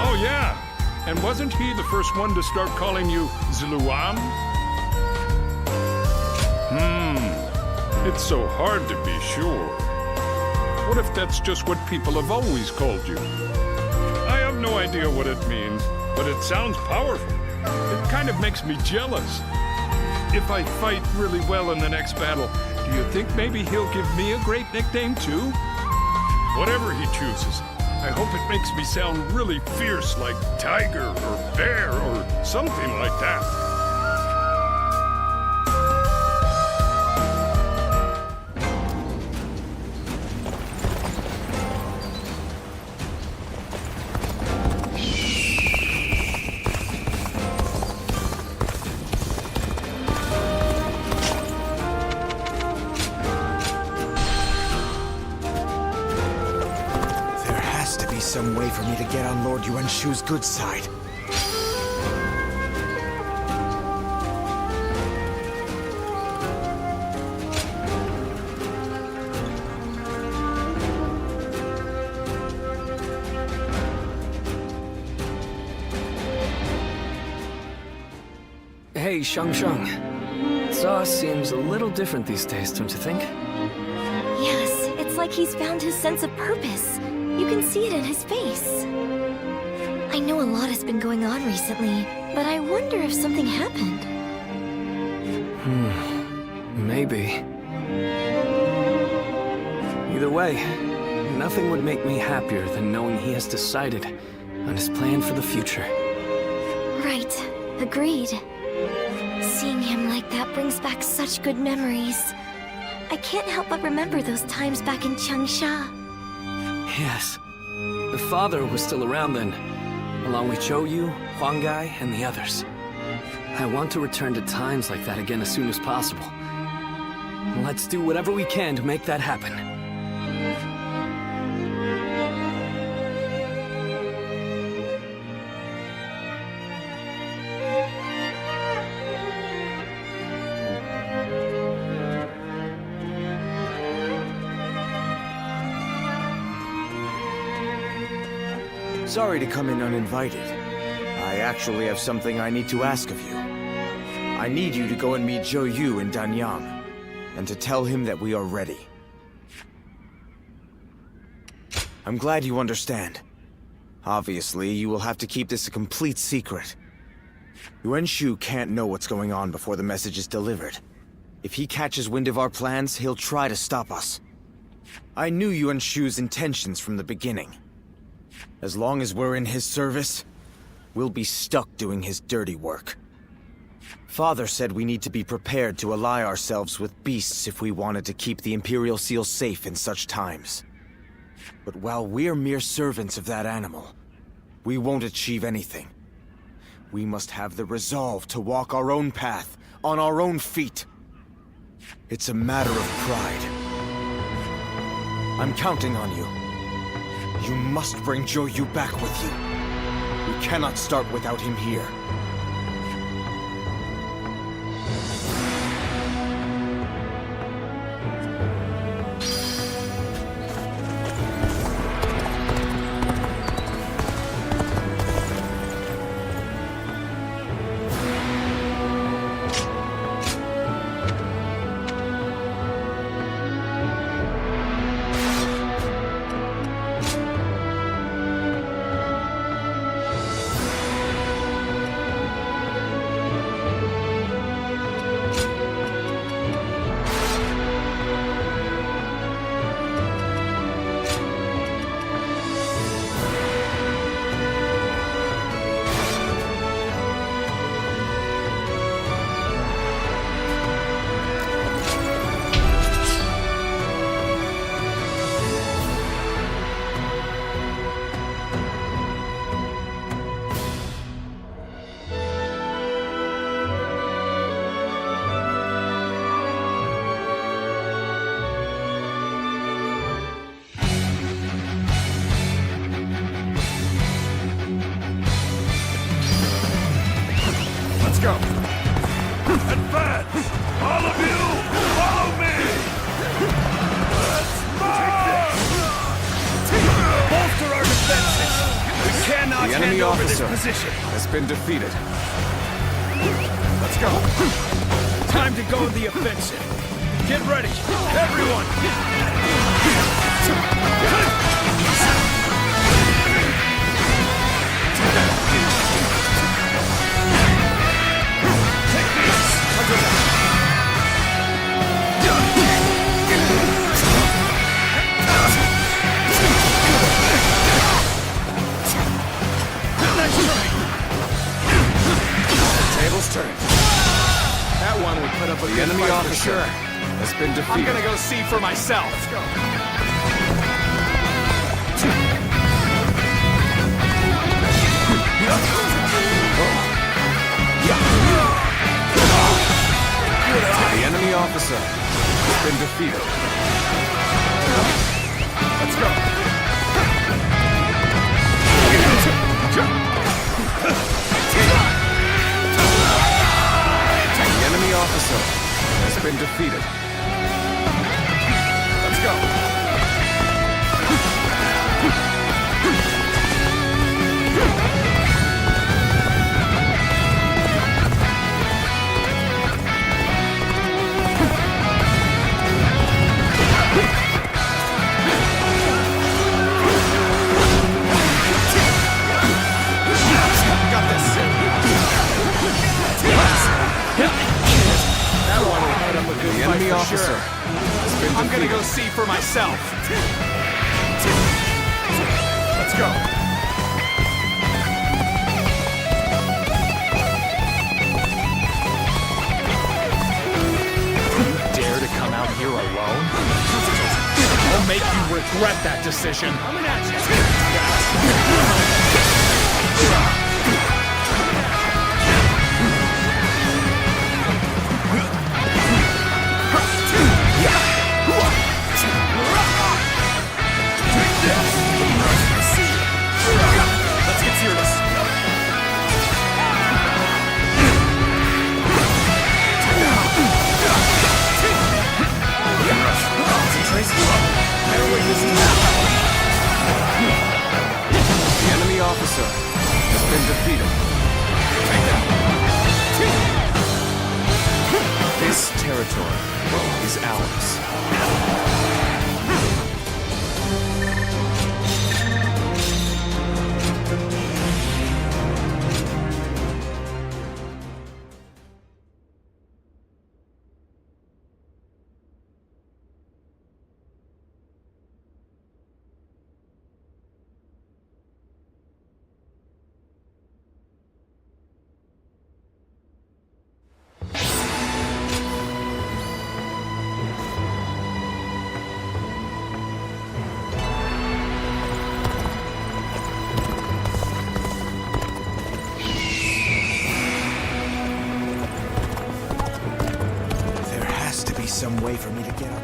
[SPEAKER 16] Oh yeah, and wasn't he the first one to start calling you Zluan? It's so hard to be sure. What if that's just what people have always called you? I have no idea what it means, but it sounds powerful. It kind of makes me jealous. If I fight really well in the next battle, do you think maybe he'll give me a great nickname too? Whatever he chooses, I hope it makes me sound really fierce like tiger or bear or something like that.
[SPEAKER 21] Some way for me to get on Lord Yuan Shu's good side.
[SPEAKER 3] Hey, Shang. Za seems a little different these days, don't you think?
[SPEAKER 18] Yes, it's like he's found his sense of purpose. You can see it in his face. I know a lot has been going on recently, but I wonder if something happened.
[SPEAKER 3] Maybe. Either way, nothing would make me happier than knowing he has decided on his plan for the future.
[SPEAKER 18] Right. Agreed. Seeing him like that brings back such good memories. I can't help but remember those times back in Changsha.
[SPEAKER 3] Yes. The father was still around then, along with Zhou Yu, Huang Gai, and the others. I want to return to times like that again as soon as possible. Let's do whatever we can to make that happen.
[SPEAKER 19] Sorry to come in uninvited. I actually have something I need to ask of you. I need you to go and meet Zhou Yu in Danyang, and to tell him that we are ready. I'm glad you understand. Obviously, you will have to keep this a complete secret. Yuan Shu can't know what's going on before the message is delivered. If he catches wind of our plans, he'll try to stop us. I knew Yuan Shu's intentions from the beginning. As long as we're in his service, we'll be stuck doing his dirty work. Father said we need to be prepared to ally ourselves with beasts if we wanted to keep the Imperial Seal safe in such times. But while we're mere servants of that animal, we won't achieve anything. We must have the resolve to walk our own path, on our own feet. It's a matter of pride. I'm counting on you. You must bring Zhou Yu back with you. We cannot start without him here.
[SPEAKER 1] Go! Advance! All of you, follow me! Let's march!
[SPEAKER 8] Bolster our defenses! We cannot
[SPEAKER 19] The enemy
[SPEAKER 8] hand over this
[SPEAKER 19] officer
[SPEAKER 8] position!
[SPEAKER 19] has been defeated.
[SPEAKER 8] Let's go! Time to go on the offensive! Get ready, everyone!
[SPEAKER 19] Tables turned.
[SPEAKER 3] That one would put up a
[SPEAKER 19] The
[SPEAKER 3] good
[SPEAKER 19] enemy
[SPEAKER 3] fight for
[SPEAKER 19] officer
[SPEAKER 3] sure.
[SPEAKER 19] has been defeated.
[SPEAKER 3] I'm gonna go see for myself. Let's go.
[SPEAKER 19] The enemy officer has been defeated.
[SPEAKER 8] Let's go!
[SPEAKER 19] The enemy officer has been defeated.
[SPEAKER 8] Let's go!
[SPEAKER 19] The enemy officer has been defeated.
[SPEAKER 3] I'm gonna go see for myself.
[SPEAKER 8] Let's go!
[SPEAKER 3] You dare to come out here alone? I'll make you regret that decision. Coming at you!
[SPEAKER 23] force.
[SPEAKER 6] There has to be some way for me to get up.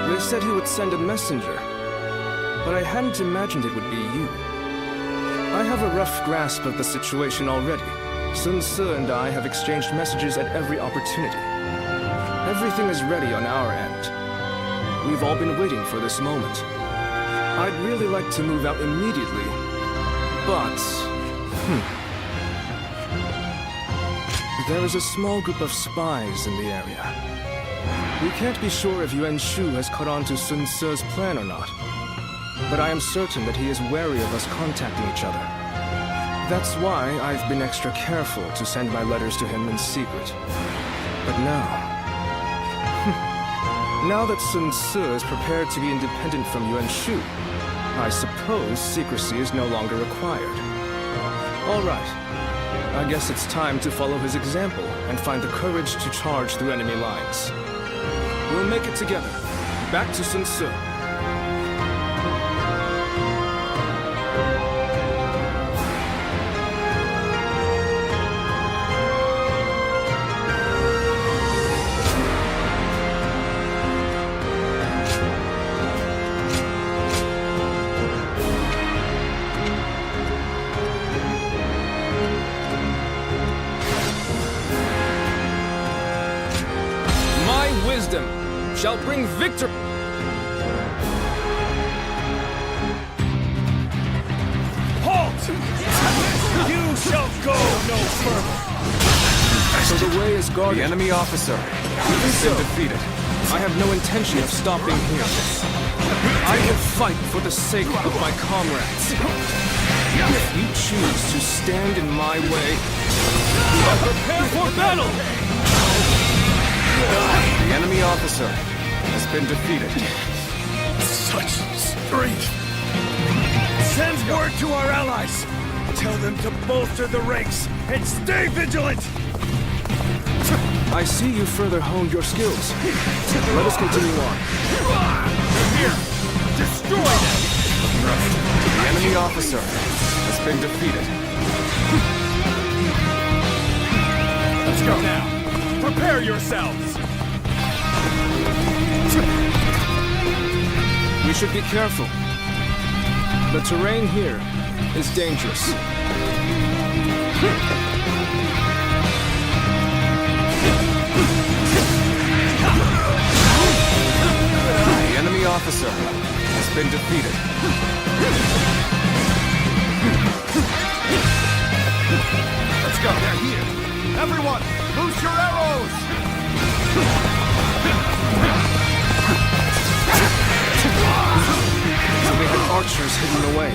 [SPEAKER 19] They said he would send a messenger, but I hadn't imagined it would be you. I have a rough grasp of the situation already. Sun Ce and I have exchanged messages at every opportunity. Everything is ready on our end. We've all been waiting for this moment. I'd really like to move out immediately, but... There is a small group of spies in the area. We can't be sure if Yuan Shu has caught on to Sun Ce's plan or not. But I am certain that he is wary of us contacting each other. That's why I've been extra careful to send my letters to him in secret. But now... now that Sun Ce is prepared to be independent from Yuan Shu, I suppose secrecy is no longer required. All right. I guess it's time to follow his example and find the courage to charge through enemy lines. We'll make it together. Back to Sun Ce. Wisdom shall bring victory.
[SPEAKER 8] Halt! You shall go no further.
[SPEAKER 19] So the way is guarded.
[SPEAKER 7] The enemy officer has been defeated.
[SPEAKER 19] I have no intention of stopping here. I will fight for the sake of my comrades. If you choose to stand in my way,
[SPEAKER 8] prepare for battle!
[SPEAKER 7] The enemy officer has been defeated.
[SPEAKER 8] Such strength! Send word to our allies! Tell them to bolster the ranks and stay vigilant!
[SPEAKER 19] I see you further honed your skills. Let us continue on.
[SPEAKER 8] Here! Destroy them!
[SPEAKER 7] The enemy officer has been defeated.
[SPEAKER 8] Let's go now! Prepare yourselves!
[SPEAKER 19] We should be careful. The terrain here is dangerous.
[SPEAKER 7] The enemy officer has been defeated.
[SPEAKER 8] Let's go! They're here! Everyone, loose your arrows!
[SPEAKER 19] So we have archers hidden away.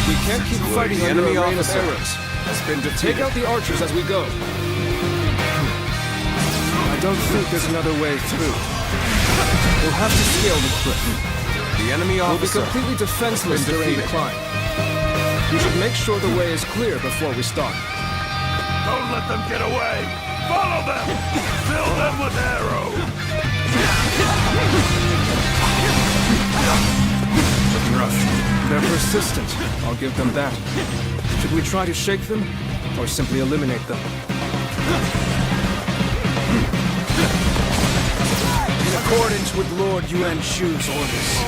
[SPEAKER 19] We can't keep fighting
[SPEAKER 7] The
[SPEAKER 19] under
[SPEAKER 7] enemy
[SPEAKER 19] a rain of
[SPEAKER 7] officer
[SPEAKER 19] arrows.
[SPEAKER 7] has been defeated.
[SPEAKER 19] Take out the archers as we go. I don't think there's another way through. We'll have to scale the cliff.
[SPEAKER 7] The enemy officer
[SPEAKER 19] We'll be completely defenseless during the climb. We should make sure the way is clear before we start.
[SPEAKER 8] Don't let them get away! Follow them! Fill them with arrows!
[SPEAKER 19] Looking rough. They're persistent. I'll give them that. Should we try to shake them, or simply eliminate them? accordance with Lord Yuan Shu's orders,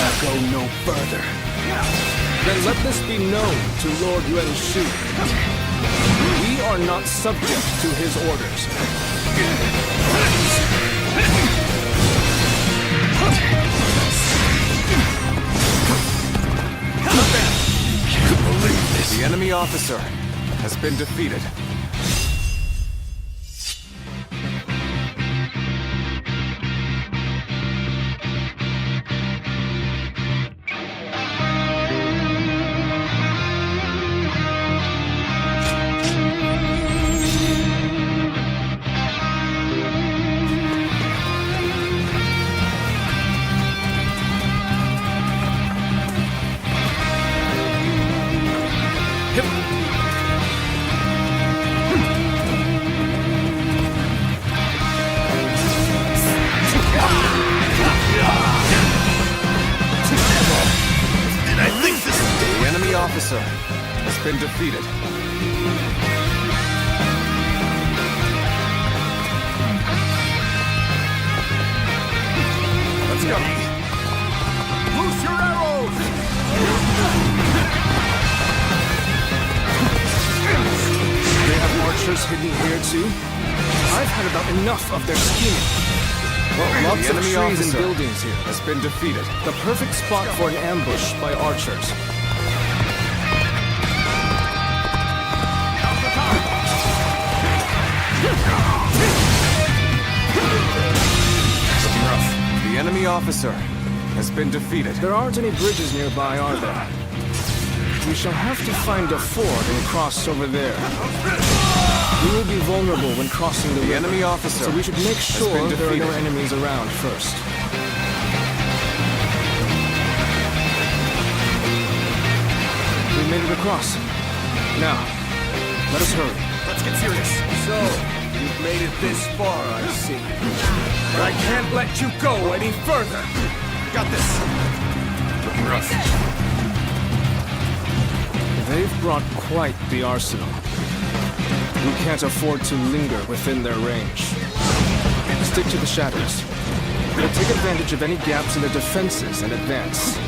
[SPEAKER 19] I'll go no further.
[SPEAKER 3] Then let this be known to Lord Yuan Shu. We are not subject to his orders.
[SPEAKER 5] The enemy officer has been defeated. Officer has been defeated. Let's go. Loose your arrows!
[SPEAKER 3] They have archers hidden here too? I've had about enough of their scheming. Lots of trees and buildings here.
[SPEAKER 5] Has been defeated.
[SPEAKER 3] The perfect spot for an ambush by archers.
[SPEAKER 5] The enemy officer has been defeated.
[SPEAKER 3] There aren't any bridges nearby, are there? We shall have to find a ford and cross over there. We will be vulnerable when crossing the river,
[SPEAKER 5] enemy officer,
[SPEAKER 3] so we should make sure there are no enemies around first. We made it across. Now, let us hurry.
[SPEAKER 8] Let's get serious. So, you've made it this far, I see. But I can't let you go any further. Got this. Looking rough.
[SPEAKER 3] They've brought quite the arsenal. We can't afford to linger within their range. Stick to the shadows. We'll take advantage of any gaps in their defenses and advance.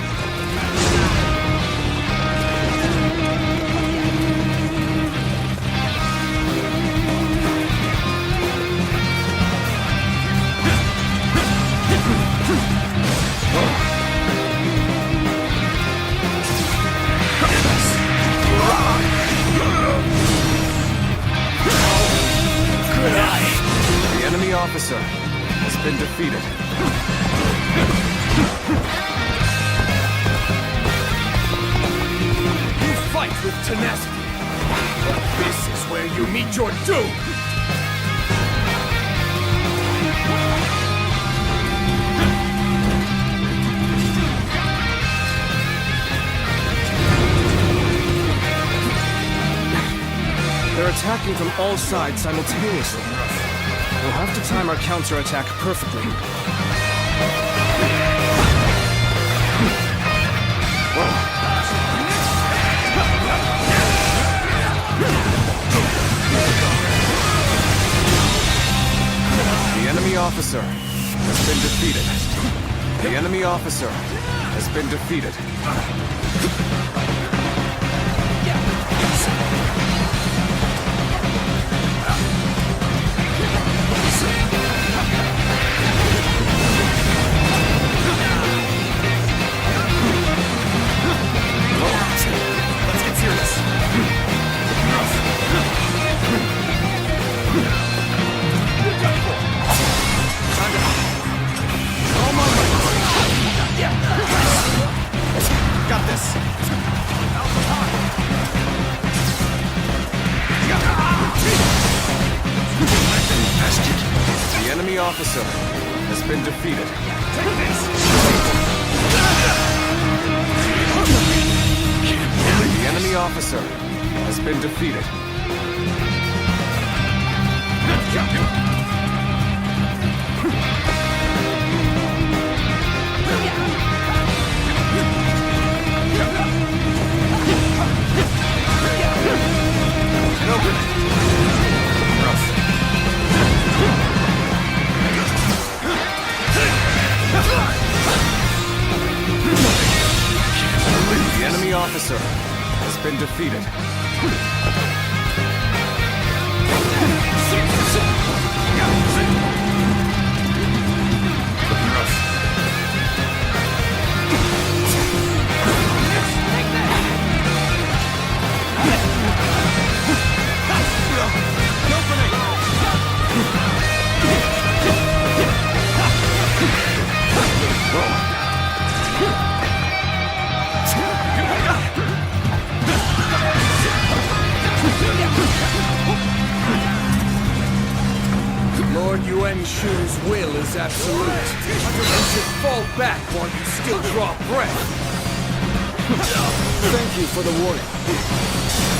[SPEAKER 5] The enemy officer has been defeated.
[SPEAKER 8] You fight with tenacity, but this is where you meet your doom!
[SPEAKER 3] They're attacking from all sides simultaneously. We'll have to time our counterattack perfectly.
[SPEAKER 5] The enemy officer has been defeated. The enemy officer has been defeated.
[SPEAKER 8] Let's get serious. Got this.
[SPEAKER 5] The enemy officer has been defeated. The enemy officer has been defeated.
[SPEAKER 19] officer has been defeated.
[SPEAKER 5] Lord Yuan Shu's will is absolute, and should fall back while you still draw breath. Thank you for the warning.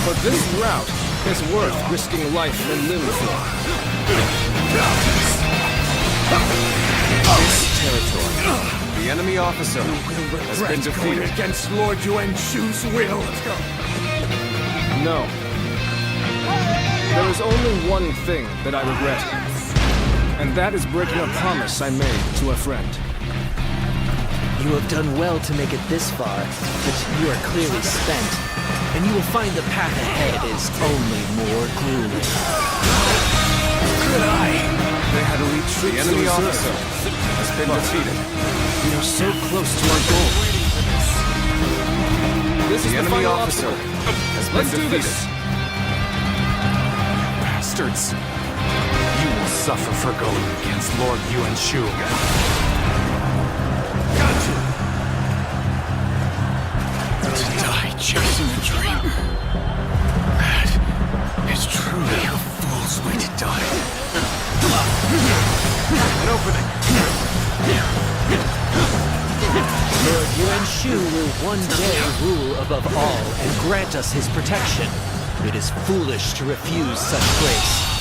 [SPEAKER 5] But this route is worth risking life and limb for.
[SPEAKER 19] This territory, the enemy officer has been defeated.
[SPEAKER 5] Against Lord Yuan Shu's will. Let's go. No. There is only one thing that I regret. And that is breaking a promise I made to a friend.
[SPEAKER 17] You have done well to make it this far, but you are clearly spent, and you will find the path ahead is only more grueling.
[SPEAKER 5] Good eye! They had to retreat.
[SPEAKER 19] The enemy officer has been defeated.
[SPEAKER 5] We are so close to our goal. This is the
[SPEAKER 19] enemy
[SPEAKER 5] final
[SPEAKER 19] officer has been
[SPEAKER 5] Let's do
[SPEAKER 19] defeated.
[SPEAKER 5] this!
[SPEAKER 4] Bastards! You will suffer for going against Lord Yuan Shu.
[SPEAKER 5] Gotcha!
[SPEAKER 4] To die chasing a dream. That is truly a fool's way to die.
[SPEAKER 5] An opening!
[SPEAKER 17] Lord Yuan Shu will one day rule above all and grant us his protection. It is foolish to refuse such grace.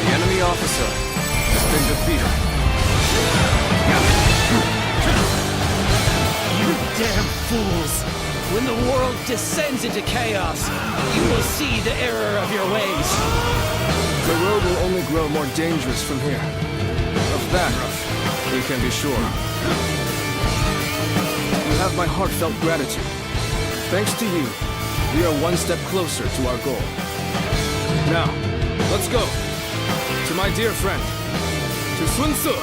[SPEAKER 19] The enemy officer has been defeated.
[SPEAKER 17] You damn fools! When the world descends into chaos, you will see the error of your ways.
[SPEAKER 5] The road will only grow more dangerous from here. Of that, we can be sure. You have my heartfelt gratitude. Thanks to you, we are one step closer to our goal. Now, let's go. To my dear friend, to Sun Tzu.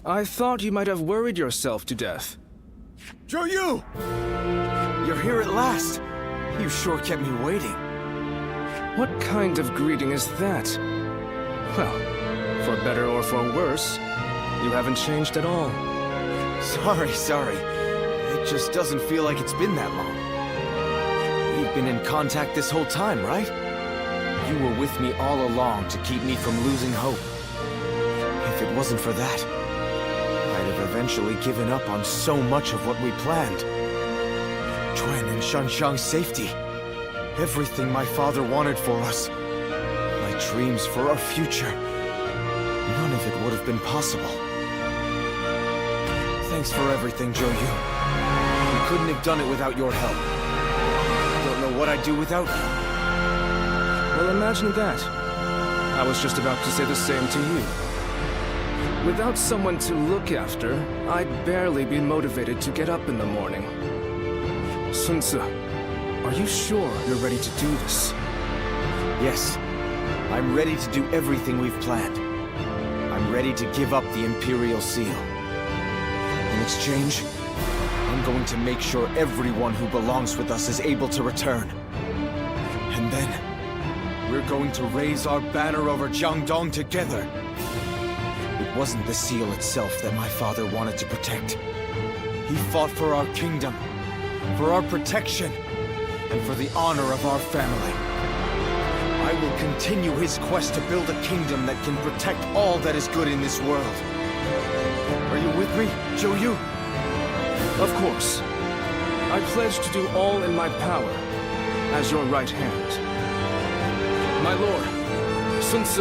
[SPEAKER 5] I thought you might have worried yourself to death.
[SPEAKER 19] Zhou Yu! You're here at last. You sure kept me waiting.
[SPEAKER 5] What kind of greeting is that? Well, for better or for worse, you haven't changed at all.
[SPEAKER 19] Sorry. It just doesn't feel like it's been that long. We've been in contact this whole time, right? You were with me all along to keep me from losing hope. If it wasn't for that, I'd have eventually given up on so much of what we planned. Quan and Shanshang's safety. Everything my father wanted for us. My dreams for our future. None of it would have been possible. Thanks for everything, Zhou Yu. We couldn't have done it without your help. I don't know what I'd do without you.
[SPEAKER 5] Well, imagine that. I was just about to say the same to you. Without someone to look after, I'd barely be motivated to get up in the morning. Sun Tzu, are you sure you're ready to do this?
[SPEAKER 19] Yes. I'm ready to do everything we've planned. I'm ready to give up the Imperial Seal. In exchange, I'm going to make sure everyone who belongs with us is able to return. And then, we're going to raise our banner over Jiangdong together. It wasn't the seal itself that my father wanted to protect. He fought for our kingdom, for our protection, and for the honor of our family. I will continue his quest to build a kingdom that can protect all that is good in this world. Are you with me, Zhou?
[SPEAKER 3] Of course. I pledge to do all in my power, as your right hand. My lord, Sun Ce.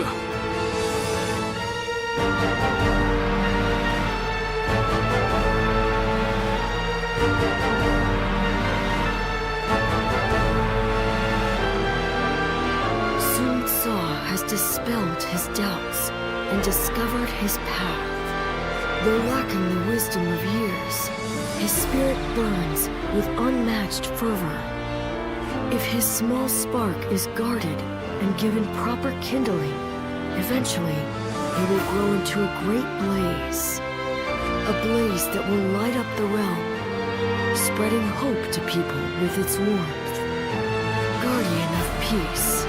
[SPEAKER 15] Sun Ce has dispelled his doubts and discovered his path. Though lacking the wisdom of years, his spirit burns with unmatched fervor. If his small spark is guarded and given proper kindling, eventually it will grow into a great blaze. A blaze that will light up the realm, spreading hope to people with its warmth. Guardian of peace.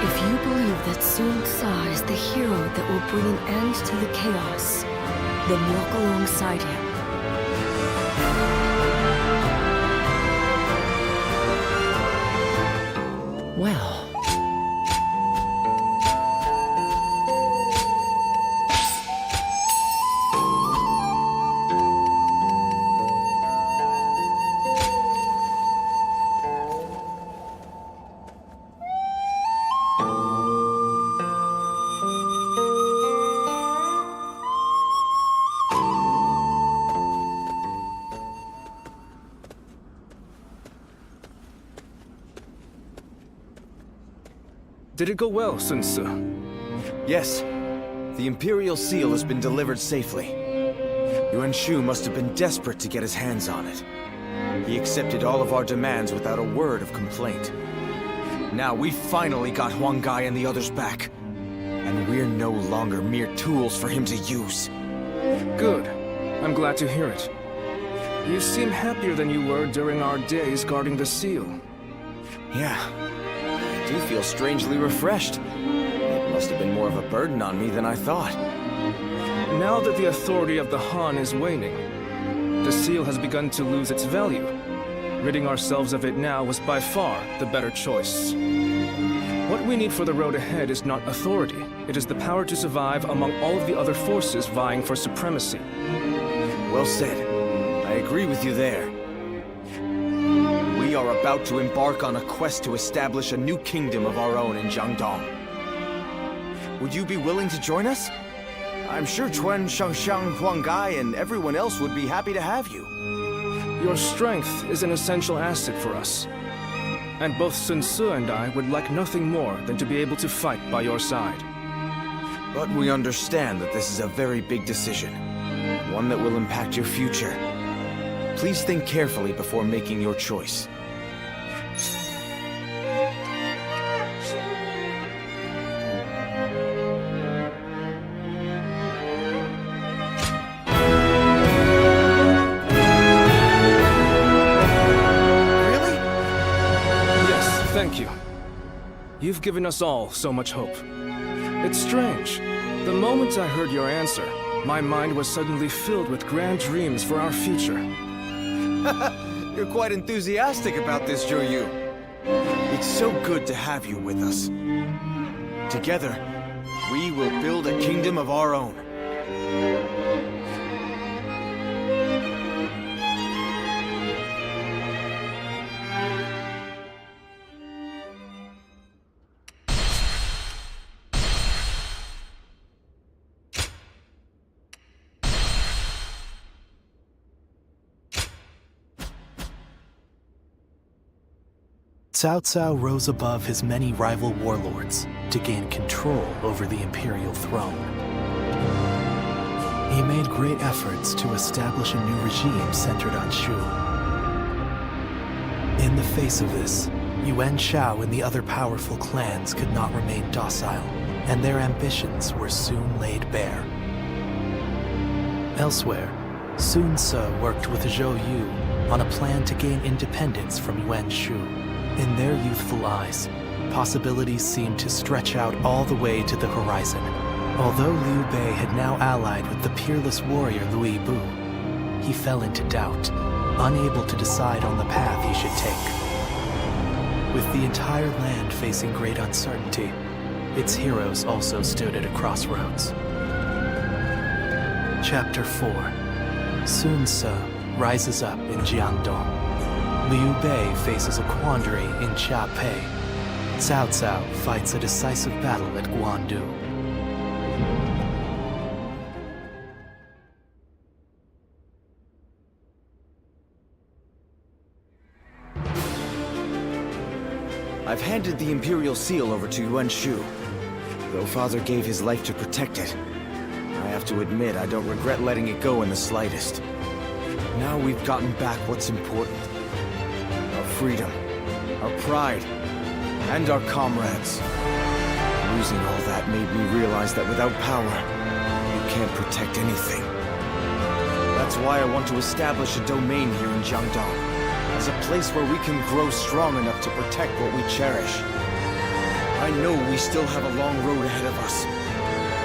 [SPEAKER 15] If you believe that Sun Ce is the hero that will bring an end to the chaos, then walk alongside him.
[SPEAKER 17] Well.
[SPEAKER 3] Did it go well, Sun Ce?
[SPEAKER 19] Yes. The Imperial Seal has been delivered safely. Yuan Shu must have been desperate to get his hands on it. He accepted all of our demands without a word of complaint. Now we finally got Huang Gai and the others back. And we're no longer mere tools for him to use.
[SPEAKER 3] Good. I'm glad to hear it. You seem happier than you were during our days guarding the seal.
[SPEAKER 19] Yeah. I do feel strangely refreshed. It must have been more of a burden on me than I thought.
[SPEAKER 3] Now that the authority of the Han is waning, the seal has begun to lose its value. Ridding ourselves of it now was by far the better choice. What we need for the road ahead is not authority. It is the power to survive among all of the other forces vying for supremacy.
[SPEAKER 19] Well said. I agree with you there. We are about to embark on a quest to establish a new kingdom of our own in Jiangdong. Would you be willing to join us? I'm sure Chuan, Shangxiang, Huang Gai, and everyone else would be happy to have you.
[SPEAKER 3] Your strength is an essential asset for us. And both Sun Ce and I would like nothing more than to be able to fight by your side.
[SPEAKER 19] But we understand that this is a very big decision. One that will impact your future. Please think carefully before making your choice.
[SPEAKER 3] Thank you. You've given us all so much hope. It's strange. The moment I heard your answer, my mind was suddenly filled with grand dreams for our future.
[SPEAKER 19] You're quite enthusiastic about this, Zhou. It's so good to have you with us. Together, we will build a kingdom of our own.
[SPEAKER 20] Cao Cao rose above his many rival warlords to gain control over the imperial throne. He made great efforts to establish a new regime centered on Shu. In the face of this, Yuan Shao and the other powerful clans could not remain docile, and their ambitions were soon laid bare. Elsewhere, Sun Ce worked with Zhou Yu on a plan to gain independence from Yuan Shu. In their youthful eyes, possibilities seemed to stretch out all the way to the horizon. Although Liu Bei had now allied with the peerless warrior Louis Bu, he fell into doubt, unable to decide on the path he should take. With the entire land facing great uncertainty, its heroes also stood at a crossroads. Chapter 4. Sun Ce rises up in Jiangdong. Liu Bei faces a quandary in Xia Pei. Cao Cao fights a decisive battle at Guandu.
[SPEAKER 19] I've handed the Imperial Seal over to Yuan Shu. Though Father gave his life to protect it, I have to admit I don't regret letting it go in the slightest. Now we've gotten back what's important. Our freedom, our pride, and our comrades. Losing all that made me realize that without power, you can't protect anything. That's why I want to establish a domain here in Jiangdong, as a place where we can grow strong enough to protect what we cherish. I know we still have a long road ahead of us,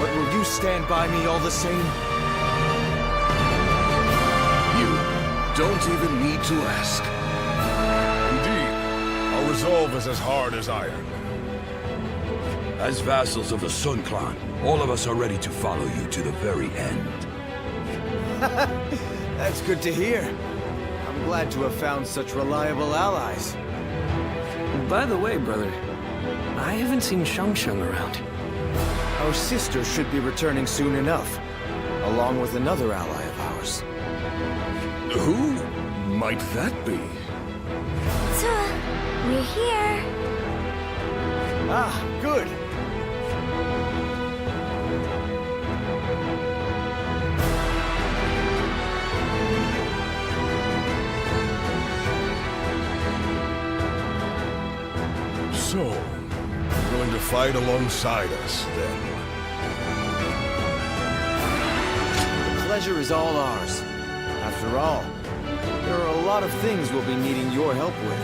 [SPEAKER 19] but will you stand by me all the same?
[SPEAKER 1] You don't even need to ask.
[SPEAKER 12] Indeed, our resolve is as hard as iron.
[SPEAKER 2] As vassals of the Sun Clan, all of us are ready to follow you to the very end.
[SPEAKER 19] That's good to hear. I'm glad to have found such reliable allies.
[SPEAKER 3] By the way, brother, I haven't seen Shang around.
[SPEAKER 19] Our sister should be returning soon enough, along with another ally of ours.
[SPEAKER 1] Who might that be?
[SPEAKER 18] We're here.
[SPEAKER 19] Ah, good.
[SPEAKER 1] So, you're going to fight alongside us, then?
[SPEAKER 19] The pleasure is all ours. After all, there are a lot of things we'll be needing your help with.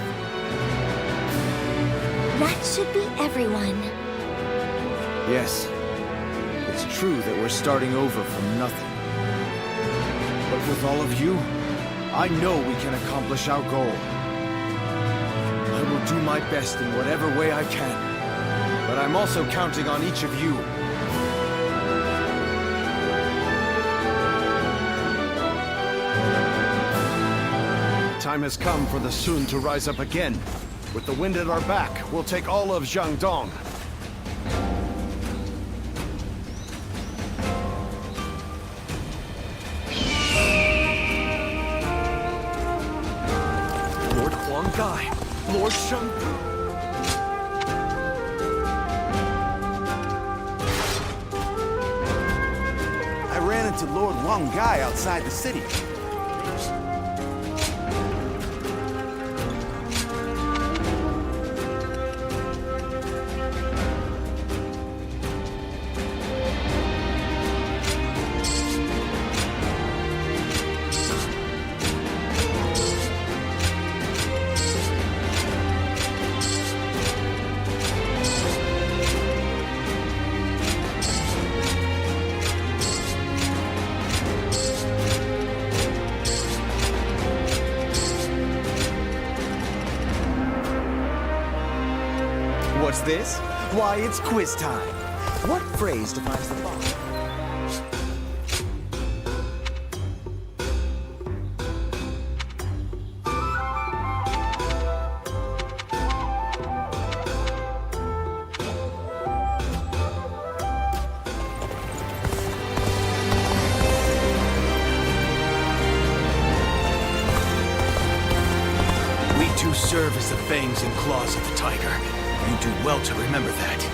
[SPEAKER 18] That should be everyone.
[SPEAKER 19] Yes, it's true that we're starting over from nothing. But with all of you, I know we can accomplish our goal. I will do my best in whatever way I can, but I'm also counting on each of you.
[SPEAKER 10] The time has come for the Sun to rise up again. With the wind at our back, we'll take all of Jiangdong.
[SPEAKER 5] Lord Huang Gai, Lord Shang.
[SPEAKER 13] I ran into Lord Huang Gai outside the city.
[SPEAKER 6] What's this? Why, it's quiz time. What phrase defines the following?
[SPEAKER 8] We too serve as the fangs and claws of the tiger. You do well to remember that.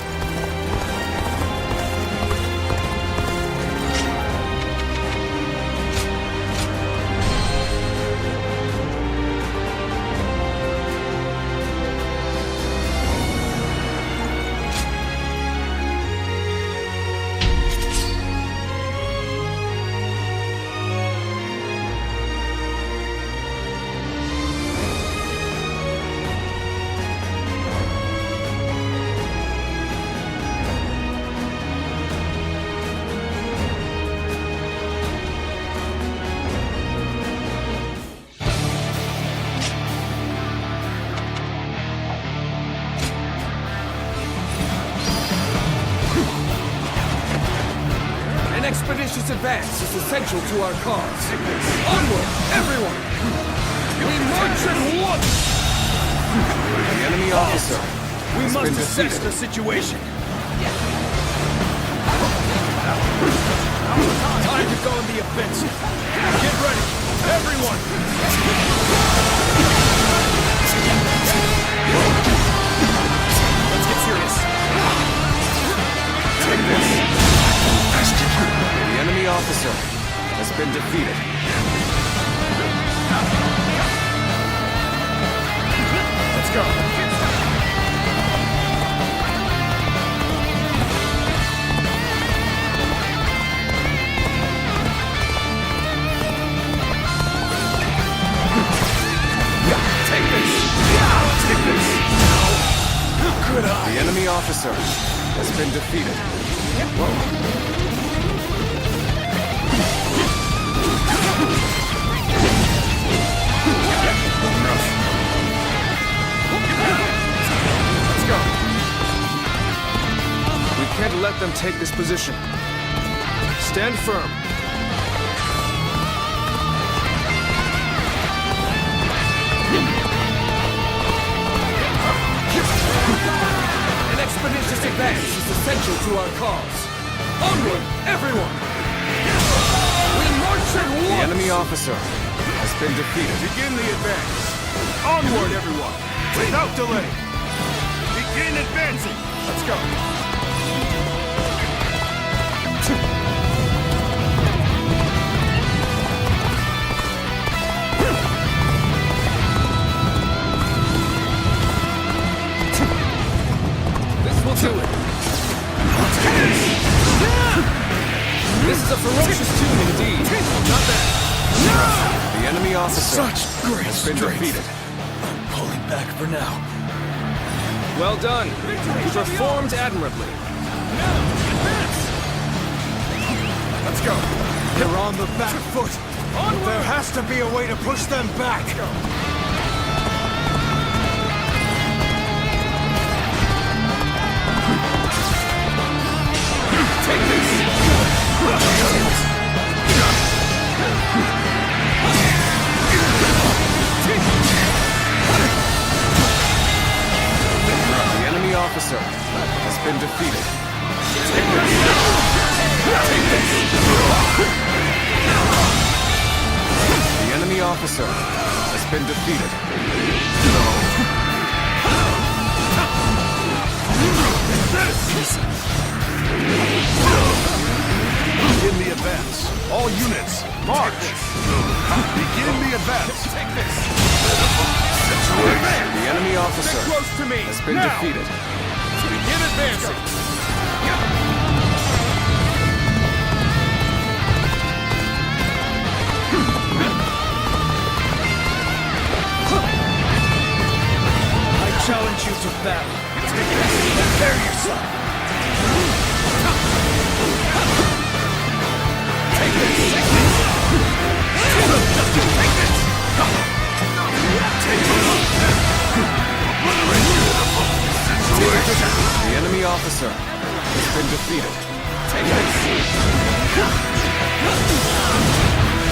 [SPEAKER 5] is essential to our cause. Onward, everyone! We march at once!
[SPEAKER 19] The enemy officer.
[SPEAKER 8] We
[SPEAKER 19] has
[SPEAKER 8] must
[SPEAKER 19] been
[SPEAKER 8] assess
[SPEAKER 19] defeated.
[SPEAKER 8] the situation. Time to go in the offensive. Get ready, everyone! Let's get serious.
[SPEAKER 19] Take this. The enemy officer has been defeated.
[SPEAKER 8] Let's go.
[SPEAKER 19] The enemy officer has been defeated.
[SPEAKER 8] Let's go. We can't let them take this position. Stand firm.
[SPEAKER 5] An expeditious advance is essential to our cause. Onward, everyone! We march at once!
[SPEAKER 19] The enemy officer has been defeated.
[SPEAKER 8] Begin the advance. Onward, everyone! Without delay! Begin advancing! Let's go!
[SPEAKER 5] This will do it! This is a ferocious tune indeed. Not bad.
[SPEAKER 19] The enemy officer has been defeated.
[SPEAKER 8] I'm pulling back for now.
[SPEAKER 5] Well done. You performed admirably.
[SPEAKER 8] Let's go. They're on the back foot. There has to be a way to push them back.
[SPEAKER 5] Take this!
[SPEAKER 19] The enemy officer has been defeated.
[SPEAKER 5] Take this! Take this!
[SPEAKER 19] The enemy officer has been defeated.
[SPEAKER 1] Begin the advance. All units, march! Begin the advance.
[SPEAKER 5] Take this!
[SPEAKER 19] The enemy officer
[SPEAKER 8] Stick close to me.
[SPEAKER 19] has been
[SPEAKER 8] Now.
[SPEAKER 19] defeated.
[SPEAKER 8] Begin advancing. I challenge you to battle. Prepare yourself.
[SPEAKER 5] Take this! Take
[SPEAKER 19] The enemy officer has been defeated.
[SPEAKER 5] Take this!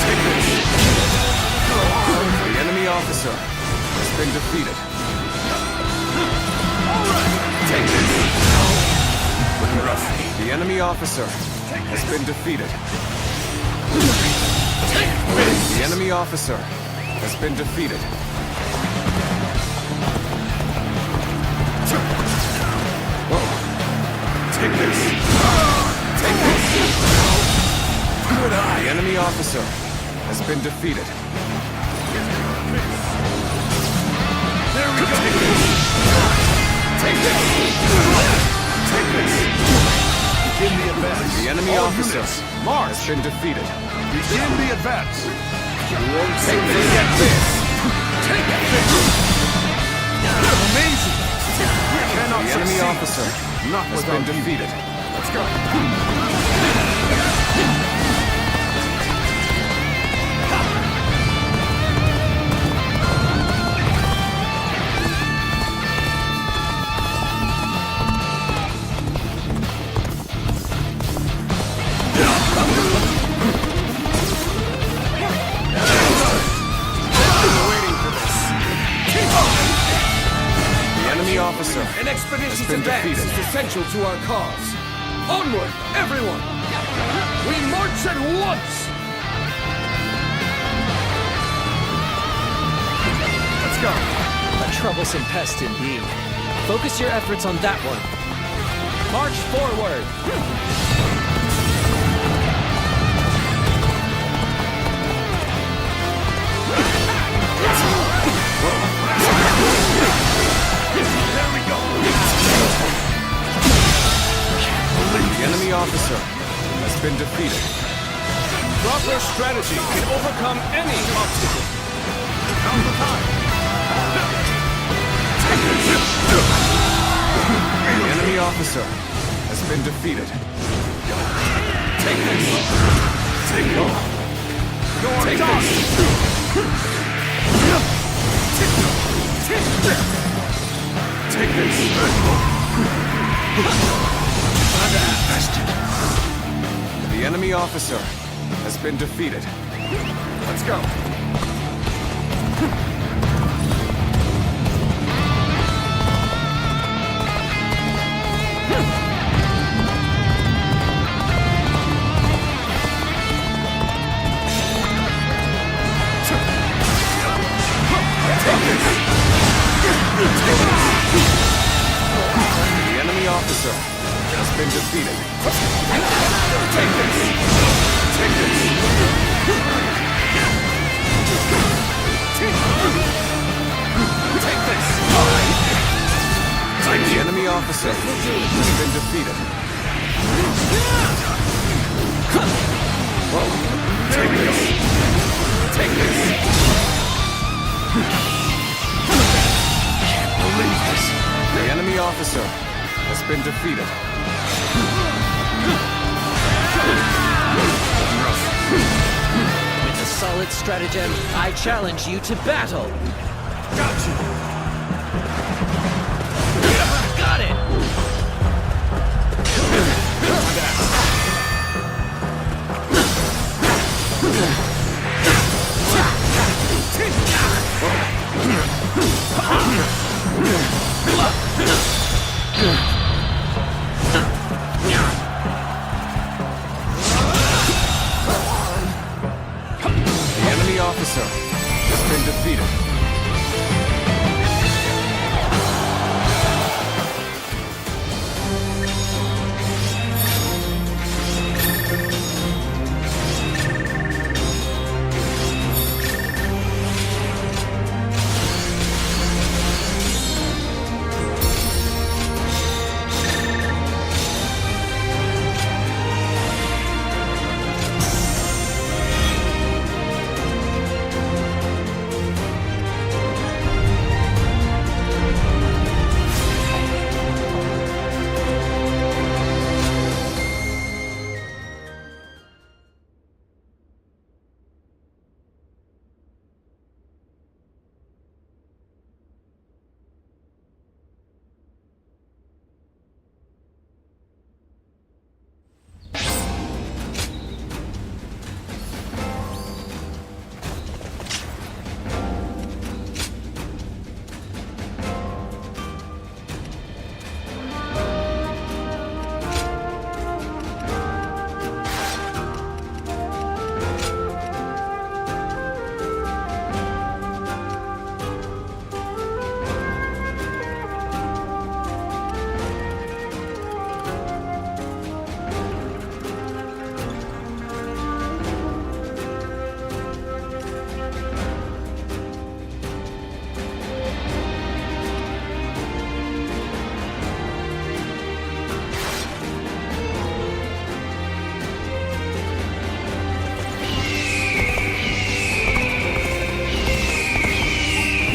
[SPEAKER 5] Take this!
[SPEAKER 19] The enemy officer has been defeated.
[SPEAKER 5] Take this!
[SPEAKER 19] Looking rough. The enemy officer has been defeated. The enemy officer has been defeated.
[SPEAKER 5] Take this! Take this!
[SPEAKER 19] Good eye. The enemy officer has been defeated.
[SPEAKER 8] There we go.
[SPEAKER 5] Take this! Take this!
[SPEAKER 1] Begin the advance.
[SPEAKER 19] The enemy
[SPEAKER 1] All
[SPEAKER 19] officer
[SPEAKER 1] units, march!
[SPEAKER 19] has been defeated.
[SPEAKER 1] Begin the advance.
[SPEAKER 5] Take this! Get this! Take this!
[SPEAKER 8] Amazing. We cannot
[SPEAKER 19] The enemy
[SPEAKER 8] succeed.
[SPEAKER 19] officer
[SPEAKER 1] Not
[SPEAKER 19] has
[SPEAKER 1] without
[SPEAKER 19] been defeated.
[SPEAKER 8] Let's go.
[SPEAKER 19] officer
[SPEAKER 5] An expeditious
[SPEAKER 19] has been
[SPEAKER 5] advance
[SPEAKER 19] defeated.
[SPEAKER 5] is essential to our cause. Onward, everyone! We march at once!
[SPEAKER 19] Let's go.
[SPEAKER 17] A troublesome pest indeed. Focus your efforts on that one. March forward!
[SPEAKER 5] There we go!
[SPEAKER 19] The enemy officer has been defeated.
[SPEAKER 5] Proper strategy can overcome any obstacle. Now's the time.
[SPEAKER 19] The enemy officer has been defeated.
[SPEAKER 5] Take this! Take it! Take
[SPEAKER 19] Take this! The enemy officer has been defeated. Let's go. The enemy officer has been defeated. Take this! Take this! Take this! The enemy officer has been defeated. Take this! Take this! Can't believe this! The enemy officer has been defeated.
[SPEAKER 17] With a solid stratagem, I challenge you to battle.
[SPEAKER 5] Got you!
[SPEAKER 17] Got it!
[SPEAKER 19] The enemy officer has been defeated.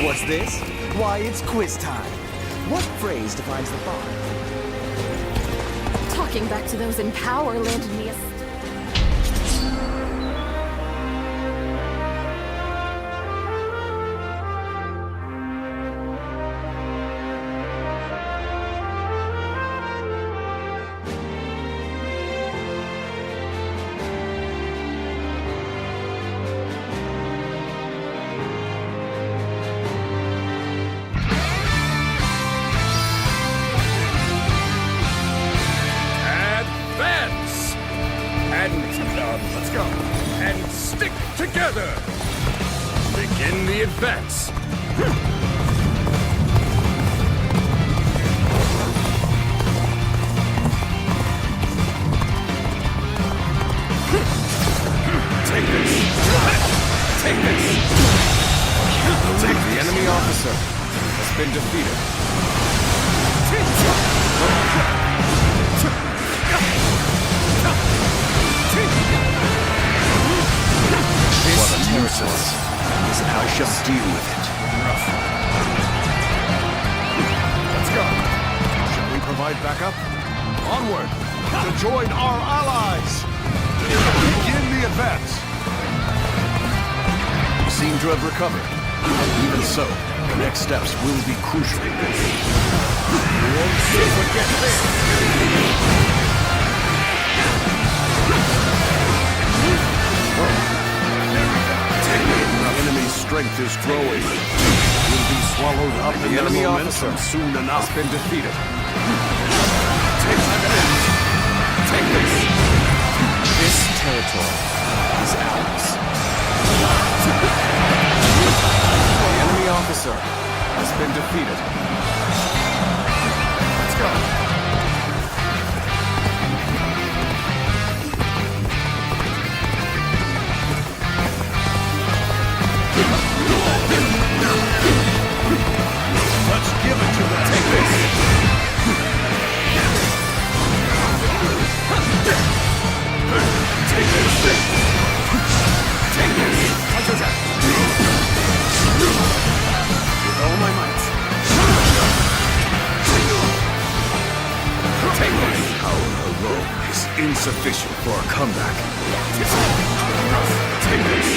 [SPEAKER 6] What's this? Why, it's quiz time. What phrase defines the bard?
[SPEAKER 18] Talking back to those in power landed me a...
[SPEAKER 5] Begin the advance. Take this. Take this.
[SPEAKER 19] The enemy officer has been defeated.
[SPEAKER 10] What a nuisance. I shall deal with it.
[SPEAKER 12] Let's go. Shall we provide backup? Onward! To join our allies! Begin the advance!
[SPEAKER 10] You seem to have recovered. Even so, the next steps will be crucial.
[SPEAKER 12] You won't forget this!
[SPEAKER 10] The enemy's strength is growing. Will be swallowed up in
[SPEAKER 19] The enemy
[SPEAKER 10] their
[SPEAKER 19] officer
[SPEAKER 10] momentum soon enough.
[SPEAKER 19] has been defeated.
[SPEAKER 5] Take this.
[SPEAKER 19] This territory is ours. The enemy officer has been defeated.
[SPEAKER 12] Let's go!
[SPEAKER 10] Let's give it to them.
[SPEAKER 5] Take this. Take this. Take this. Counterattack. With all my might. Take this.
[SPEAKER 10] Power alone is insufficient for a comeback.
[SPEAKER 5] Take this.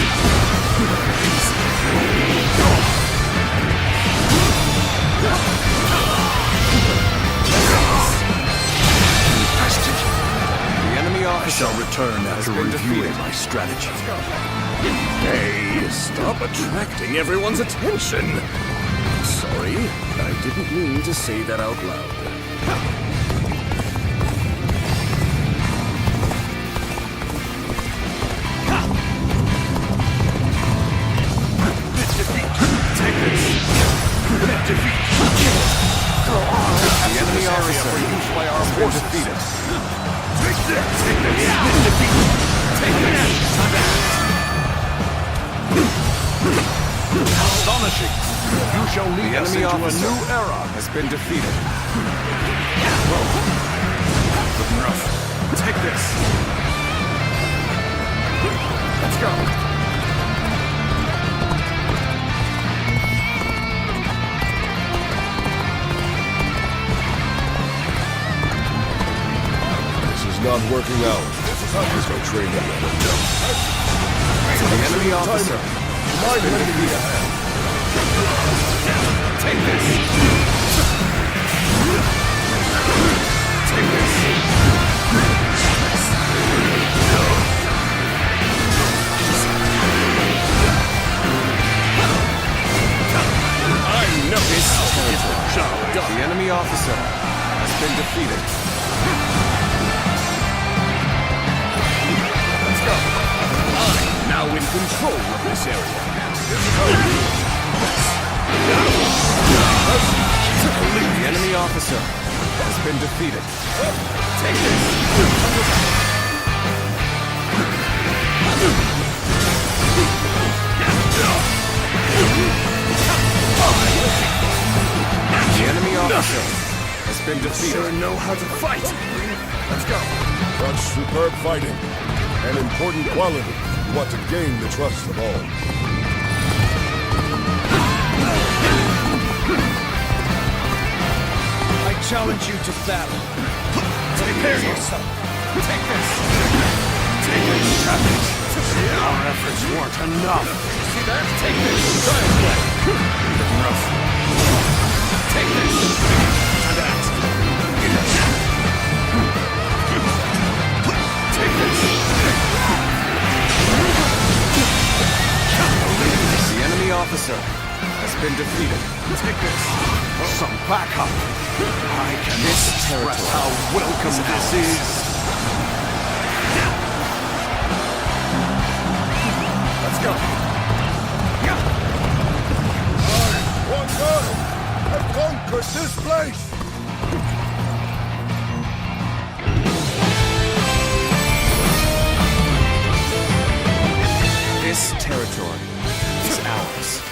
[SPEAKER 19] The enemy
[SPEAKER 10] I
[SPEAKER 19] officer
[SPEAKER 10] shall return after
[SPEAKER 19] been
[SPEAKER 10] reviewing
[SPEAKER 19] defeated.
[SPEAKER 10] my strategy.
[SPEAKER 1] Hey, stop attracting everyone's attention. Sorry, I didn't mean to say that out loud.
[SPEAKER 19] The enemy officer has been defeated.
[SPEAKER 10] Astonishing! You shall
[SPEAKER 19] The
[SPEAKER 10] lead us
[SPEAKER 19] enemy
[SPEAKER 10] into a
[SPEAKER 19] officer
[SPEAKER 10] new era.
[SPEAKER 19] has been defeated.
[SPEAKER 5] Looking rough. Take this. Let's go.
[SPEAKER 12] Not working out. There's no training.
[SPEAKER 19] The enemy officer has been defeated.
[SPEAKER 5] Take this. Take this. I know this is the job done.
[SPEAKER 19] The enemy officer has been defeated.
[SPEAKER 5] I'm now in control of this area.
[SPEAKER 19] The enemy officer has been defeated.
[SPEAKER 5] Take this.
[SPEAKER 19] The enemy officer has been defeated.
[SPEAKER 5] Sure know how to fight. Let's go.
[SPEAKER 12] Such superb fighting. An important quality. You want to gain the trust of all.
[SPEAKER 8] I challenge you to battle.
[SPEAKER 5] Prepare yourself. Take this. Take this.
[SPEAKER 10] Our efforts weren't enough.
[SPEAKER 5] See that? Take this. Trial play. Looking rough. Take this. And that. Take this.
[SPEAKER 19] The enemy officer has been defeated.
[SPEAKER 5] Take this.
[SPEAKER 10] Some backup. I cannot express how welcome this is.
[SPEAKER 5] Let's go.
[SPEAKER 1] What's this place?
[SPEAKER 19] This territory is ours.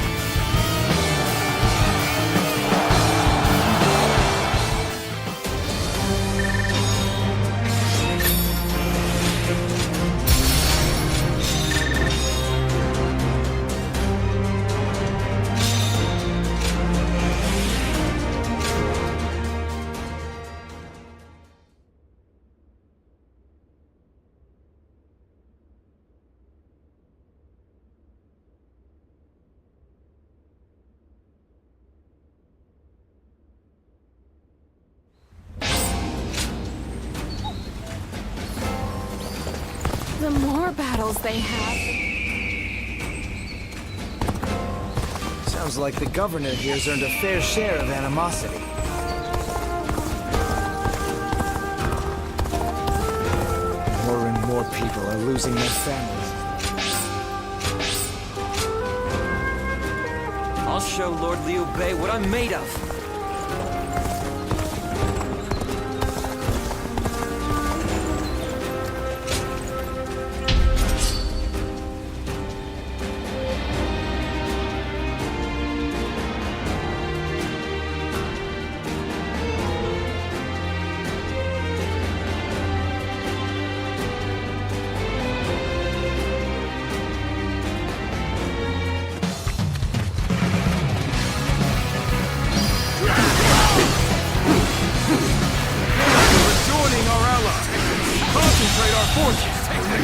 [SPEAKER 9] The more battles they have.
[SPEAKER 21] Sounds like the governor here's earned a fair share of animosity. More and more people are losing their families.
[SPEAKER 17] I'll show Lord Liu Bei what I'm made of.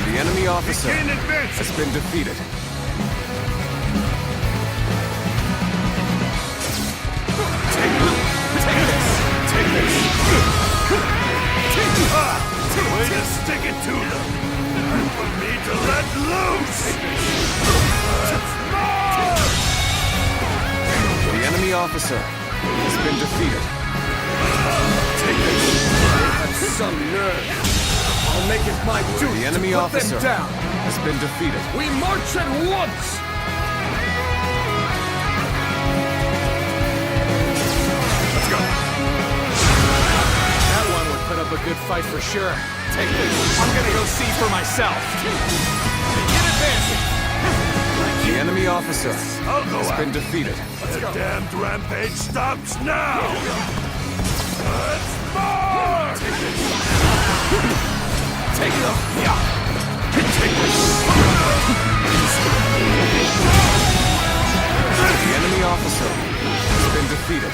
[SPEAKER 19] The enemy officer has been defeated.
[SPEAKER 1] Take this! Way to stick it to them! And for me to let loose! That's more!
[SPEAKER 19] The enemy officer has been defeated.
[SPEAKER 1] Take this!
[SPEAKER 5] That's some nerve! I'll make it my duty
[SPEAKER 19] The enemy
[SPEAKER 5] to put
[SPEAKER 19] officer
[SPEAKER 5] them down!
[SPEAKER 19] has been defeated.
[SPEAKER 5] We march at once!
[SPEAKER 1] Let's go!
[SPEAKER 8] That one would put up a good fight for sure. Take this. I'm gonna go see for myself. Get advancing.
[SPEAKER 19] The enemy officer
[SPEAKER 1] I'll go
[SPEAKER 19] has
[SPEAKER 1] out.
[SPEAKER 19] been defeated.
[SPEAKER 1] The damned rampage stops now! Let's march!
[SPEAKER 19] Take them.
[SPEAKER 1] Yeah! Take this!
[SPEAKER 19] The enemy officer has been defeated.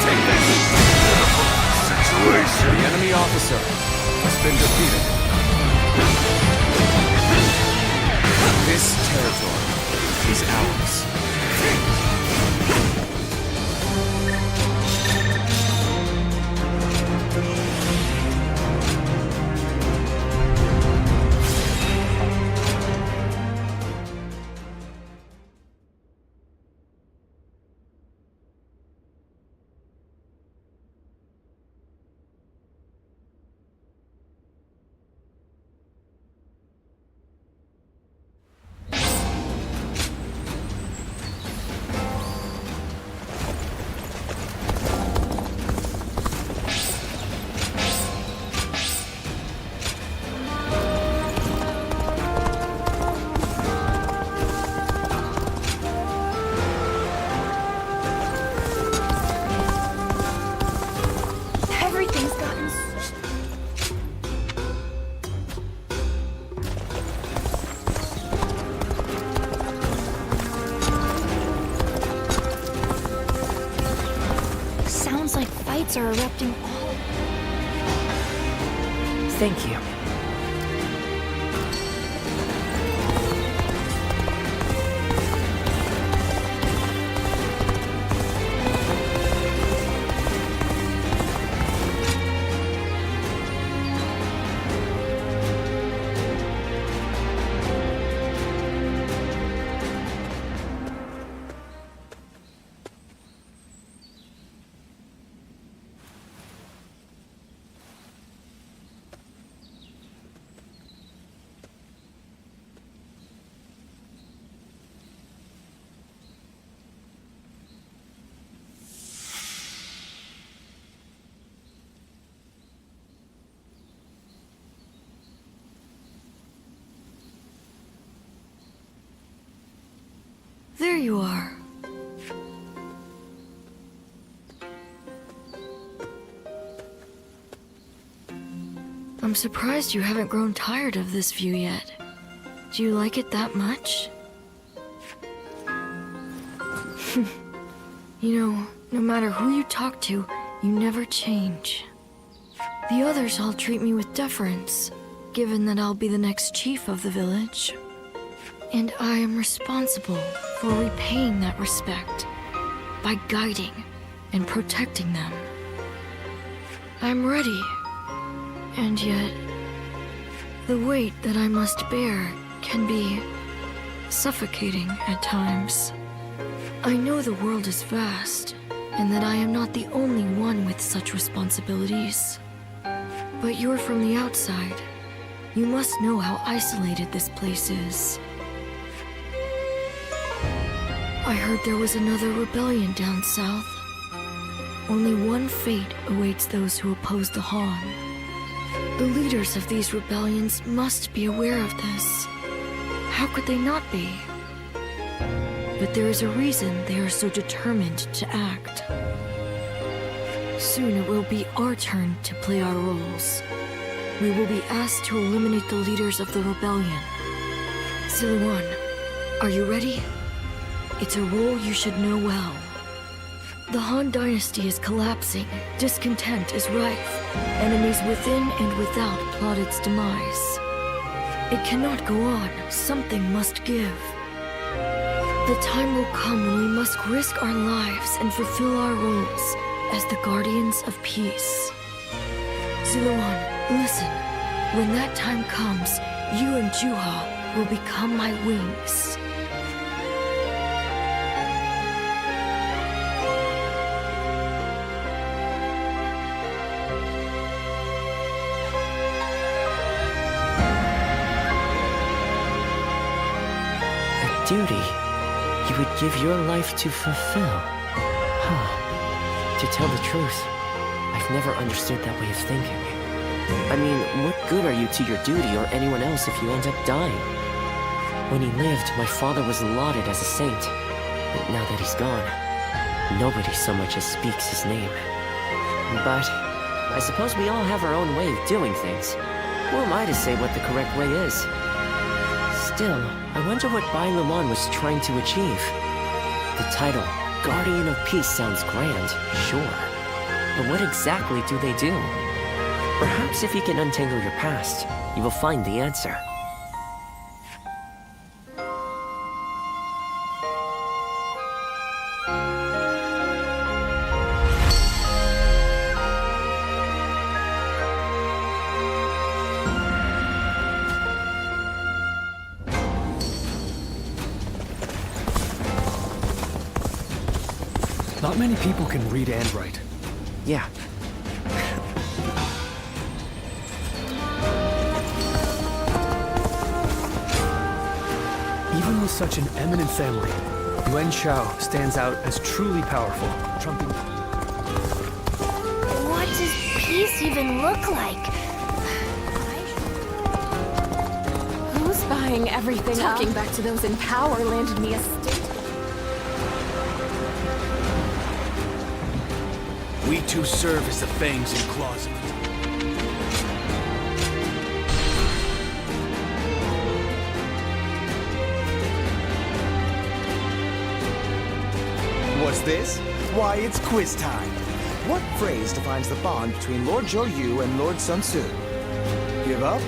[SPEAKER 1] Take this! Situation!
[SPEAKER 19] The enemy officer has been defeated. This territory is ours.
[SPEAKER 9] Everything's gotten sounds like fights are erupting all.
[SPEAKER 17] Thank you.
[SPEAKER 15] There you are. I'm surprised you haven't grown tired of this view yet. Do you like it that much? You know, no matter who you talk to, you never change. The others all treat me with deference, given that I'll be the next chief of the village. And I am responsible for repaying that respect by guiding and protecting them. I'm ready. And yet, the weight that I must bear can be suffocating at times. I know the world is vast, and that I am not the only one with such responsibilities. But you're from the outside. You must know how isolated this place is. I heard there was another rebellion down south. Only one fate awaits those who oppose the Han. The leaders of these rebellions must be aware of this. How could they not be? But there is a reason they are so determined to act. Soon it will be our turn to play our roles. We will be asked to eliminate the leaders of the rebellion. Siluan, are you ready? It's a role you should know well. The Han Dynasty is collapsing. Discontent is rife. Enemies within and without plot its demise. It cannot go on. Something must give. The time will come when we must risk our lives and fulfill our roles as the guardians of peace. Siluan, listen. When that time comes, you and Juha will become my wings.
[SPEAKER 17] Duty you would give your life to fulfill. To tell the truth, I've never understood that way of thinking. I mean, what good are you to your duty or anyone else if you end up dying? When he lived, my father was lauded as a saint. But now that he's gone, nobody so much as speaks his name. But I suppose we all have our own way of doing things. Who am I to say what the correct way is? Still, I wonder what Bai Luan was trying to achieve. The title, Guardian of Peace, sounds grand, sure. But what exactly do they do? Perhaps if you can untangle your past, you will find the answer.
[SPEAKER 3] Not many people can read and write.
[SPEAKER 17] Yeah.
[SPEAKER 3] Even with such an eminent family, Yuan Shao stands out as truly powerful, trumping...
[SPEAKER 18] What does peace even look like?
[SPEAKER 9] Who's buying everything Talking back to those in power landed me a stick.
[SPEAKER 8] We two serve as the fangs and claws of it.
[SPEAKER 11] What's this? Why, it's quiz time. What phrase defines the bond between Lord Zhou Yu and Lord Sun Tzu? Give up?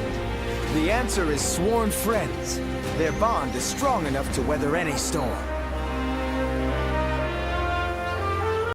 [SPEAKER 11] The answer is sworn friends. Their bond is strong enough to weather any storm.